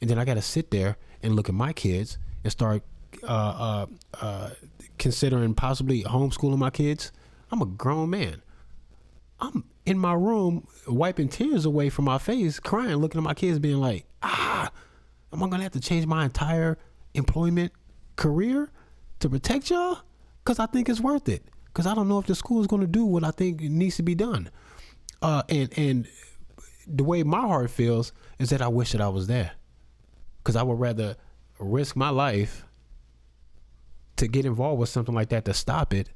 and then I got to sit there and look at my kids and start considering possibly homeschooling my kids. I'm a grown man. I'm in my room wiping tears away from my face, crying, looking at my kids, being like, am I gonna have to change my entire employment career to protect y'all? Because I think it's worth it. Because I don't know if the school is going to do what I think needs to be done. And the way my heart feels is that I wish that I was there. Because I would rather risk my life to get involved with something like that to stop it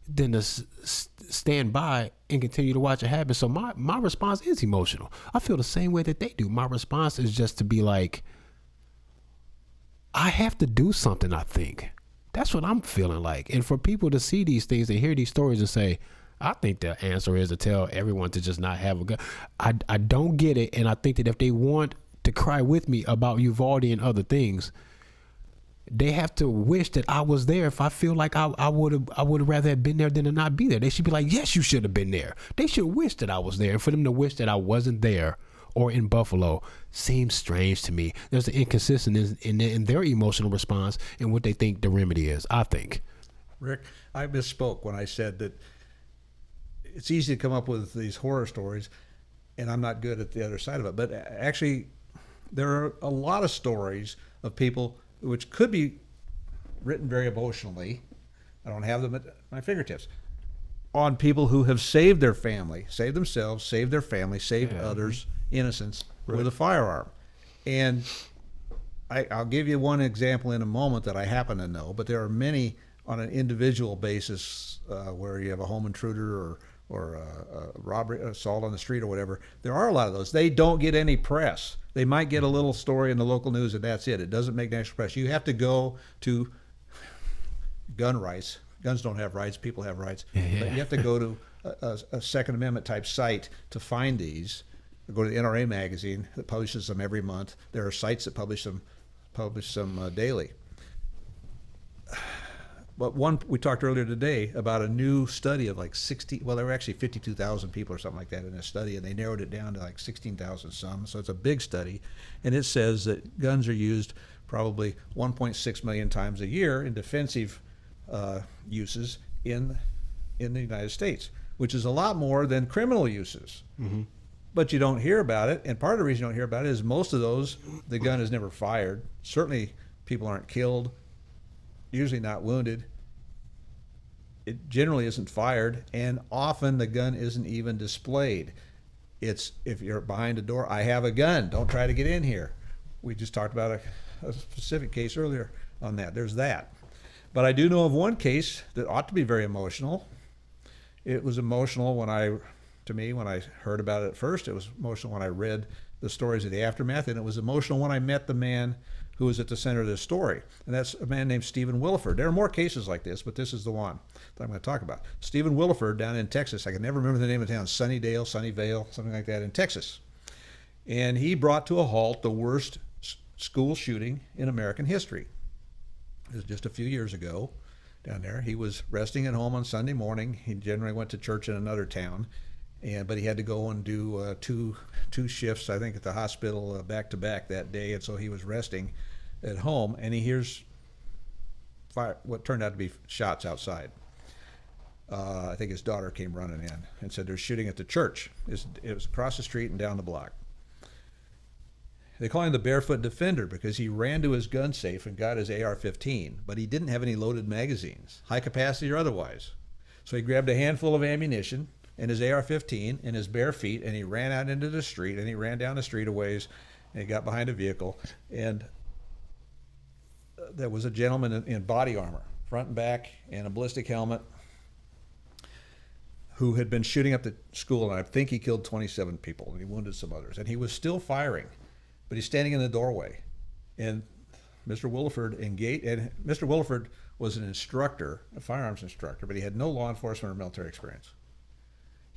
than to stand by and continue to watch it happen. So my response is emotional. I feel the same way that they do. My response is just to be like, I have to do something, I think. That's what I'm feeling like. And for people to see these things and hear these stories and say, I think the answer is to tell everyone to just not have a gun. I don't get it. And I think that if they want to cry with me about Uvalde and other things, they have to wish that I was there. If I feel like I would rather have been there than to not be there. They should be like, yes, you should have been there. They should wish that I was there. And for them to wish that I wasn't there or in Buffalo seems strange to me. There's an inconsistency in their emotional response and what they think the remedy is, I think. Rick, I misspoke when I said that it's easy to come up with these horror stories, and I'm not good at the other side of it. But actually, there are a lot of stories of people which could be written very emotionally. I don't have them at my fingertips. On people who have saved their family, saved themselves, saved their family, saved others, innocents, with a firearm. And I'll give you one example in a moment that I happen to know, but there are many on an individual basis where you have a home intruder or a robbery, assault on the street or whatever. There are a lot of those. They don't get any press. They might get a little story in the local news and that's it. It doesn't make national press. You have to go to gun rights. Guns don't have rights. People have rights. Yeah. But you have to go to a Second Amendment type site to find these. Go to the NRA magazine that publishes them every month. There are sites that publish them daily. But one, we talked earlier today about a new study of like 60, well, there were actually 52,000 people or something like that in this study, and they narrowed it down to like 16,000 some. So it's a big study. And it says that guns are used probably 1.6 million times a year in defensive uses in the United States, which is a lot more than criminal uses. Mm-hmm. But you don't hear about it, and part of the reason you don't hear about it is most of those, the gun is never fired. Certainly people aren't killed, usually not wounded. It generally isn't fired, and often the gun isn't even displayed. It's, if you're behind a door, I have a gun, don't try to get in here. We just talked about a specific case earlier on that. There's that. But I do know of one case that ought to be very emotional. It was emotional to me when I heard about it at first. It was emotional when I read the stories of the aftermath, and it was emotional when I met the man who was at the center of this story. And that's a man named Stephen Williford. There are more cases like this, but this is the one that I'm going to talk about. Stephen Williford down in Texas. I can never remember the name of the town. Sunnyvale, something like that in Texas. And he brought to a halt the worst school shooting in American history. It was just a few years ago down there. He was resting at home on Sunday morning. He generally went to church in another town. But he had to go and do two shifts, I think, at the hospital back to back that day, and so he was resting at home, and he hears what turned out to be shots outside. I think his daughter came running in and said there's shooting at the church. It was across the street and down the block. They call him the Barefoot Defender because he ran to his gun safe and got his AR-15, but he didn't have any loaded magazines, high capacity or otherwise. So he grabbed a handful of ammunition and his AR-15 in his bare feet, and he ran out into the street, and he ran down the street a ways, and he got behind a vehicle, and there was a gentleman in body armor, front and back, and a ballistic helmet, who had been shooting up the school, and I think he killed 27 people, and he wounded some others, and he was still firing, but he's standing in the doorway, and Mr. Williford engaged, and Mr. Williford was an instructor, a firearms instructor, but he had no law enforcement or military experience.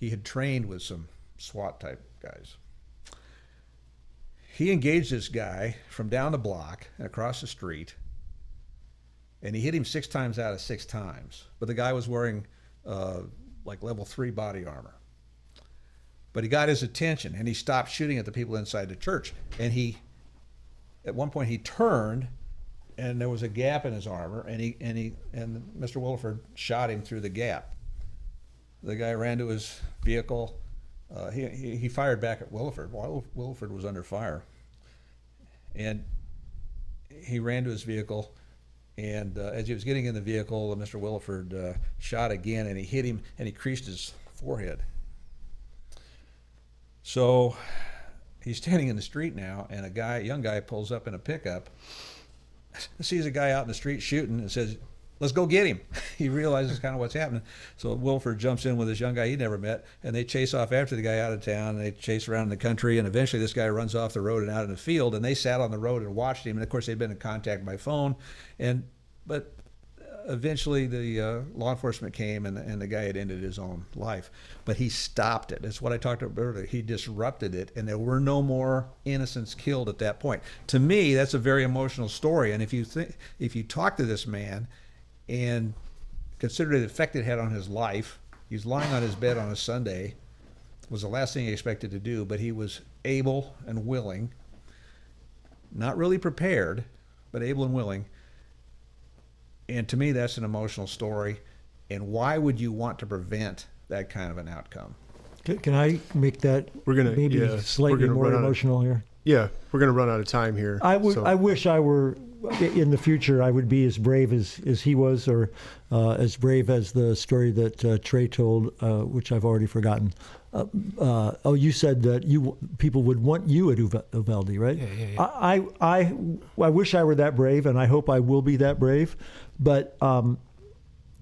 He had trained with some SWAT type guys. He engaged this guy from down the block and across the street, and he hit him 6 times out of 6 times. But the guy was wearing like level 3 body armor. But he got his attention, and he stopped shooting at the people inside the church. And at one point he turned, and there was a gap in his armor, and Mr. Williford shot him through the gap. The guy ran to his vehicle. He fired back at Williford while Williford was under fire. And he ran to his vehicle, and as he was getting in the vehicle, Mr. Williford shot again, and he hit him, and he creased his forehead. So he's standing in the street now, and a young guy pulls up in a pickup, sees a guy out in the street shooting, and says, "Let's go get him." He realizes kind of what's happening. So Williford jumps in with this young guy he never met, and they chase off after the guy out of town, and they chase around the country, and eventually this guy runs off the road and out in the field, and they sat on the road and watched him, and of course they'd been in contact by phone, but eventually the law enforcement came, and the guy had ended his own life. But he stopped it. That's what I talked about earlier. He disrupted it, and there were no more innocents killed at that point. To me, that's a very emotional story, and if you talk to this man and consider the effect it had on his life. He's lying on his bed on a Sunday. It was the last thing he expected to do, but he was able and willing, not really prepared, but able and willing. And to me, that's an emotional story. And why would you want to prevent that kind of an outcome? Can I make that maybe slightly more emotional here? Yeah, we're going to run out of time here. I wish I were in the future I would be as brave as he was, or as brave as the story that Trey told, which I've already forgotten. You said that people would want you at Uvalde, right? Yeah. I wish I were that brave, and I hope I will be that brave. But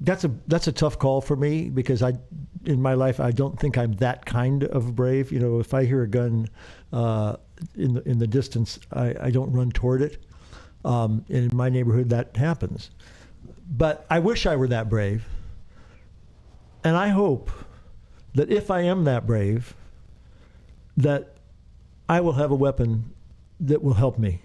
that's a tough call for me, because in my life I don't think I'm that kind of brave. You know, if I hear a gun in the distance, I don't run toward it. And in my neighborhood, that happens. But I wish I were that brave, and I hope that if I am that brave, that I will have a weapon that will help me,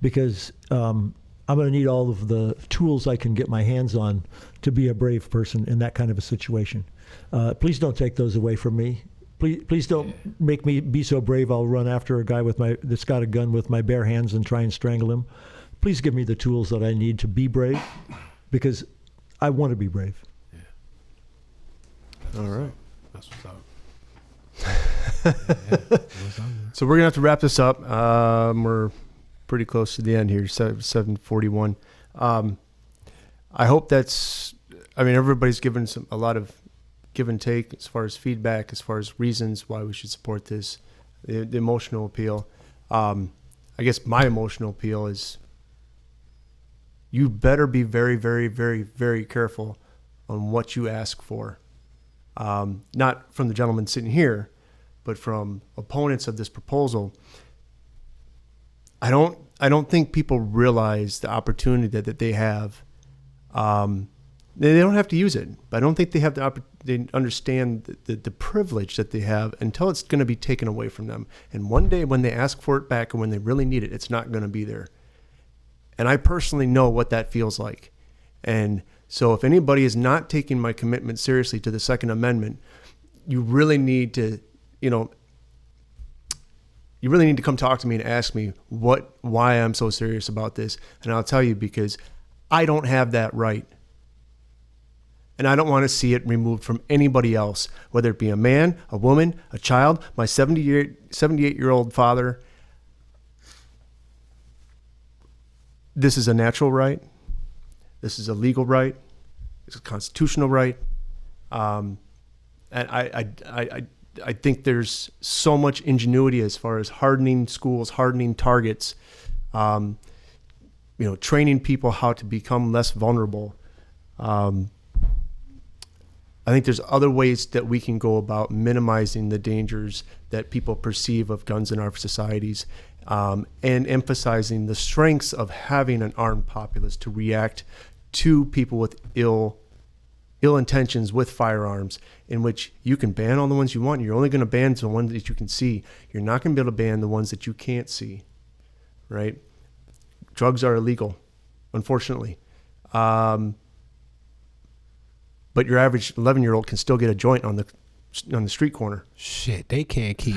because I'm going to need all of the tools I can get my hands on to be a brave person in that kind of a situation. Please don't take those away from me. Please don't make me be so brave I'll run after a guy that's got a gun with my bare hands and try and strangle him. Please give me the tools that I need to be brave, because I want to be brave. All right. That's what's up. So we're going to have to wrap this up. We're pretty close to the end here, 7:41. I hope everybody's given a lot of give and take as far as feedback, as far as reasons why we should support this, the emotional appeal. I guess my emotional appeal is you better be very, very, very, very careful on what you ask for. Not from the gentleman sitting here, but from opponents of this proposal. I don't think people realize the opportunity that they have. They don't have to use it, but I don't think they have they understand the privilege that they have until it's going to be taken away from them. And one day when they ask for it back and when they really need it, it's not going to be there. And I personally know what that feels like. And so if anybody is not taking my commitment seriously to the Second Amendment, you really need to, come talk to me and ask me why I'm so serious about this. And I'll tell you, because I don't have that right. And I don't want to see it removed from anybody else, whether it be a man, a woman, a child, my 78-year-old father. This is a natural right. This is a legal right. It's a constitutional right. And I think there's so much ingenuity as far as hardening schools, hardening targets, training people how to become less vulnerable. I think there's other ways that we can go about minimizing the dangers that people perceive of guns in our societies, and emphasizing the strengths of having an armed populace to react to people with ill intentions with firearms, in which you can ban all the ones you want. You're only going to ban the ones that you can see. You're not going to be able to ban the ones that you can't see, right? Drugs are illegal, unfortunately. But your average 11-year-old can still get a joint on the street corner. Shit, they can't keep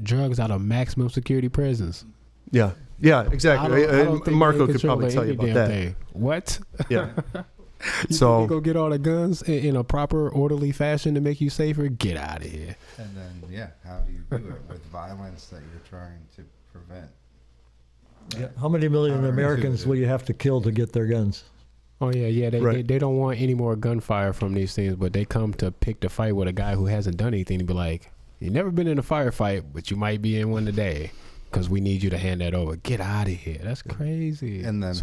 drugs out of maximum security prisons. Yeah, exactly. I don't think Marco they could probably tell you any about damn that. thing. What? Yeah. You So think they go get all the guns in a proper, orderly fashion to make you safer? Get out of here. And then, how do you do it with violence that you're trying to prevent? Yeah. How many million Americans will you have to kill to get their guns? Oh yeah. Right. They don't want any more gunfire from these things, but they come to pick the fight with a guy who hasn't done anything to be like, "You've never been in a firefight, but you might be in one today, because we need you to hand that over." Get out of here. That's crazy. And then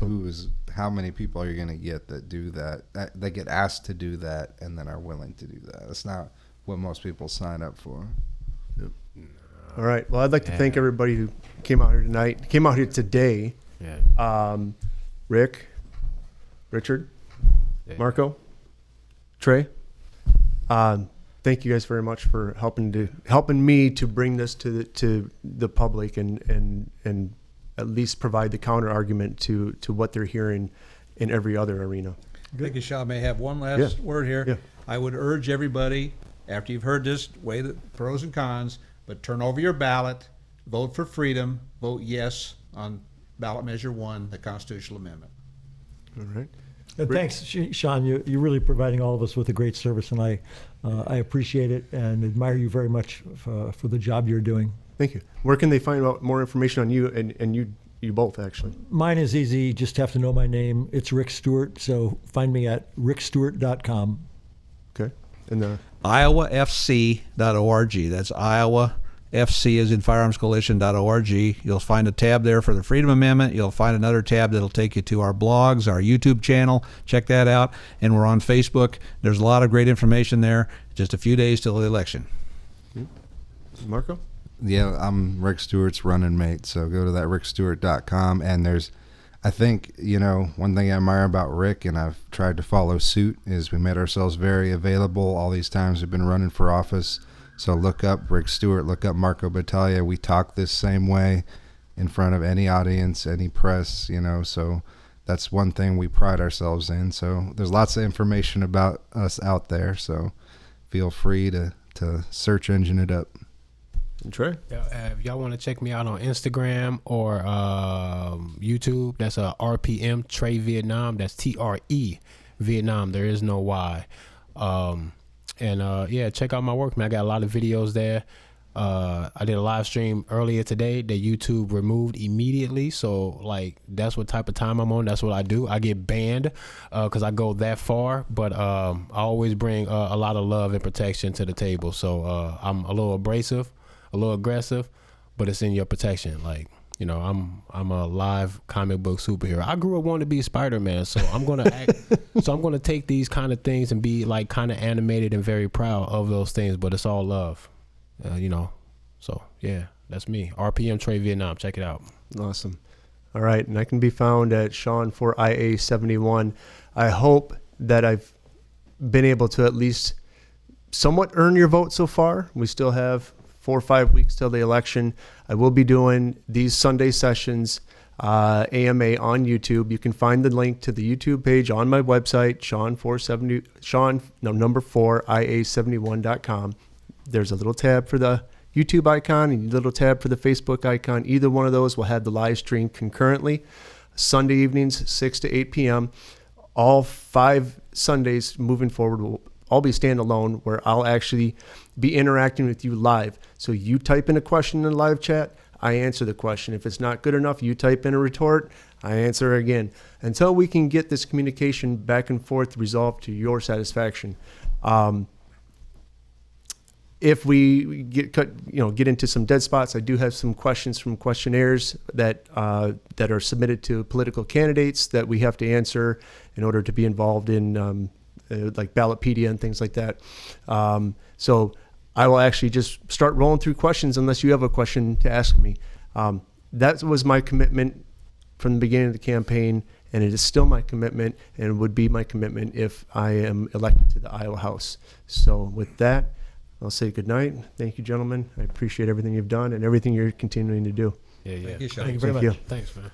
how many people are you going to get that do that, that get asked to do that and then are willing to do that? That's not what most people sign up for. All right. Well, I'd like to thank everybody who came out here today. Yeah. Rick, Richard, Marco, Trey. Thank you guys very much for helping me to bring this to the public and at least provide the counter argument to what they're hearing in every other arena. I think Shaw may have one last word here. Yeah. I would urge everybody, after you've heard this, weigh the pros and cons, but turn over your ballot, vote for freedom, vote yes on ballot measure 1, the constitutional amendment. All right. And thanks, Sean. You're really providing all of us with a great service, and I appreciate it and admire you very much for the job you're doing. Thank you. Where can they find out more information on you and you You both, actually. Mine is easy. You just have to know my name. It's Rick Stewart. So find me at rickstewart.com. Okay. And the iowafc.org. That's Iowa. FC is in firearmscoalition.org. You'll find a tab there for the Freedom Amendment. You'll find another tab that'll take you to our blogs, our YouTube channel. Check that out. And we're on Facebook. There's a lot of great information there. Just a few days till the election. Marco? Yeah, I'm Rick Stewart's running mate, so go to that rickstewart.com. And there's, I think, one thing I admire about Rick, and I've tried to follow suit, is we made ourselves very available all these times we've been running for office. So look up Rick Stewart, look up Marco Battaglia. We talk this same way in front of any audience, any press, so that's one thing we pride ourselves in. So there's lots of information about us out there, so feel free to search engine it up. And Trey? If y'all want to check me out on Instagram or YouTube, that's RPM Trey Vietnam. That's TRE Vietnam. There is no Y. Check out my work, man. I got a lot of videos there. I did a live stream earlier today that YouTube removed immediately. So, that's what type of time I'm on. That's what I do. I get banned because I go that far. But I always bring a lot of love and protection to the table. So I'm a little abrasive, a little aggressive, but it's in your protection. I'm a live comic book superhero. I grew up wanting to be Spider-Man, so I'm gonna act. So I'm gonna take these kind of things and be kind of animated and very proud of those things. But it's all love, So yeah, that's me. RPM Trey Vietnam. Check it out. Awesome. All right, and I can be found at Sean4IA71. I hope that I've been able to at least somewhat earn your vote so far. We still have 4 or 5 weeks till the election. I will be doing these Sunday sessions, AMA on YouTube. You can find the link to the YouTube page on my website, number 4, IA71.com. There's a little tab for the YouTube icon and a little tab for the Facebook icon. Either one of those will have the live stream concurrently. Sunday evenings, 6 to 8 p.m. All 5 Sundays moving forward will all be standalone, where I'll actually be interacting with you live. So you type in a question in the live chat, I answer the question. If it's not good enough, you type in a retort, I answer again, until we can get this communication back and forth resolved to your satisfaction. If we get into some dead spots, I do have some questions from questionnaires that are submitted to political candidates that we have to answer in order to be involved in like Ballotpedia and things like that. So I will actually just start rolling through questions unless you have a question to ask me. That was my commitment from the beginning of the campaign, and it is still my commitment, and would be my commitment if I am elected to the Iowa House. So with that, I'll say good night. Thank you, gentlemen. I appreciate everything you've done and everything you're continuing to do. Yeah. Thank you, Sean. Thank you very Thank much. you. Thanks, man.